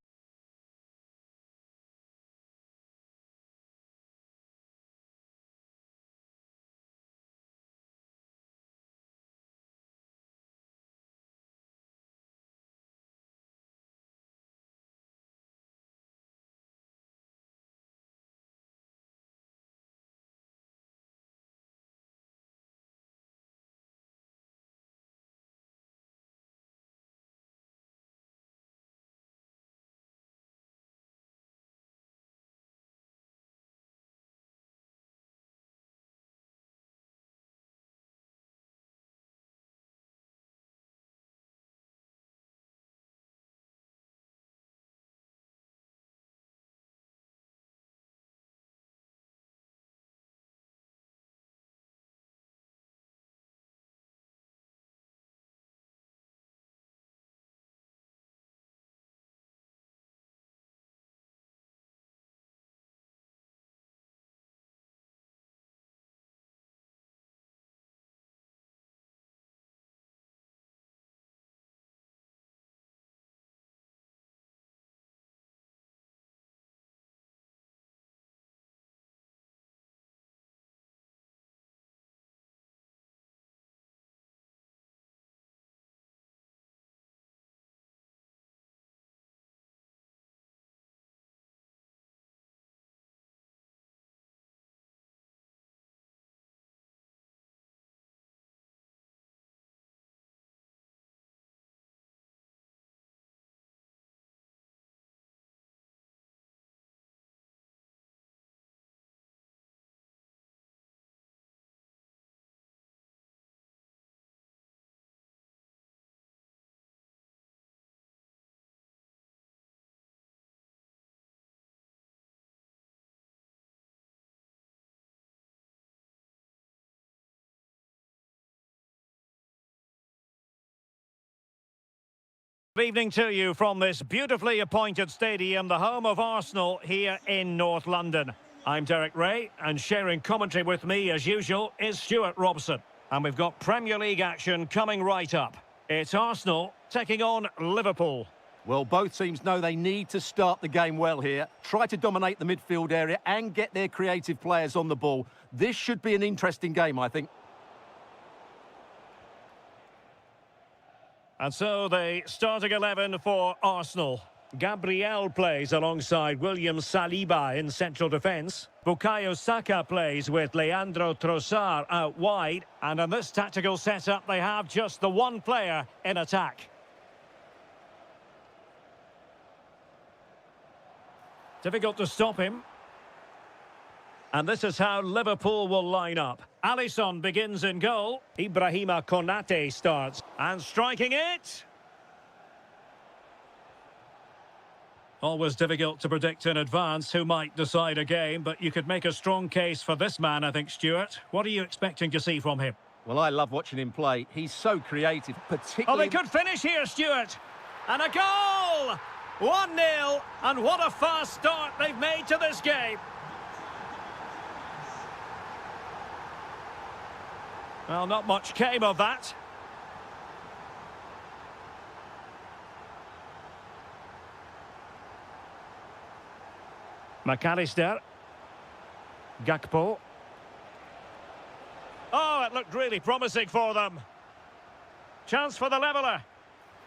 Good evening to you from this beautifully appointed stadium, the home of Arsenal here in North London. I'm Derek Ray, and sharing commentary with me, as usual, is Stuart Robson. And we've got Premier League action coming right up. It's Arsenal taking on Liverpool. Well, both teams know they need to start the game well here, try to dominate the midfield area and get their creative players on the ball. This should be an interesting game, I think. And so the starting 11 for Arsenal. Gabriel plays alongside William Saliba in central defence. Bukayo Saka plays with Leandro Trossard out wide. And in this tactical setup, they have just the one player in attack. Difficult to stop him. And this is how Liverpool will line up. Alisson begins in goal. Ibrahima Konate starts. And striking it. Always difficult to predict in advance who might decide a game, but you could make a strong case for this man, I think, Stuart. What are you expecting to see from him? Well, I love watching him play. He's so creative, particularly... Oh, they could finish here, Stuart. And a goal! 1-0, and what a fast start they've made to this game. Well, not much came of that. McAllister. Gakpo. Oh, it looked really promising for them. Chance for the leveller.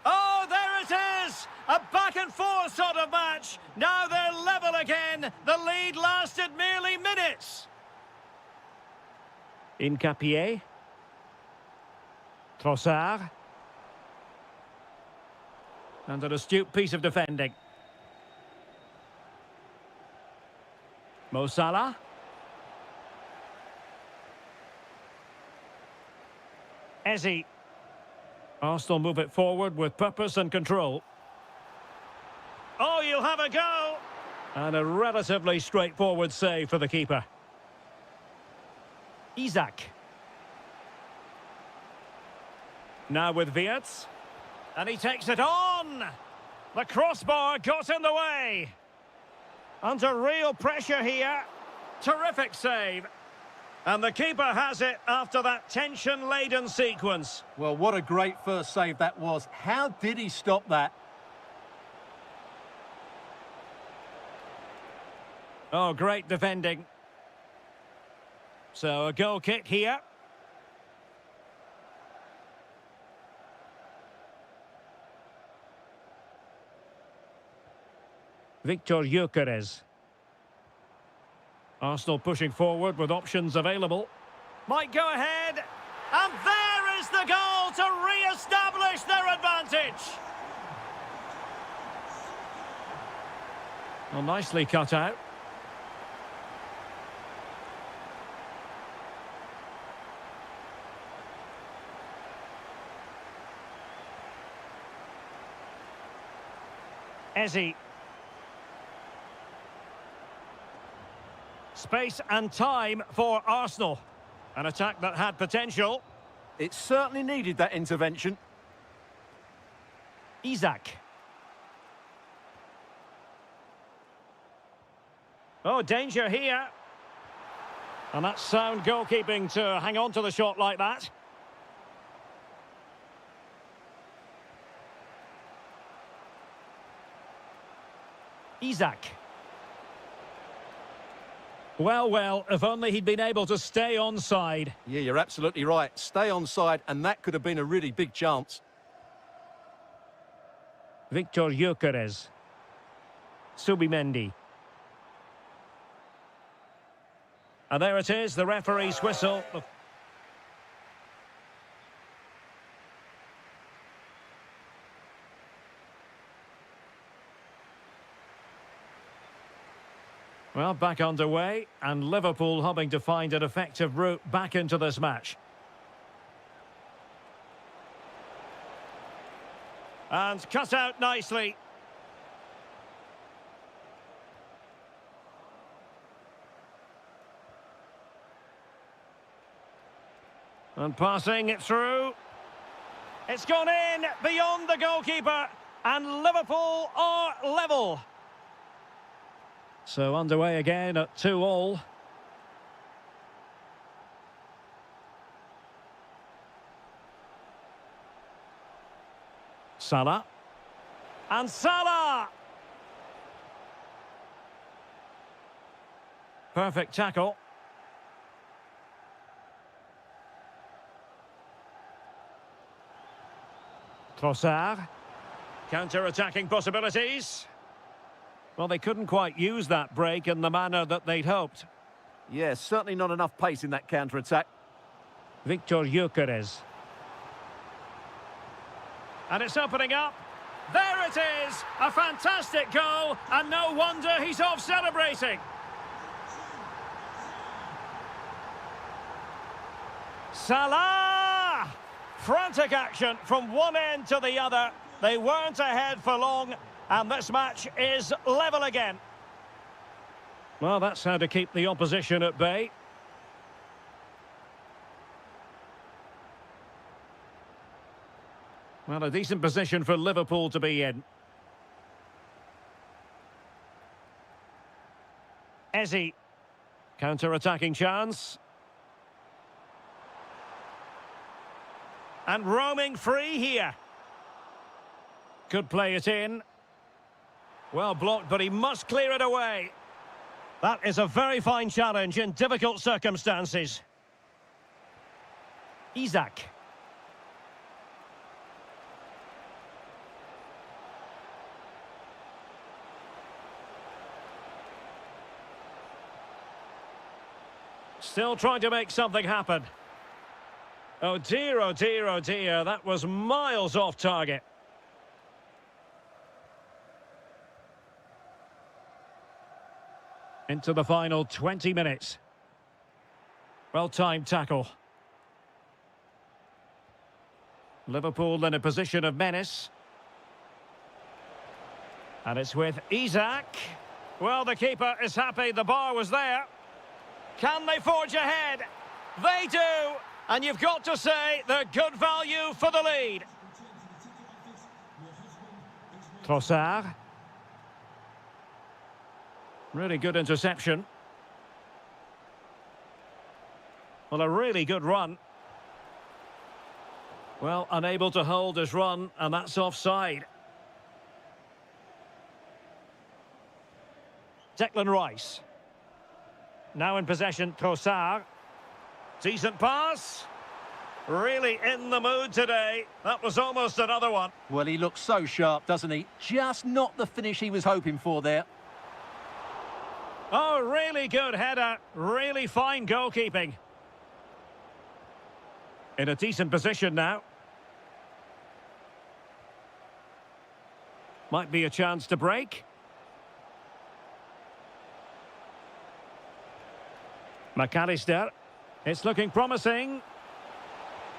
Oh, there it is! A back-and-forth sort of match. Now they're level again. The lead lasted merely minutes. Incapié. Trossard. And an astute piece of defending. Mo Salah. Eze. Arsenal move it forward with purpose and control. Oh, you'll have a go! And a relatively straightforward save for the keeper. Isak. Now with Wirtz. And he takes it on! The crossbar got in the way. Under real pressure here. Terrific save. And the keeper has it after that tension-laden sequence. Well, what a great first save that was. How did he stop that? Oh, great defending. So a goal kick here. Victor Gyökeres. Arsenal pushing forward with options available. Might go ahead. And there is the goal to re-establish their advantage. Well, nicely cut out. Eze. Space and time for Arsenal. An attack that had potential. It certainly needed that intervention. Isak. Oh, danger here. And that's sound goalkeeping to hang on to the shot like that. Isak. Well, if only he'd been able to stay onside. Yeah, you're absolutely right. Stay onside, and that could have been a really big chance. Victor Gyökeres. Subimendi. And there it is, the referee's whistle. Well, back underway, and Liverpool hoping to find an effective route back into this match. And cut out nicely. And passing it through. It's gone in beyond the goalkeeper. And Liverpool are level. So underway again at 2-2. Salah. And Salah! Perfect tackle. Trossard. Counter-attacking possibilities. Well, they couldn't quite use that break in the manner that they'd hoped. Yes, certainly not enough pace in that counter-attack. Victor Gyökeres. And it's opening up. There it is! A fantastic goal, and no wonder he's off celebrating. Salah! Frantic action from one end to the other. They weren't ahead for long, and this match is level again. Well, that's how to keep the opposition at bay. Well, a decent position for Liverpool to be in. Eze. Counter-attacking chance. And roaming free here. Could play it in. Well blocked, but he must clear it away. That is a very fine challenge in difficult circumstances. Isak. Still trying to make something happen. Oh dear, oh dear, oh dear. That was miles off target. Into the final 20 minutes. Well-timed tackle. Liverpool in a position of menace. And it's with Isak. Well, the keeper is happy the bar was there. Can they forge ahead? They do! And you've got to say they're good value for the lead. Trossard. Really good interception. Well, a really good run. Well, unable to hold his run, and that's offside. Declan Rice. Now in possession, Trossard. Decent pass. Really in the mood today. That was almost another one. Well, he looks so sharp, doesn't he? Just not the finish he was hoping for there. Oh, really good header. Really fine goalkeeping. In a decent position now. Might be a chance to break. McAllister. It's looking promising.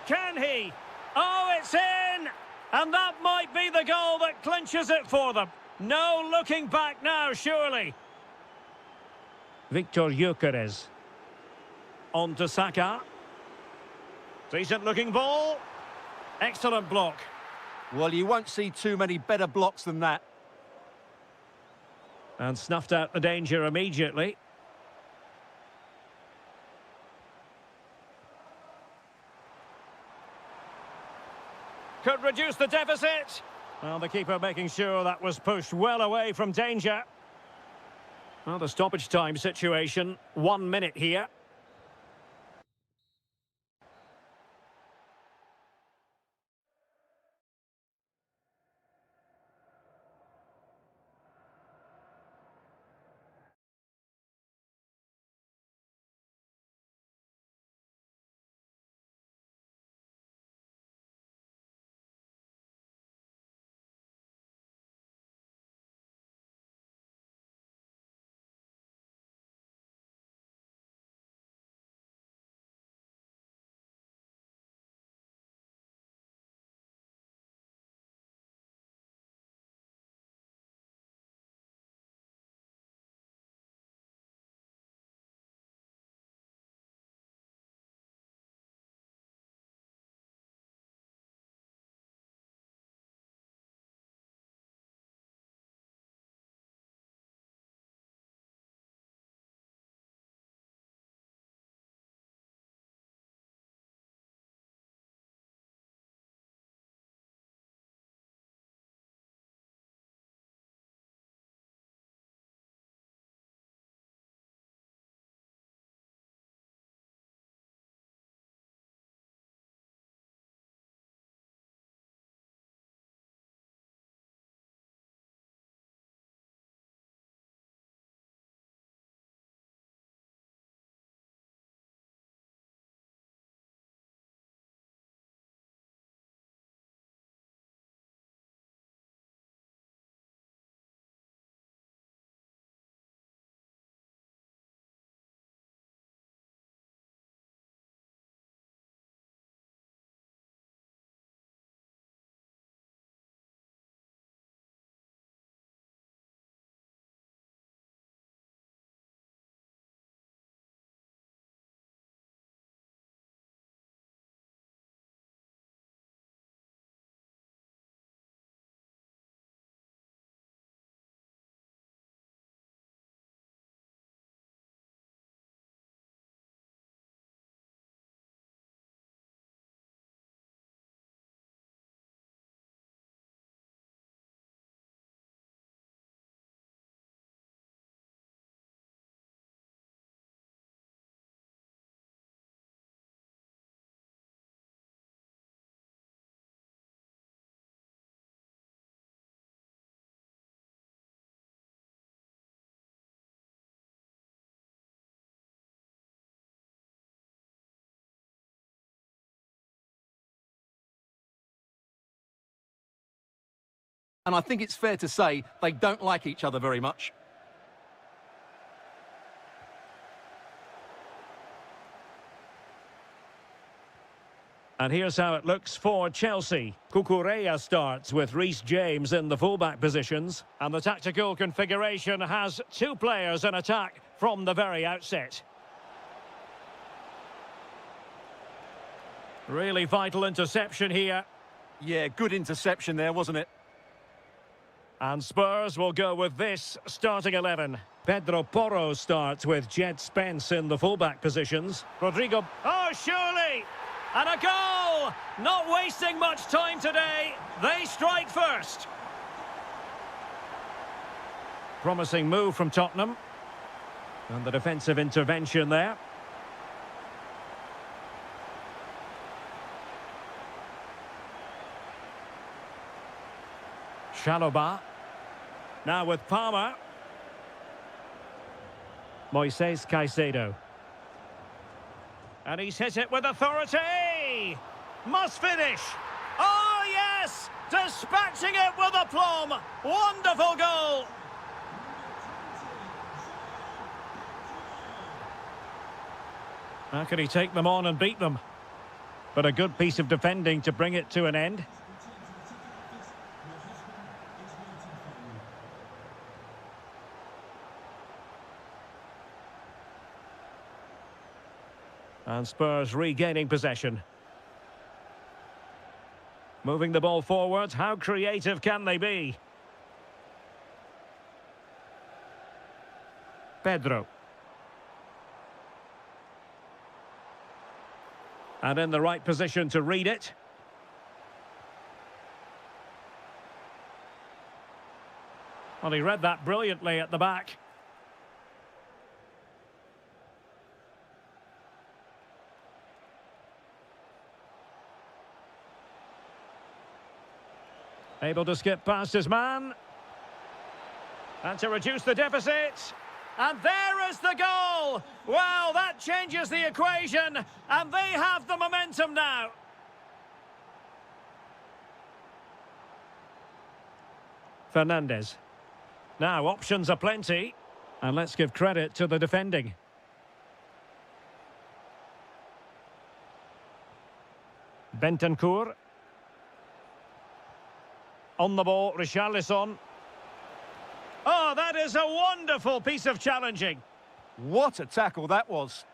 Can he? Oh, it's in! And that might be the goal that clinches it for them. No looking back now, surely. Victor Gyökeres. On to Saka. Decent looking ball. Excellent block. Well, you won't see too many better blocks than that. And snuffed out the danger immediately. Could reduce the deficit. Well, the keeper making sure that was pushed well away from danger. Well, the stoppage time situation, 1 minute here. And I think it's fair to say they don't like each other very much. And here's how it looks for Chelsea. Cucurella starts with Reece James in the fullback positions. And the tactical configuration has two players in attack from the very outset. Really vital interception here. Yeah, good interception there, wasn't it? And Spurs will go with this starting 11. Pedro Porro starts with Jed Spence in the fullback positions. Rodrigo... Oh, surely! And a goal! Not wasting much time today. They strike first. Promising move from Tottenham. And the defensive intervention there. Chalobah. Now with Palmer. Moises Caicedo. And he's hit it with authority! Must finish! Oh, yes! Dispatching it with aplomb! Wonderful goal! How can he take them on and beat them? But a good piece of defending to bring it to an end. And Spurs regaining possession. Moving the ball forward. How creative can they be? Pedro. And in the right position to read it. Well, he read that brilliantly at the back. Able to skip past his man. And to reduce the deficit. And there is the goal! Well, that changes the equation. And they have the momentum now. Fernandez. Now, options are plenty. And let's give credit to the defending. Bentancur. On the ball, Richarlison. Oh, that is a wonderful piece of challenging. What a tackle that was.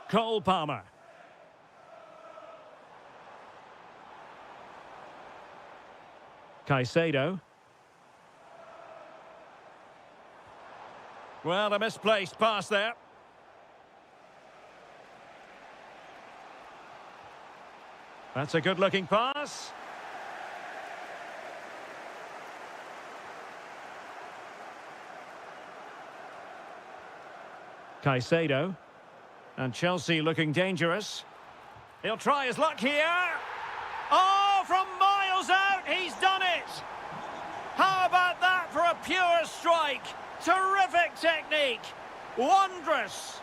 Cole Palmer. Caicedo. Well, a misplaced pass there. That's a good-looking pass. Caicedo. And Chelsea looking dangerous. He'll try his luck here. Oh, from miles out, he's done it! How about that for a pure strike? Terrific technique. Wondrous.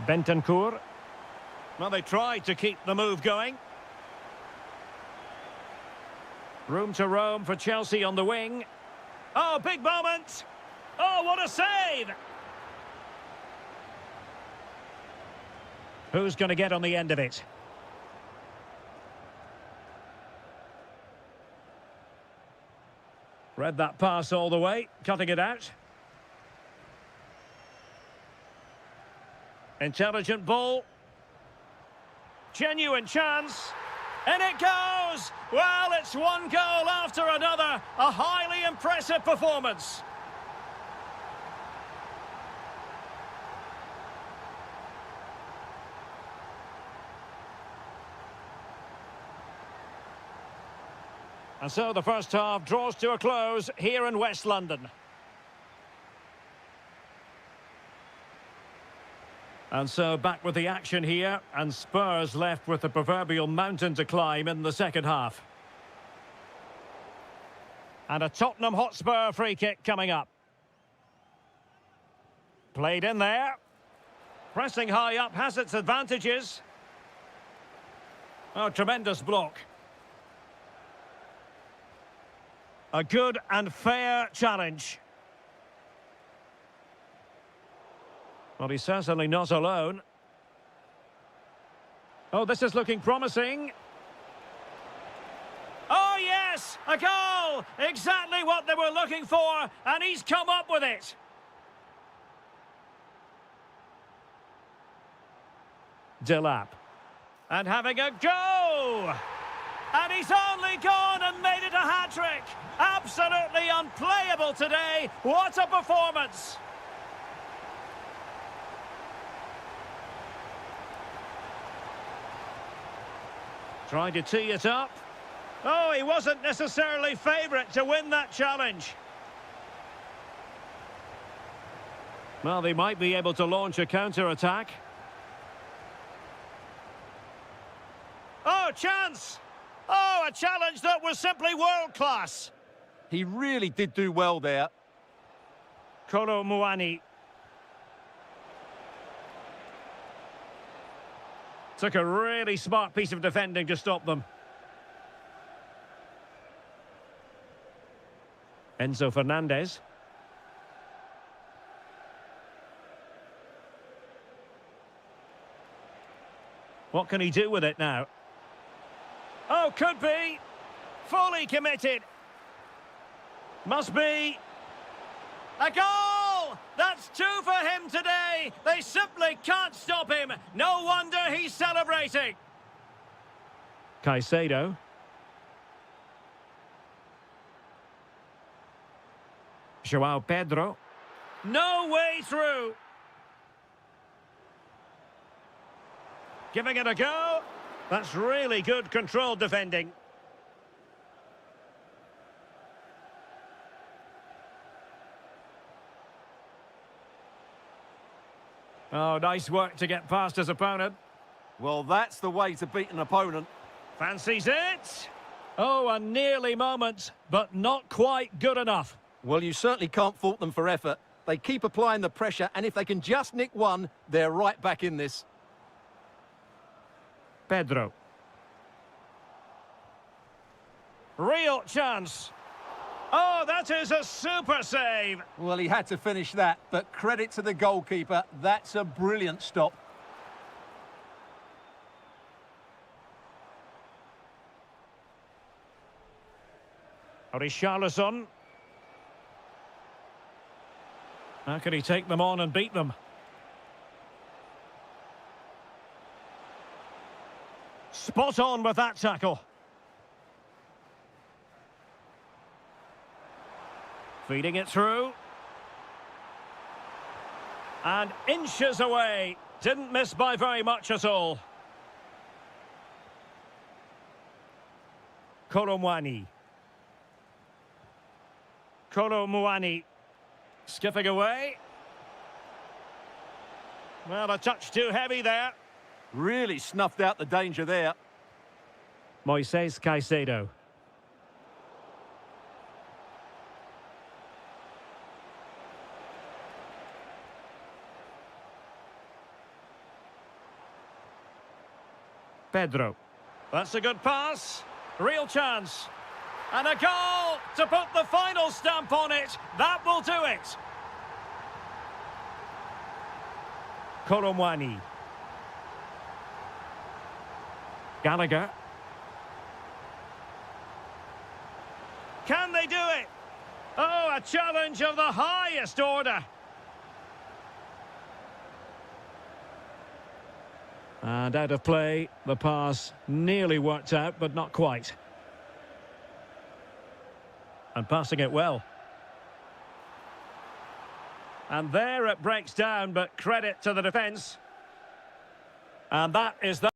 Bentancur. Well, they tried to keep the move going. Room to roam for Chelsea on the wing. Oh, big moment. Oh, what a save! Who's going to get on the end of it? Read that pass all the way, cutting it out. Intelligent ball. Genuine chance. And it goes! Well, it's one goal after another. A highly impressive performance. And so the first half draws to a close here in West London. And so back with the action here, and Spurs left with the proverbial mountain to climb in the second half. And a Tottenham Hotspur free kick coming up. Played in there. Pressing high up has its advantages. Oh, tremendous block. A good and fair challenge. Well, he's certainly not alone. Oh, this is looking promising. Oh, yes! A goal! Exactly what they were looking for, and he's come up with it. Delap. And having a go! And he's only gone and made it a hat-trick. Absolutely unplayable today. What a performance! Trying to tee it up. Oh, he wasn't necessarily favourite to win that challenge. Well, they might be able to launch a counter-attack. Oh, chance! Oh, a challenge that was simply world-class. He really did do well there. Kolo Muani. Took a really smart piece of defending to stop them. Enzo Fernandez. What can he do with it now? Oh, could be. Fully committed. Must be. A goal! That's two for him today. They simply can't stop him. No wonder he's celebrating. Caicedo. João Pedro. No way through. Giving it a go. That's really good controlled defending. Oh, nice work to get past his opponent. Well, that's the way to beat an opponent. Fancies it. Oh, a nearly moment, but not quite good enough. Well, you certainly can't fault them for effort. They keep applying the pressure, and if they can just nick one, they're right back in this. Pedro. Real chance. Oh, that is a super save. Well, he had to finish that, but credit to the goalkeeper. That's a brilliant stop. Richarlison. How can he take them on and beat them? Spot on with that tackle. Feeding it through. And inches away. Didn't miss by very much at all. Kolo Muani. Kolo Muani. Skipping away. Well, a touch too heavy there. Really snuffed out the danger there. Moises Caicedo. Pedro. That's a good pass. Real chance. And a goal to put the final stamp on it. That will do it. Kolo Muani. Gallagher. Can they do it? Oh, a challenge of the highest order. And out of play, the pass nearly worked out, but not quite. And passing it well. And there it breaks down, but credit to the defence. And that is that.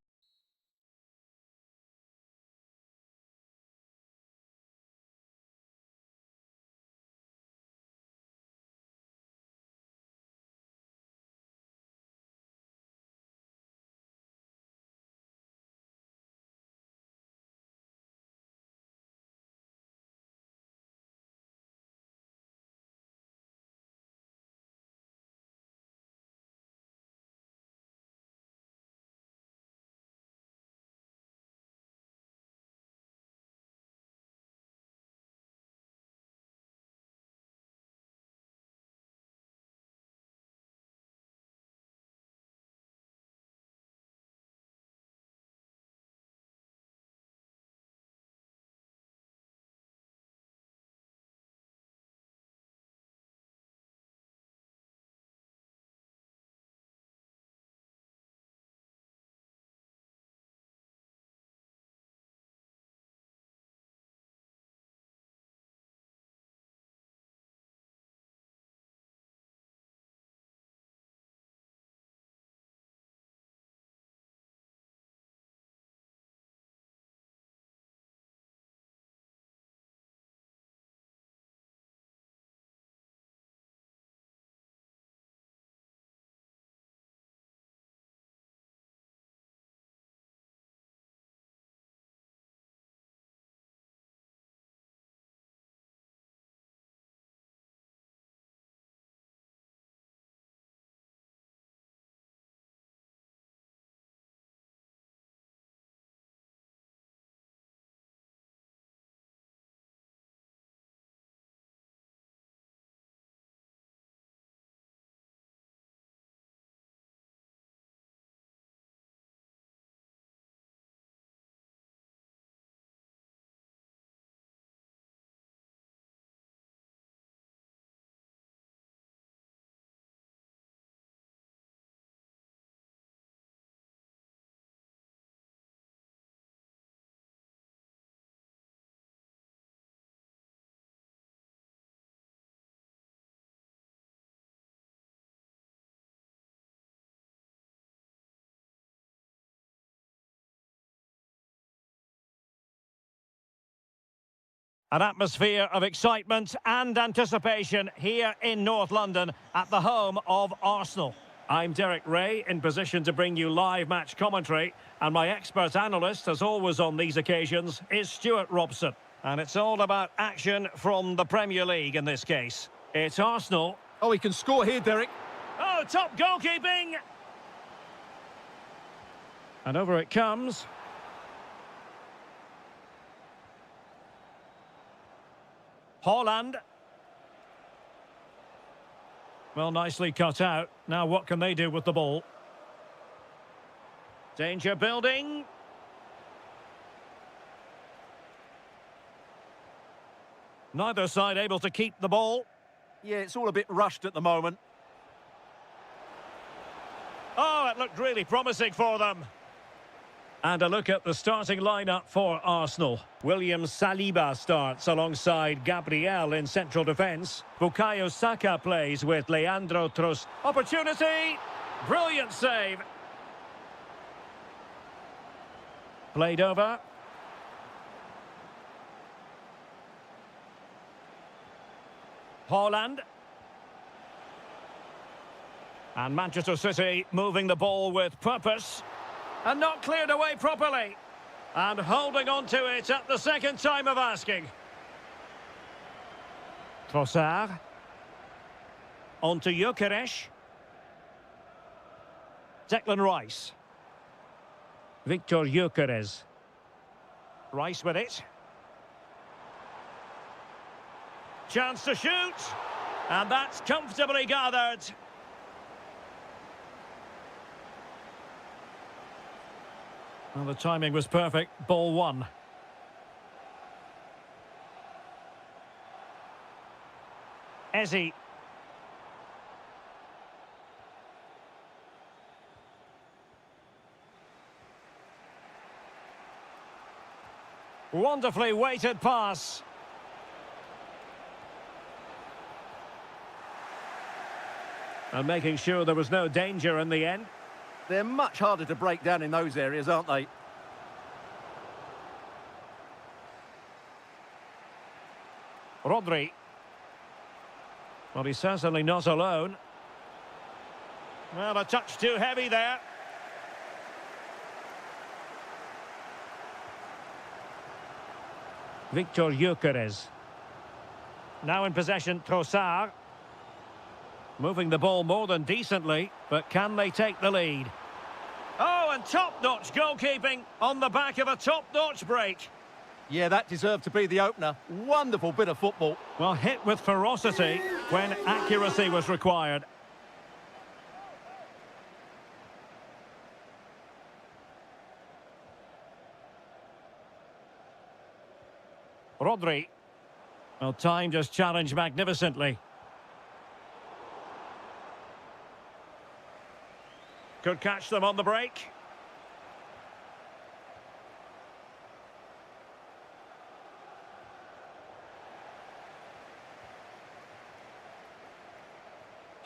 An atmosphere of excitement and anticipation here in North London at the home of Arsenal. I'm Derek Ray, in position to bring you live match commentary, and my expert analyst, as always on these occasions, is Stuart Robson. And it's all about action from the Premier League in this case. It's Arsenal. Oh, he can score here, Derek. Oh, top goalkeeping! And over it comes. Haaland. Well, nicely cut out. Now what can they do with the ball? Danger building. Neither side able to keep the ball. Yeah, it's all a bit rushed at the moment. Oh, it looked really promising for them. And a look at the starting lineup for Arsenal. William Saliba starts alongside Gabriel in central defence. Bukayo Saka plays with Leandro Trossard. Opportunity! Brilliant save. Played over. Haaland. And Manchester City moving the ball with purpose. And not cleared away properly. And holding on to it at the second time of asking. Trossard. On to Gyökeres. Declan Rice. Victor Gyökeres. Rice with it. Chance to shoot. And that's comfortably gathered. Well, the timing was perfect. Ball one. Eze. Wonderfully weighted pass. And making sure there was no danger in the end. They're much harder to break down in those areas, aren't they? Rodri. Well, he's certainly not alone. Well, a touch too heavy there. Victor Gyökeres. Now in possession, Trossard. Moving the ball more than decently, but can they take the lead? Oh, and top-notch goalkeeping on the back of a top-notch break. Yeah, that deserved to be the opener. Wonderful bit of football. Well, hit with ferocity when accuracy was required. Rodri. Well, timed his challenge magnificently. Could catch them on the break.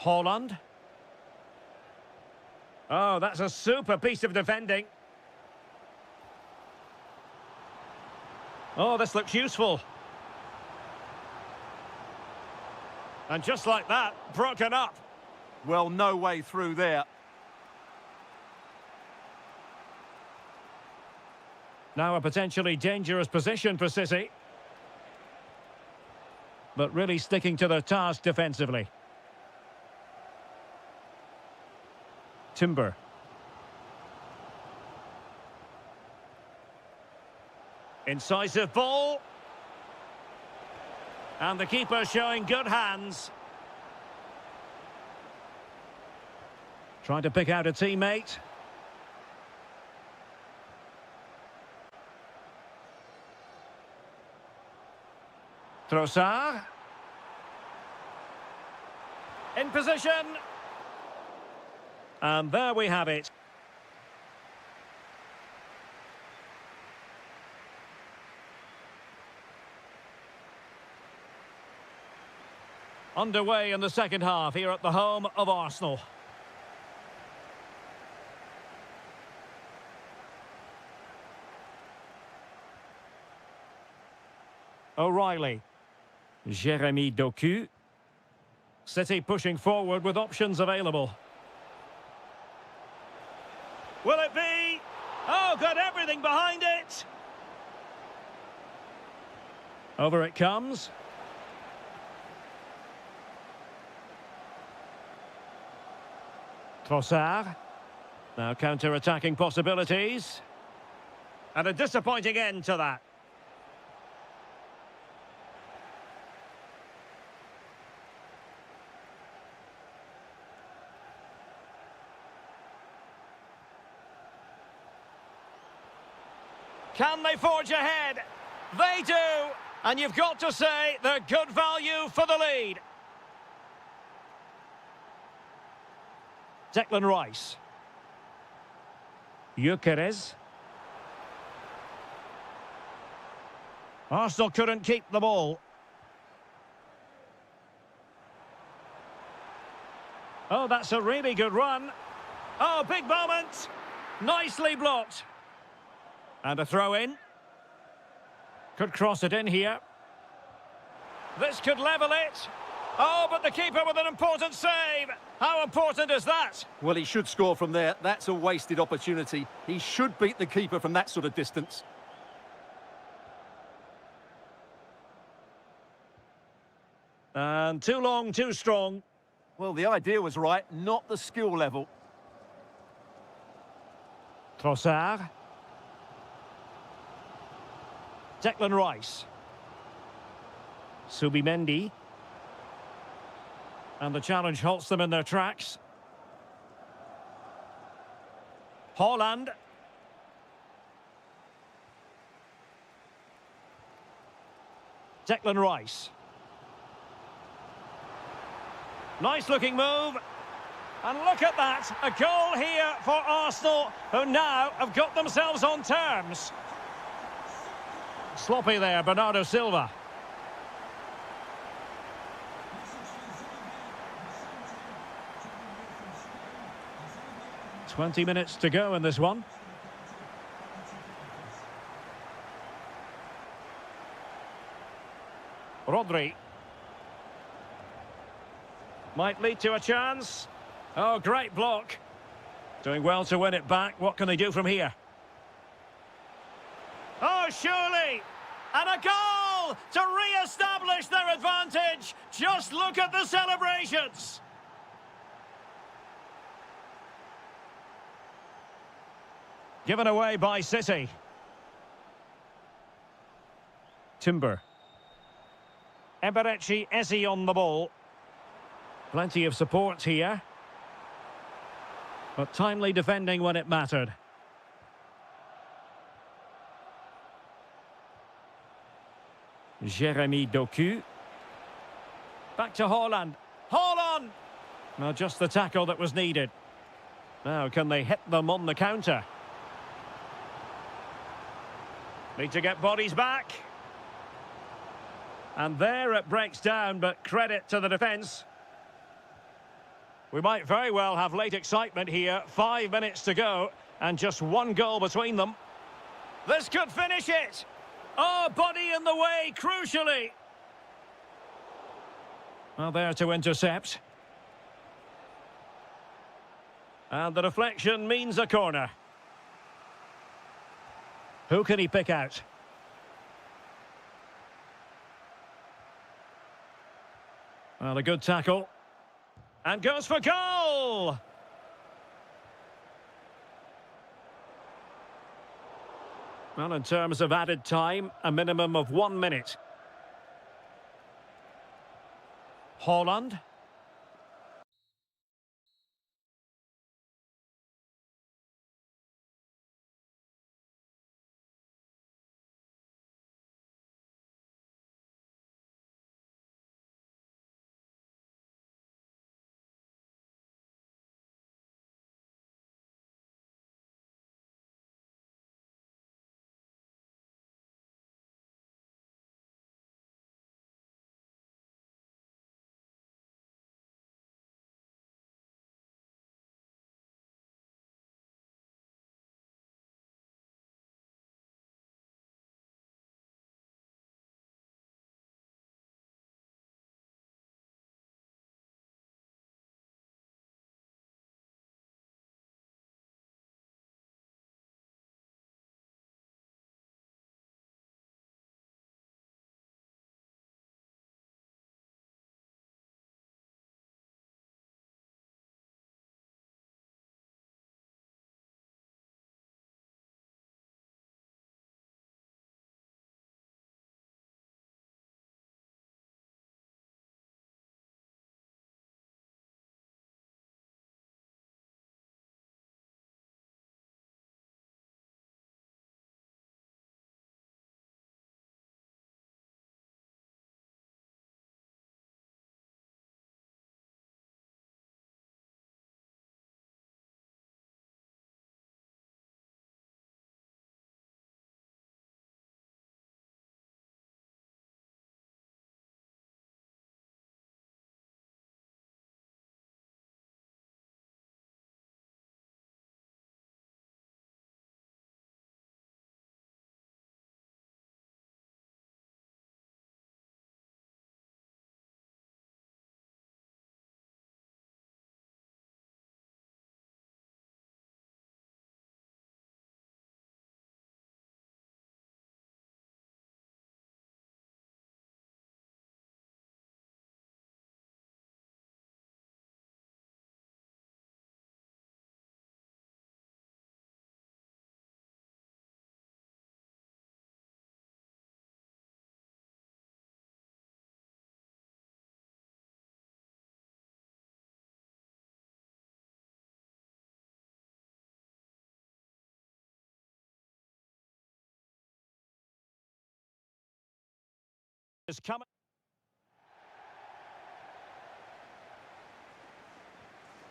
Haaland. Oh, that's a super piece of defending. Oh, this looks useful. And just like that, broken up. Well, no way through there. Now a potentially dangerous position for City. But really sticking to the task defensively. Timber. Incisive ball. And the keeper showing good hands. Trying to pick out a teammate. Trossard. In position. And there we have it. Underway in the second half here at the home of Arsenal. O'Reilly. Jeremy Doku. City pushing forward with options available. Will it be? Oh, got everything behind it. Over it comes. Trossard. Now counter-attacking possibilities. And a disappointing end to that. Can they forge ahead? They do! And you've got to say they're good value for the lead. Declan Rice. Gyökeres. Arsenal couldn't keep the ball. Oh, that's a really good run. Oh, big moment. Nicely blocked. And a throw in. Could cross it in here. This could level it. Oh, but the keeper with an important save. How important is that? Well, he should score from there. That's a wasted opportunity. He should beat the keeper from that sort of distance. And too long, too strong. Well, the idea was right, not the skill level. Trossard. Declan Rice. Subimendi. And the challenge halts them in their tracks. Haaland. Declan Rice. Nice looking move. And look at that, a goal here for Arsenal, who now have got themselves on terms. Sloppy there, Bernardo Silva. "20 minutes to go in this one. Rodri. Might lead to a chance. Oh, great block. Doing well to win it back. What can they do from here? Oh, surely! And a goal to re-establish their advantage. Just look at the celebrations. Given away by City. Timber. Eberechi Eze on the ball. Plenty of support here. But timely defending when it mattered. Jeremy Doku. Back to Haaland. Haaland! Well, just the tackle that was needed. Now, can they hit them on the counter? Need to get bodies back. And there it breaks down, but credit to the defence. We might very well have late excitement here. 5 minutes to go, and just one goal between them. This could finish it. Oh, body in the way, crucially. Well, there to intercept. And the deflection means a corner. Who can he pick out? Well, a good tackle. And goes for goal! Well, in terms of added time, a minimum of 1 minute. Haaland. is coming.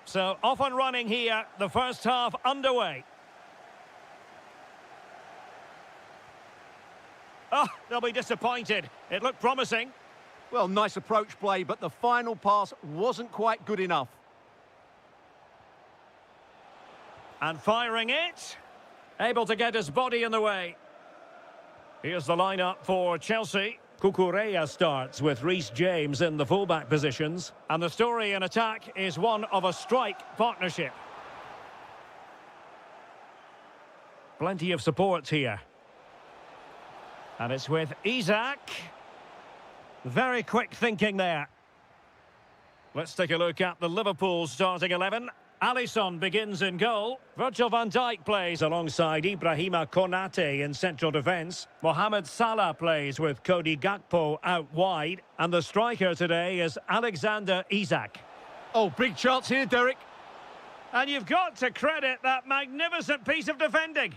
So off and running here, the first half underway. Oh, they'll be disappointed. It looked promising. Well, nice approach play, but the final pass wasn't quite good enough. And firing it. Able to get his body in the way. Here's the lineup for Chelsea. Cucurella starts with Reece James in the fullback positions. And the story in attack is one of a strike partnership. Plenty of support here. And it's with Isak. Very quick thinking there. Let's take a look at the Liverpool starting 11. Alisson begins in goal. Virgil van Dijk plays alongside Ibrahima Konate in central defence. Mohamed Salah plays with Cody Gakpo out wide. And the striker today is Alexander Isak. Oh, big chance here, Derek. And you've got to credit that magnificent piece of defending.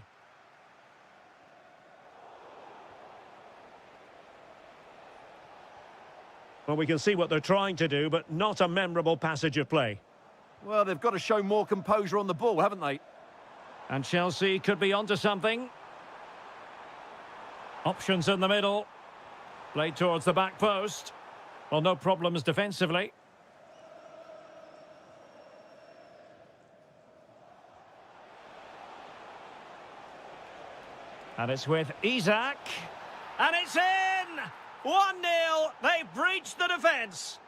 Well, we can see what they're trying to do, but not a memorable passage of play. Well, they've got to show more composure on the ball, haven't they? And Chelsea could be onto something. Options in the middle. Played towards the back post. Well, no problems defensively. And it's with Isak. And it's in! 1-0. They breached the defence.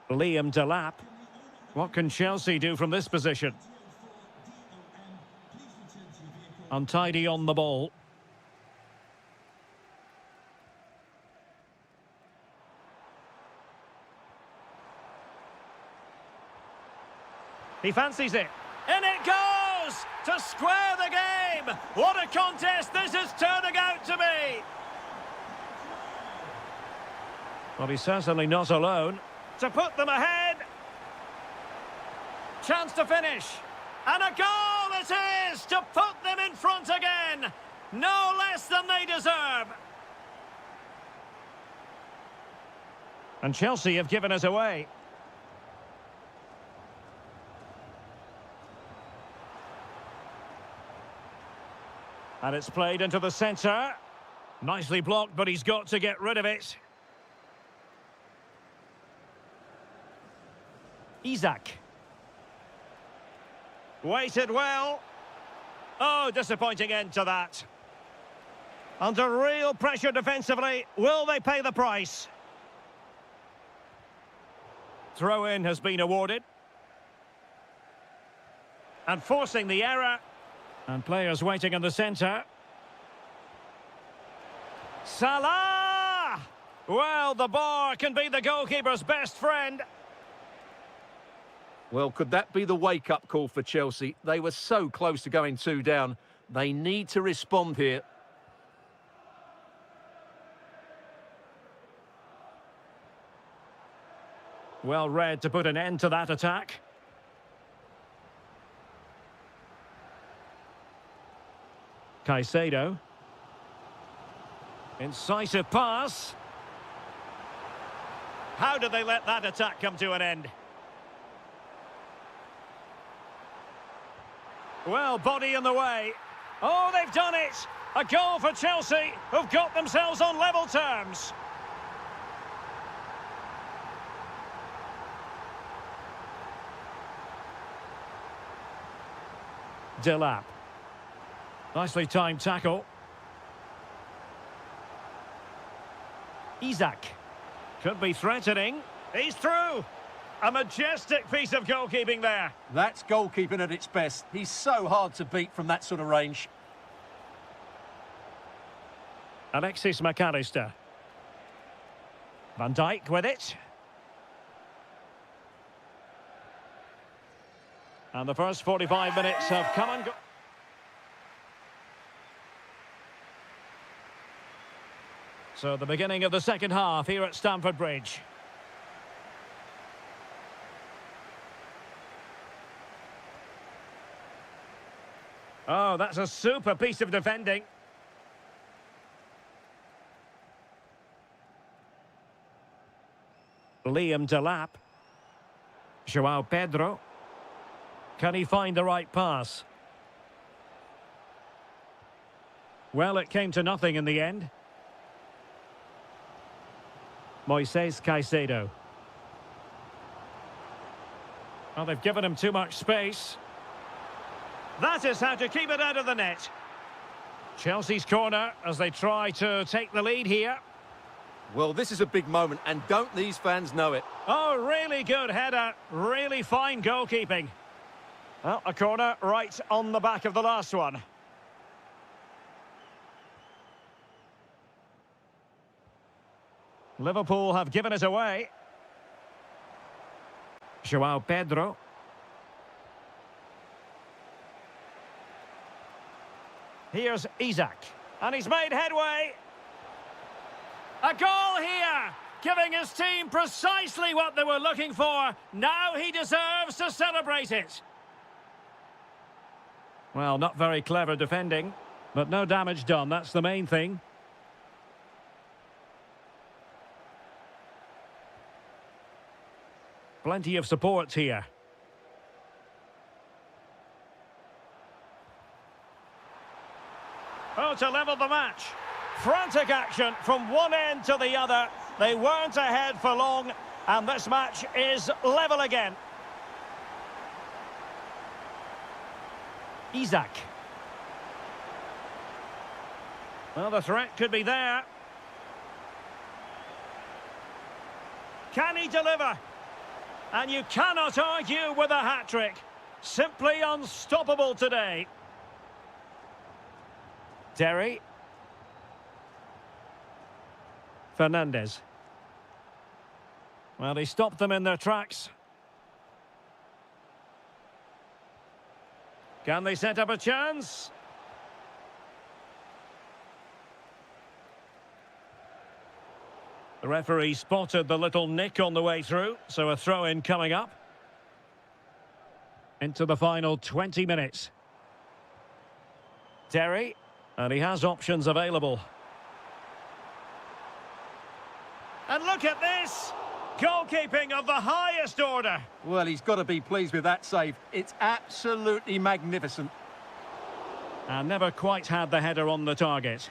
Liam Delap. What can Chelsea do from this position? Untidy on the ball. He fancies it. In it goes! To square the game! What a contest this is turning out to be! Well, he's certainly not alone. To put them ahead. Chance to finish. And a goal it is to put them in front again. No less than they deserve. And Chelsea have given us away. And it's played into the centre. Nicely blocked, but he's got to get rid of it. Isak. Waited well. Oh, disappointing end to that. Under real pressure defensively. Will they pay the price? Throw-in has been awarded. And forcing the error. And players waiting in the centre. Salah! Well, the bar can be the goalkeeper's best friend. Well, could that be the wake-up call for Chelsea? They were so close to going 2 down. They need to respond here. Well read to put an end to that attack. Caicedo. Incisive pass. How did they let that attack come to an end? Well, body in the way. Oh, they've done it! A goal for Chelsea, who've got themselves on level terms. Delap. Nicely timed tackle. Isak. Could be threatening. He's through. A majestic piece of goalkeeping there. That's goalkeeping at its best. He's so hard to beat from that sort of range. Alexis McAllister. Van Dijk with it. And the first 45 minutes have come and gone. So the beginning of the second half here at Stamford Bridge. Oh, that's a super piece of defending. Liam Delap. Joao Pedro. Can he find the right pass? Well, it came to nothing in the end. Moises Caicedo. Well, they've given him too much space. That is how to keep it out of the net. Chelsea's corner as they try to take the lead here. Well, this is a big moment, and don't these fans know it? Oh, really good header. Really fine goalkeeping. Well, a corner right on the back of the last one. Liverpool have given it away. Joao Pedro. Here's Isaac. And he's made headway. A goal here, giving his team precisely what they were looking for. Now he deserves to celebrate it. Well, not very clever defending, but no damage done. That's the main thing. Plenty of support here. Oh, to level the match. Frantic action from one end to the other. They weren't ahead for long, and this match is level again. Isaac. Well, the threat could be there. Can he deliver? And you cannot argue with a hat-trick. Simply unstoppable today. Derry. Fernandez. Well, he stopped them in their tracks. Can they set up a chance? The referee spotted the little nick on the way through, so a throw-in coming up. Into the final 20 minutes. Derry, and he has options available. And look at this! Goalkeeping of the highest order. Well, he's got to be pleased with that save. It's absolutely magnificent. And never quite had the header on the target.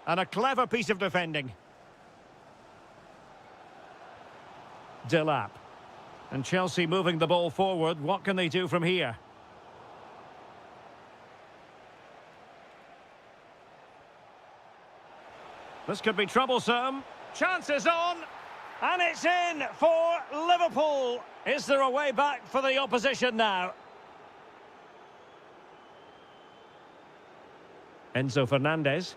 And a clever piece of defending. Delap. And Chelsea moving the ball forward. What can they do from here? This could be troublesome. Chances on. And it's in for Liverpool. Is there a way back for the opposition now? Enzo Fernandez.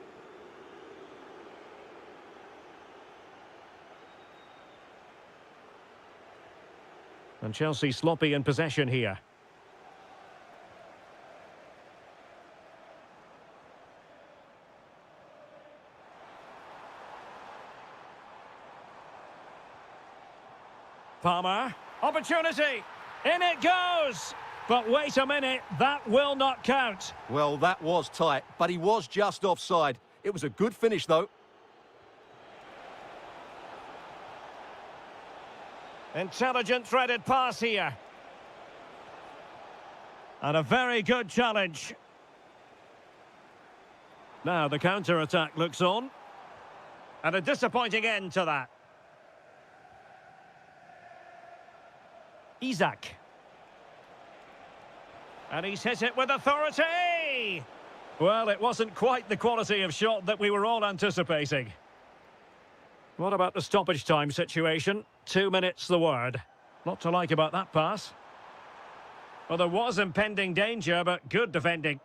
And Chelsea sloppy in possession here. Palmer, opportunity, in it goes! But wait a minute, that will not count. Well, that was tight, but he was just offside. It was a good finish, though. Intelligent threaded pass here. And a very good challenge. Now the counter-attack looks on. And a disappointing end to that. Isaac. And he's hit it with authority! Well, it wasn't quite the quality of shot that we were all anticipating. What about the stoppage time situation? 2 minutes the word. Not to like about that pass. Well, there was impending danger, but good defending.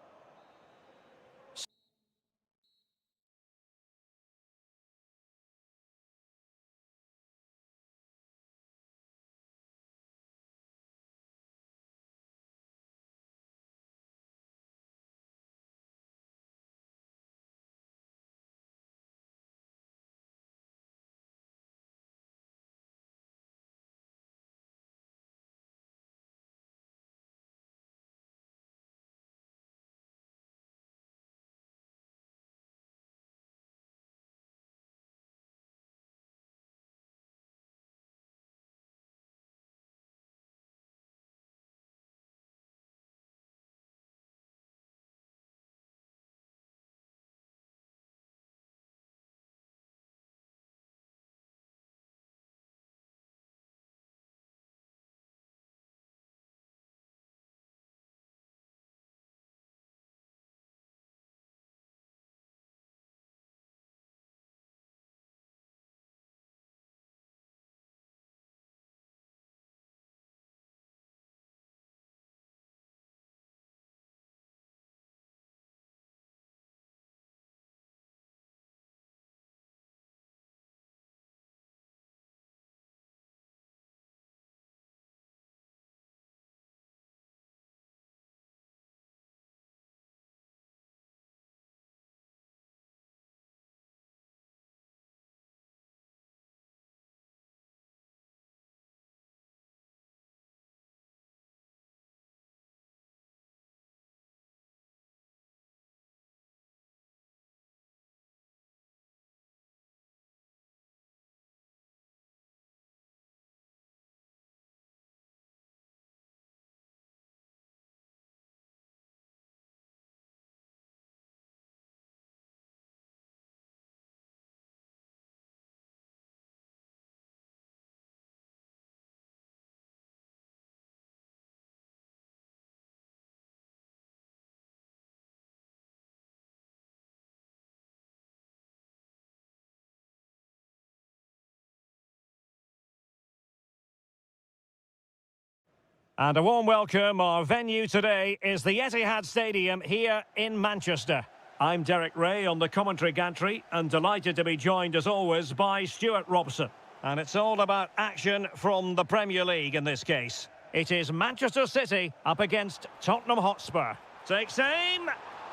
And a warm welcome. Our venue today is the Etihad Stadium here in Manchester. I'm Derek Ray on the commentary gantry and delighted to be joined as always by Stuart Robson. And it's all about action from the Premier League in this case. It is Manchester City up against Tottenham Hotspur. Takes aim.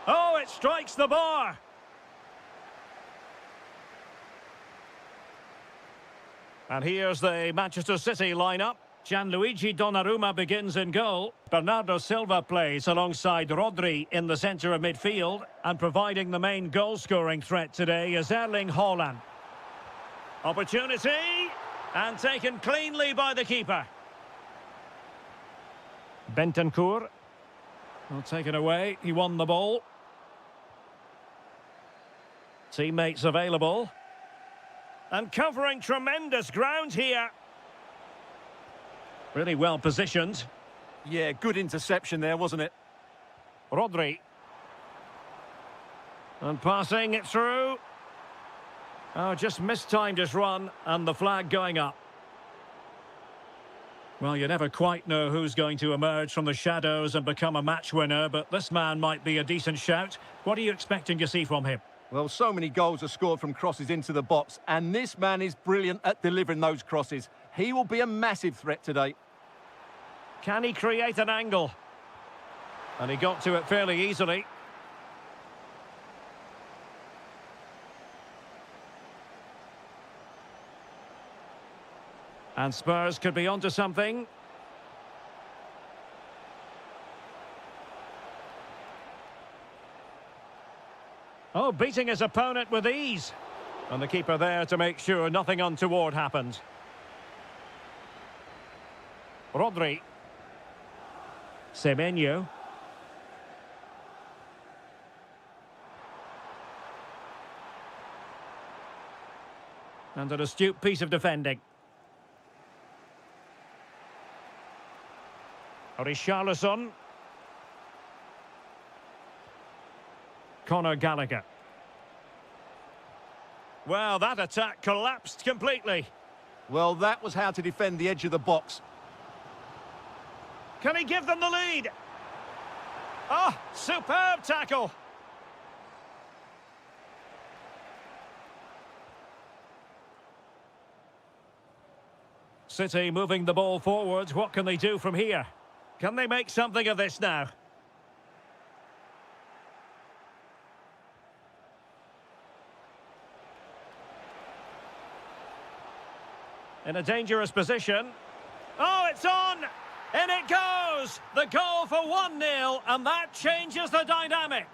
Oh, it strikes the bar. And here's the Manchester City lineup. Gianluigi Donnarumma begins in goal. Bernardo Silva plays alongside Rodri in the centre of midfield. And providing the main goal-scoring threat today is Erling Haaland. Opportunity. And taken cleanly by the keeper. Bentancur. Well, taken away. He won the ball. Teammates available. And covering tremendous ground here. Really well positioned. Yeah, good interception there, wasn't it? Rodri. And passing it through. Oh, just mistimed his run and the flag going up. Well, you never quite know who's going to emerge from the shadows and become a match winner, but this man might be a decent shout. What are you expecting to see from him? Well, so many goals are scored from crosses into the box, and this man is brilliant at delivering those crosses. He will be a massive threat today. Can he create an angle? And he got to it fairly easily. And Spurs could be onto something. Oh, beating his opponent with ease. And the keeper there to make sure nothing untoward happened. Rodri. Semenyo. And an astute piece of defending. Richarlison. Conor Gallagher. Well, that attack collapsed completely. Well, that was how to defend the edge of the box. Can he give them the lead? Oh, superb tackle. City moving the ball forwards. What can they do from here? Can they make something of this now? In a dangerous position. Oh, it's on! In it goes! The goal for 1-0, and that changes the dynamic.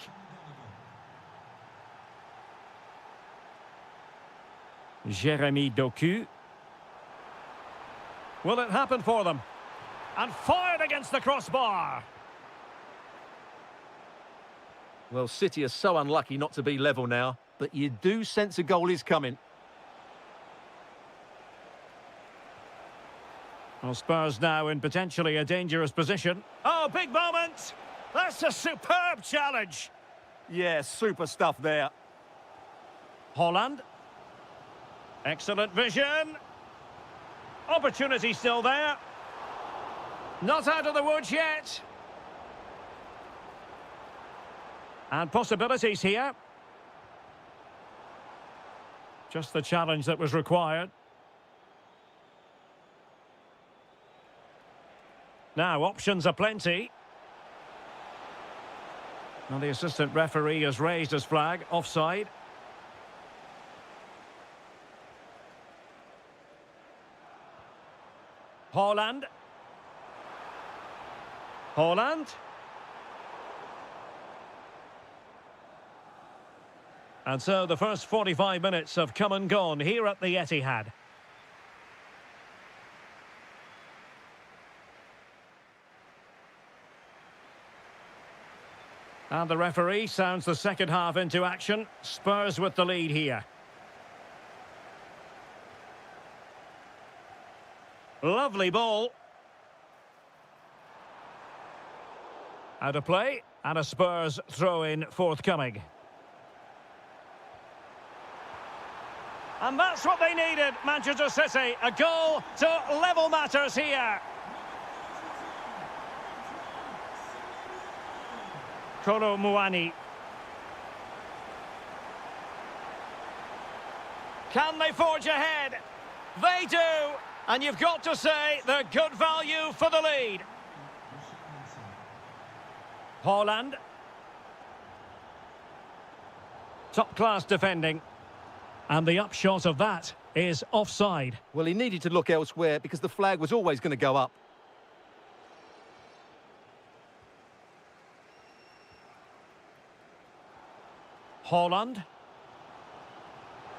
Jeremy Doku. Will it happen for them? And fired against the crossbar. Well, City are so unlucky not to be level now, but you do sense a goal is coming. Well, Spurs now in potentially a dangerous position. Oh, big moment! That's a superb challenge. Yeah, super stuff there. Haaland. Excellent vision. Opportunity still there. Not out of the woods yet. And possibilities here. Just the challenge that was required. Now, options are plenty. And the assistant referee has raised his flag, offside. Haaland. Haaland. And so the first 45 minutes have come and gone here at the Etihad. And the referee sounds the second half into action. Spurs with the lead here. Lovely ball. Out of play, and a Spurs throw-in forthcoming. And that's what they needed, Manchester City. A goal to level matters here. Kolo Muani. Can they forge ahead? They do! And you've got to say they're good value for the lead. Haaland. Top-class defending. And the upshot of that is offside. Well, he needed to look elsewhere because the flag was always going to go up. Haaland.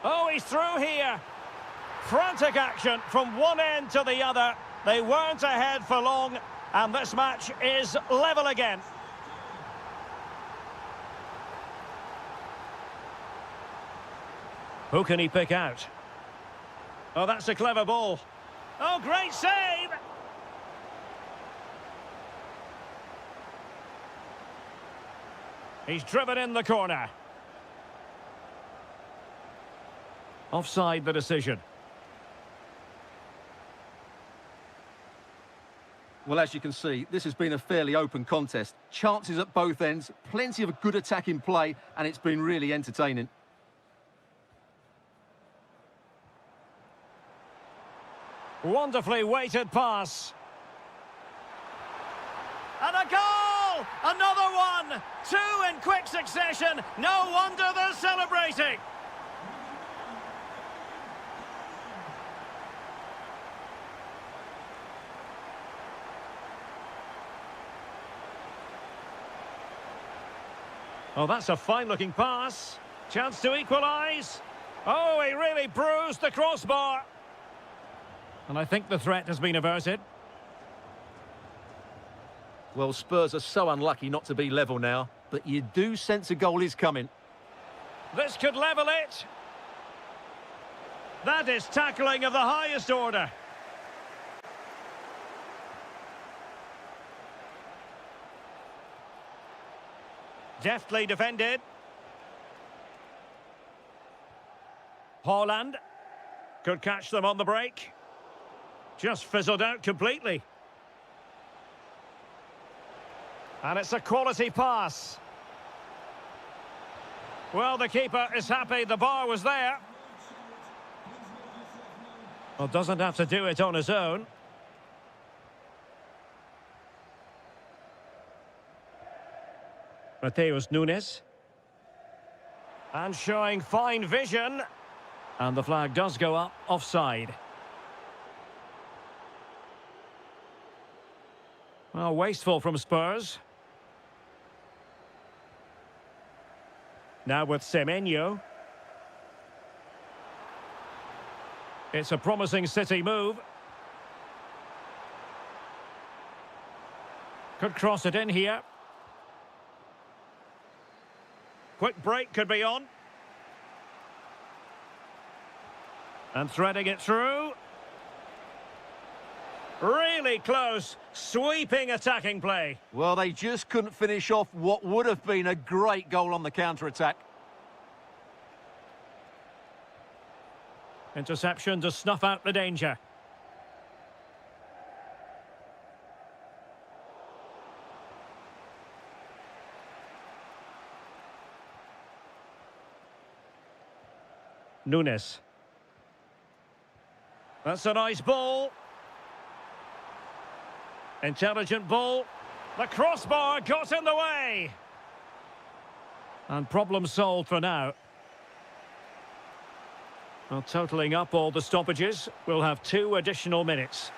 Oh, he's through here. Frantic action from one end to the other. They weren't ahead for long, and this match is level again. Who can he pick out? Oh, that's a clever ball. Oh, great save! He's driven in the corner. Offside the decision. Well, as you can see, this has been a fairly open contest. Chances at both ends, plenty of good attacking play, and it's been really entertaining. Wonderfully weighted pass. And a goal! Another one! Two in quick succession. No wonder they're celebrating. Oh, that's a fine-looking pass. Chance to equalise. Oh, he really bruised the crossbar. And I think the threat has been averted. Well, Spurs are so unlucky not to be level now, but you do sense a goal is coming. This could level it. That is tackling of the highest order. Deftly defended. Haaland could catch them on the break. Just fizzled out completely. And it's a quality pass. Well, the keeper is happy the bar was there. Well, doesn't have to do it on his own. Mateus Nunes. And showing fine vision. And the flag does go up offside. Well, wasteful from Spurs. Now with Semenyo. It's a promising City move. Could cross it in here. Quick break could be on. And threading it through. Really close, sweeping attacking play. Well, they just couldn't finish off what would have been a great goal on the counter-attack. Interception to snuff out the danger. Nunes. That's a nice ball. Intelligent ball. The crossbar got in the way. And problem solved for now. Well, totalling up all the stoppages, we'll have 2 additional minutes.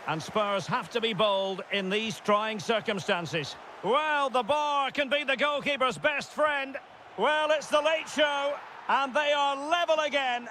And Spurs have to be bold in these trying circumstances. Well, the bar can be the goalkeeper's best friend. Well, it's the late show, and they are level again.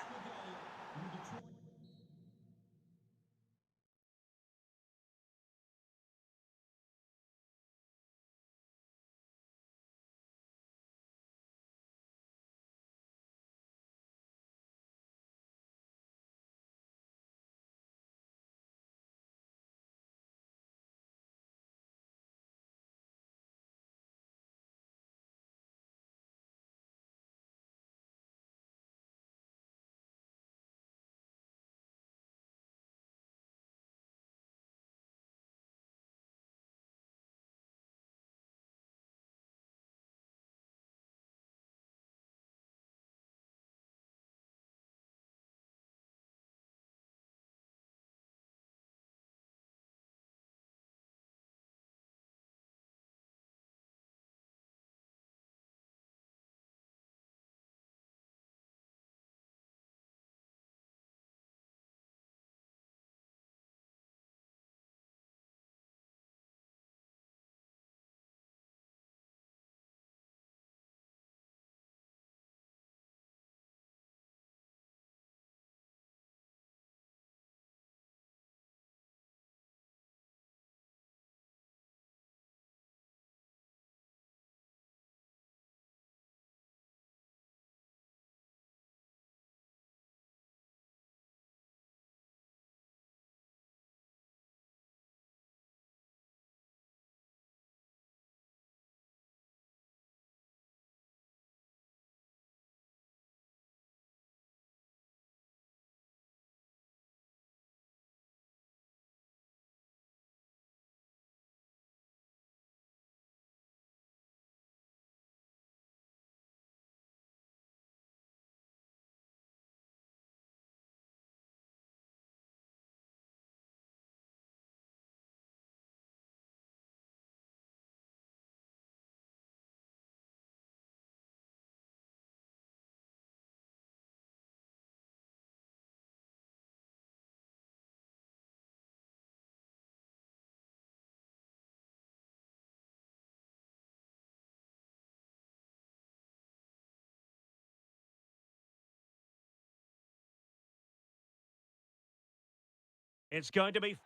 It's going to be...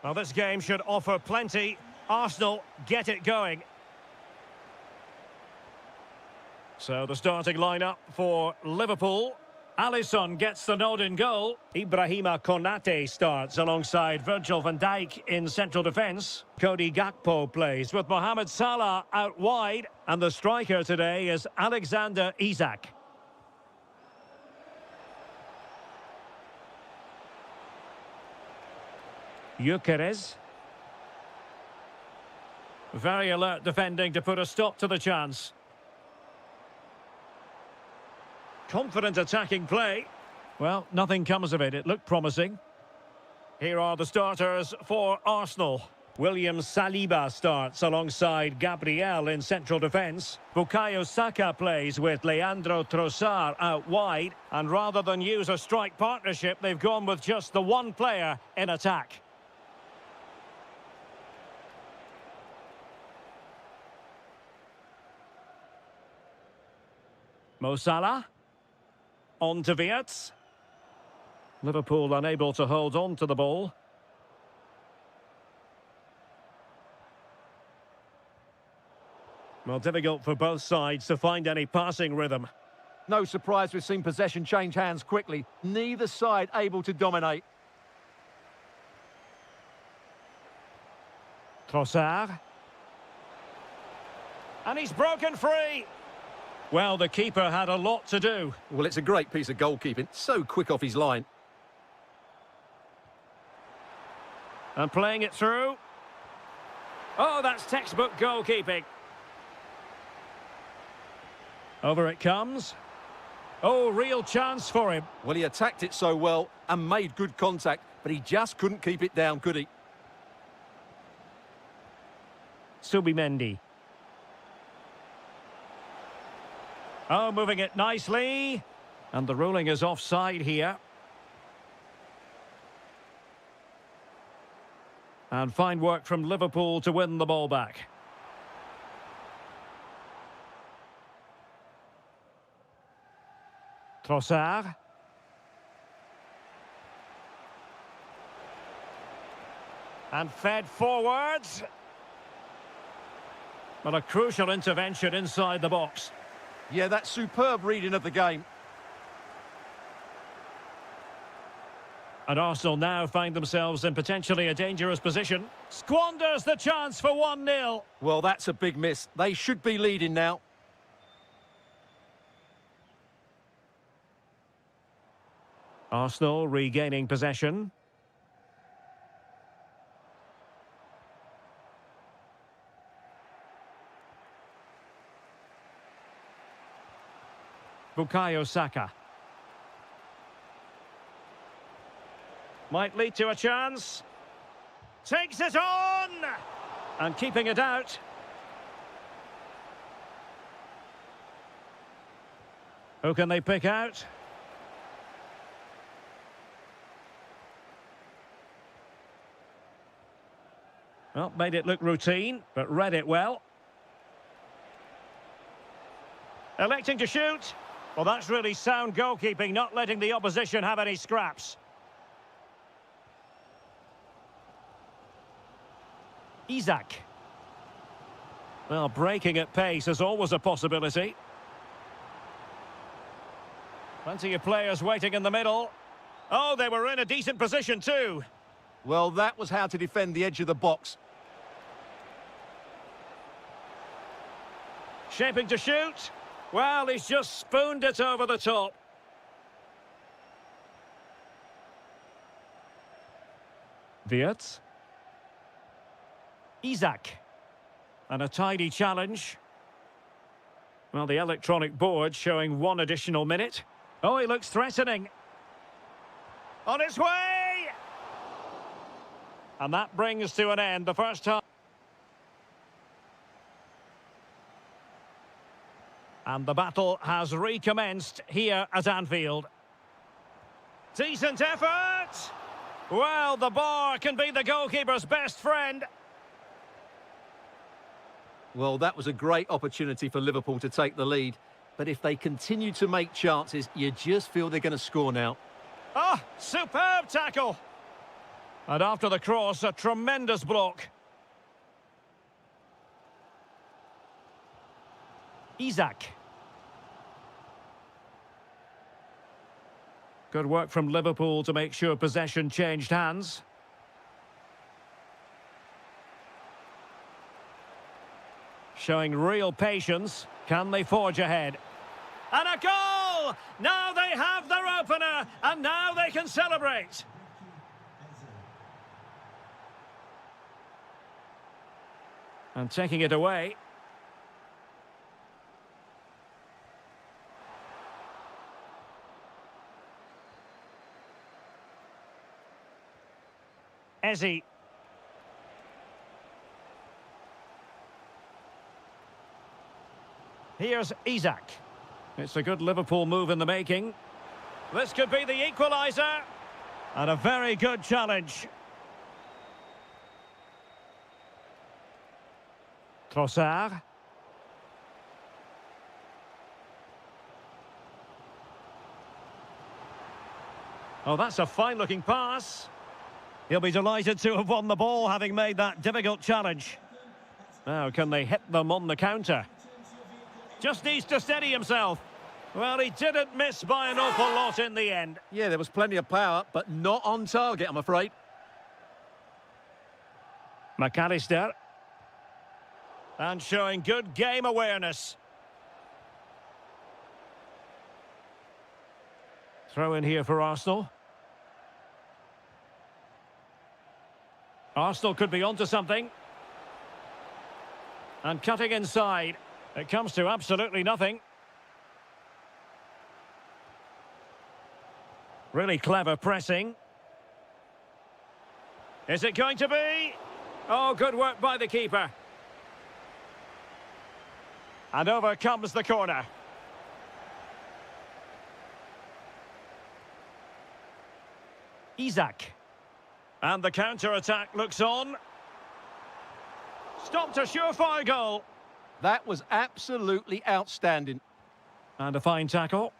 Well, this game should offer plenty. Arsenal get it going. So the starting lineup for Liverpool. Alisson gets the nod in goal. Ibrahima Konate starts alongside Virgil van Dijk in central defence. Cody Gakpo plays with Mohamed Salah out wide. And the striker today is Alexander Isak. Gyökeres. Very alert defending to put a stop to the chance. Confident attacking play. Well, nothing comes of it. It looked promising. Here are the starters for Arsenal. William Saliba starts alongside Gabriel in central defence. Bukayo Saka plays with Leandro Trossard out wide. And rather than use a strike partnership, they've gone with just the one player in attack. Mo Salah. On to Wirtz. Liverpool unable to hold on to the ball. Well, difficult for both sides to find any passing rhythm. No surprise we've seen possession change hands quickly. Neither side able to dominate. Trossard. And he's broken free. Well, the keeper had a lot to do. Well, it's a great piece of goalkeeping. So quick off his line. And playing it through. Oh, that's textbook goalkeeping. Over it comes. Oh, real chance for him. Well, he attacked it so well and made good contact, but he just couldn't keep it down, could he? Subimendi. Oh, moving it nicely. And the ruling is offside here. And fine work from Liverpool to win the ball back. Trossard. And fed forwards. But a crucial intervention inside the box. Yeah, that's superb reading of the game. And Arsenal now find themselves in potentially a dangerous position. Squanders the chance for 1-0. Well, that's a big miss. They should be leading now. Arsenal regaining possession. Bukayo Saka. Might lead to a chance. Takes it on! And keeping it out. Who can they pick out? Well, made it look routine, but read it well. Electing to shoot. Well, that's really sound goalkeeping, not letting the opposition have any scraps. Isak. Well, breaking at pace is always a possibility. Plenty of players waiting in the middle. Oh, they were in a decent position too. Well, that was how to defend the edge of the box. Shaping to shoot. Well, he's just spooned it over the top. Wirtz. Isak. And a tidy challenge. Well, the electronic board showing one additional minute. Oh, he looks threatening. On its way! And that brings to an end the first half. And the battle has recommenced here at Anfield. Decent effort! Well, the bar can be the goalkeeper's best friend. Well, that was a great opportunity for Liverpool to take the lead. But if they continue to make chances, you just feel they're going to score now. Oh, superb tackle. And after the cross, a tremendous block. Isak. Good work from Liverpool to make sure possession changed hands. Showing real patience. Can they forge ahead? And a goal! Now they have their opener, and now they can celebrate. And taking it away. Ezzy. Here's Isak. It's a good Liverpool move in the making. This could be the equaliser. And a very good challenge. Trossard. Oh, that's a fine-looking pass. He'll be delighted to have won the ball, having made that difficult challenge. Now, can they hit them on the counter? Just needs to steady himself. Well, he didn't miss by an awful lot in the end. Yeah, there was plenty of power, but not on target, I'm afraid. McAllister. And showing good game awareness. Throw in here for Arsenal. Arsenal could be onto something. And cutting inside. It comes to absolutely nothing. Really clever pressing. Is it going to be? Oh, good work by the keeper. And over comes the corner. Isak. And the counter-attack looks on. Stopped a surefire goal. That was absolutely outstanding. And a fine tackle.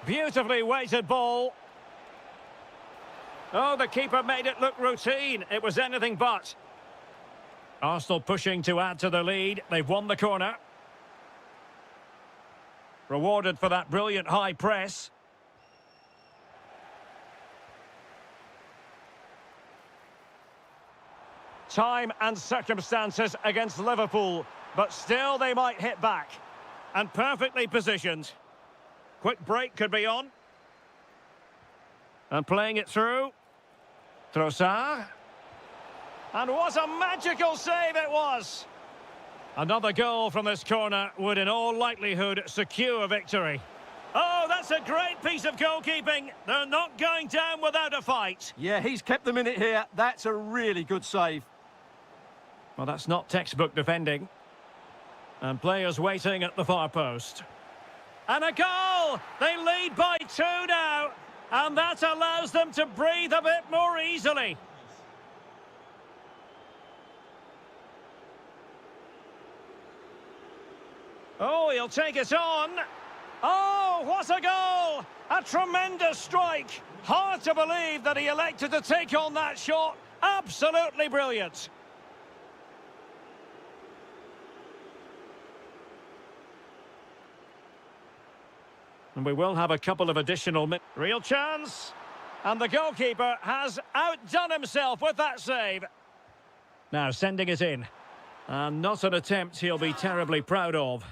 Beautifully weighted ball. Oh, the keeper made it look routine. It was anything but. Arsenal pushing to add to the lead. They've won the corner. Rewarded for that brilliant high press. Time and circumstances against Liverpool, but still they might hit back. And perfectly positioned. Quick break could be on. And playing it through. Trossard. And what a magical save it was! Another goal from this corner would in all likelihood secure victory. Oh, that's a great piece of goalkeeping. They're not going down without a fight. Yeah, he's kept them in it here. That's a really good save. Well, that's not textbook defending. And players waiting at the far post. And a goal! They lead by 2 now. And that allows them to breathe a bit more easily. Oh, he'll take it on. Oh, what a goal! A tremendous strike. Hard to believe that he elected to take on that shot. Absolutely brilliant. And we will have a couple of additional minutes. Real chance. And the goalkeeper has outdone himself with that save. Now sending it in. And not an attempt he'll be terribly proud of.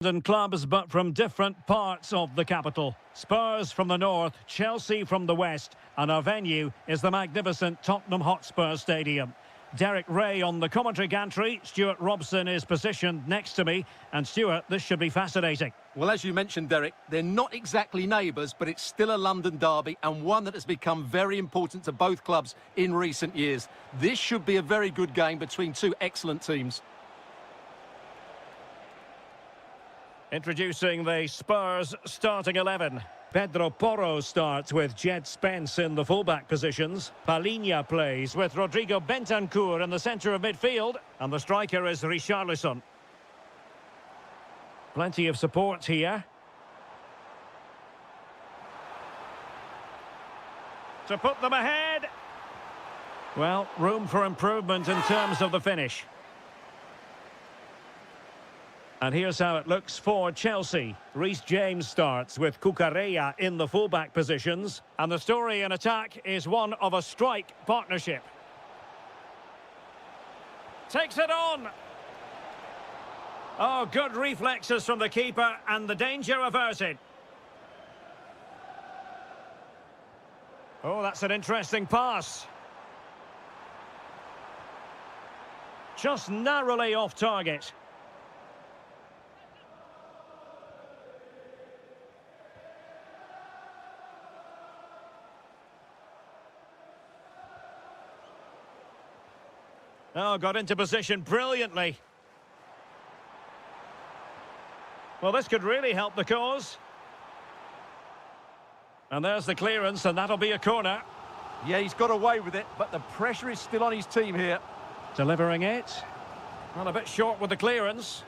London clubs, but from different parts of the capital. Spurs from the north, Chelsea from the west, and our venue is the magnificent Tottenham Hotspur Stadium. Derek Ray on the commentary gantry. Stuart Robson is positioned next to me. And Stuart, this should be fascinating. Well, as you mentioned, Derek, they're not exactly neighbours, but it's still a London derby and one that has become very important to both clubs in recent years. This should be a very good game between two excellent teams. Introducing the Spurs starting 11. Pedro Porro starts with Jed Spence in the fullback positions. Palhinha plays with Rodrigo Bentancur in the centre of midfield. And the striker is Richarlison. Plenty of support here. To put them ahead. Well, room for improvement in terms of the finish. And here's how it looks for Chelsea. Reece James starts with Cucurella in the fullback positions. And the story in attack is one of a strike partnership. Takes it on. Oh, good reflexes from the keeper and the danger averted. Oh, that's an interesting pass. Just narrowly off target. Oh, got into position brilliantly. Well, this could really help the cause. And there's the clearance, and that'll be a corner. Yeah, he's got away with it, but the pressure is still on his team here. Delivering it. Well, a bit short with the clearance.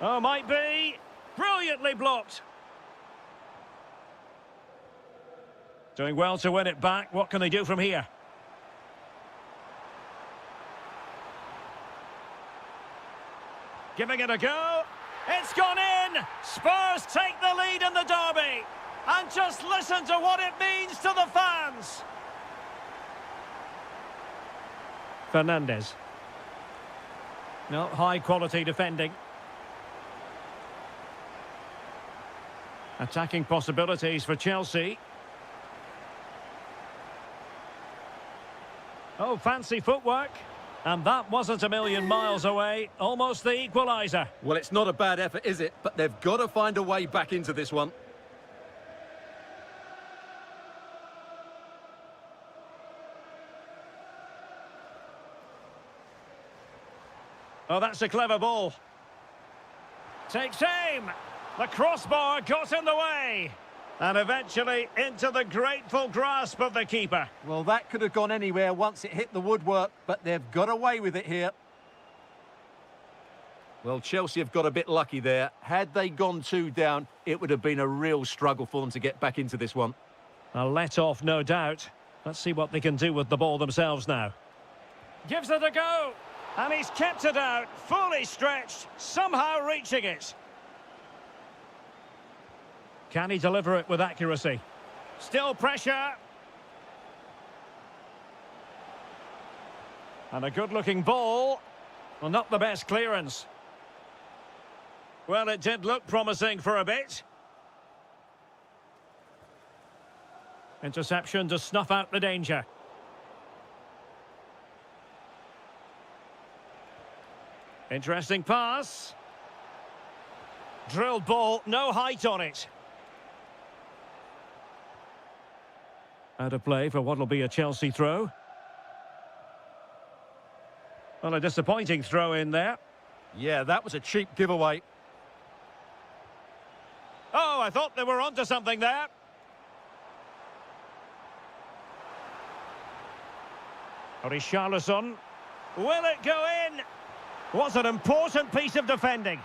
Oh, might be. Brilliantly blocked. Doing well to win it back. What can they do from here? Giving it a go. It's gone in. Spurs take the lead in the derby. And just listen to what it means to the fans. Fernandez. No, high quality defending. Attacking possibilities for Chelsea. Oh, fancy footwork. And that wasn't a million miles away. Almost the equaliser. Well, it's not a bad effort, is it? But they've got to find a way back into this one. Oh, that's a clever ball. Takes aim. The crossbar got in the way. And eventually into the grateful grasp of the keeper. Well, that could have gone anywhere once it hit the woodwork, but they've got away with it here. Well, Chelsea have got a bit lucky there. Had they gone 2 down, it would have been a real struggle for them to get back into this one. A let-off, no doubt. Let's see what they can do with the ball themselves now. Gives it a go. And he's kept it out, fully stretched, somehow reaching it. Can he deliver it with accuracy? Still pressure. And a good-looking ball. Well, not the best clearance. Well, it did look promising for a bit. Interception to snuff out the danger. Interesting pass. Drilled ball, no height on it. Out of play for what will be a Chelsea throw. Well, a disappointing throw in there. Yeah, that was a cheap giveaway. Oh, I thought they were onto something there. Richarlison. Will it go in? What an important piece of defending.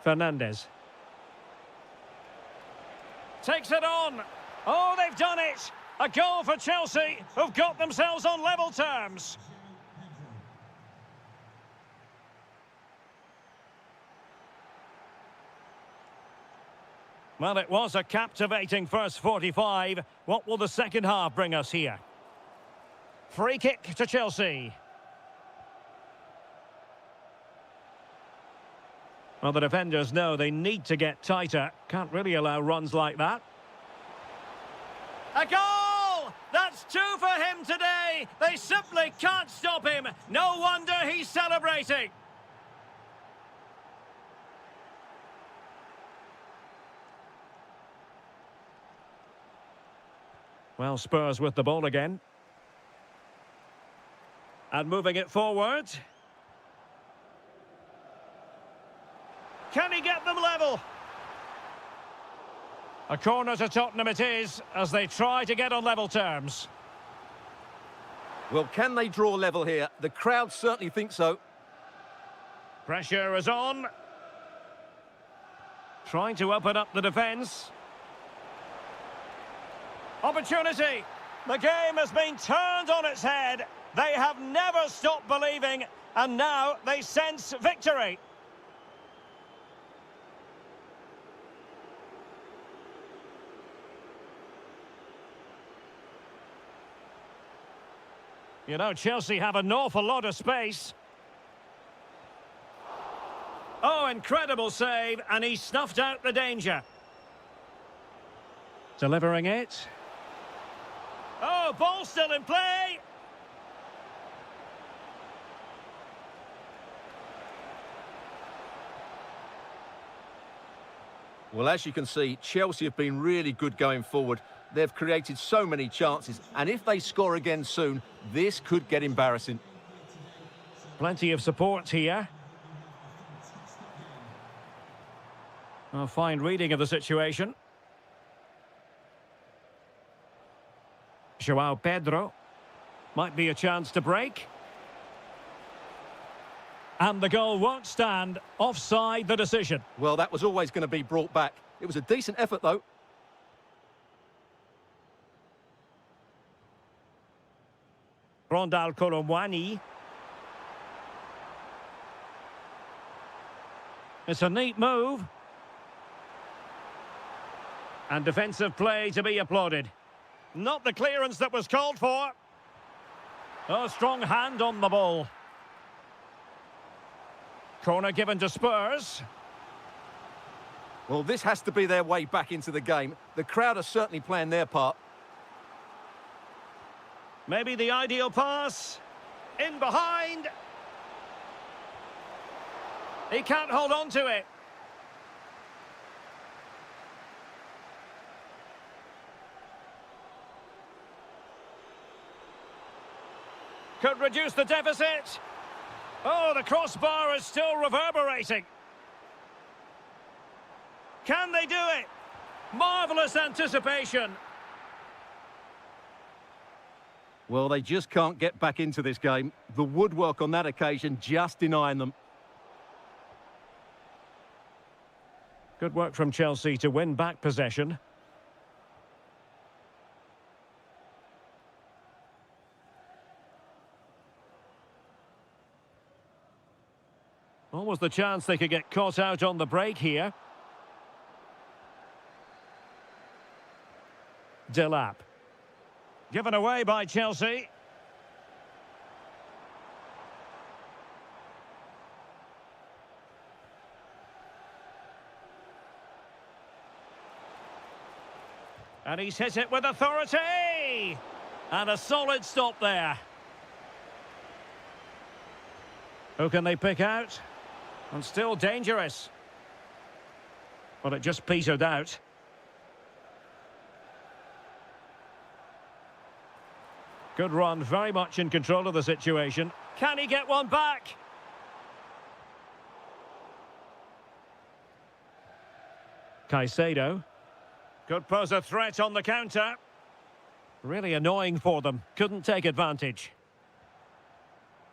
Fernandez. Takes it on. Oh, they've done it. A goal for Chelsea, who've got themselves on level terms. Well, it was a captivating first 45. What will the second half bring us here? Free kick to Chelsea. Well, the defenders know they need to get tighter. Can't really allow runs like that. A goal! That's two for him today. They simply can't stop him. No wonder he's celebrating. Well, Spurs with the ball again. And moving it forward. Can he get them level? A corner to Tottenham it is, as they try to get on level terms. Well, can they draw level here? The crowd certainly think so. Pressure is on. Trying to open up the defence. Opportunity. The game has been turned on its head. They have never stopped believing, and now they sense victory. You know, Chelsea have an awful lot of space. Oh, incredible save, and he snuffed out the danger. Delivering it. Oh, ball still in play. Well, as you can see, Chelsea have been really good going forward. They've created so many chances, and if they score again soon, this could get embarrassing. Plenty of support here. A fine reading of the situation. Joao Pedro. Might be a chance to break. And the goal won't stand. Offside the decision. Well, that was always going to be brought back. It was a decent effort, though. Rondal Colomwani. It's a neat move. And defensive play to be applauded. Not the clearance that was called for. Oh, strong hand on the ball. Corner given to Spurs. Well, this has to be their way back into the game. The crowd are certainly playing their part. Maybe the ideal pass. In behind. He can't hold on to it. Could reduce the deficit. Oh, the crossbar is still reverberating. Can they do it? Marvellous anticipation. Well, they just can't get back into this game. The woodwork on that occasion just denying them. Good work from Chelsea to win back possession. Almost the chance they could get caught out on the break here. Delap. Given away by Chelsea. And he's hit it with authority! And a solid stop there. Who can they pick out? And still dangerous. Well, it just petered out. Good run, very much in control of the situation. Can he get one back? Caicedo. Could pose a threat on the counter. Really annoying for them. Couldn't take advantage.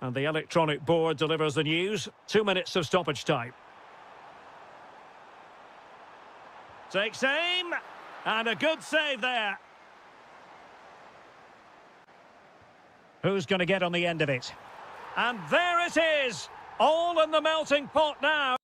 And the electronic board delivers the news. 2 minutes of stoppage time. Takes aim. And a good save there. Who's going to get on the end of it? And there it is. All in the melting pot now.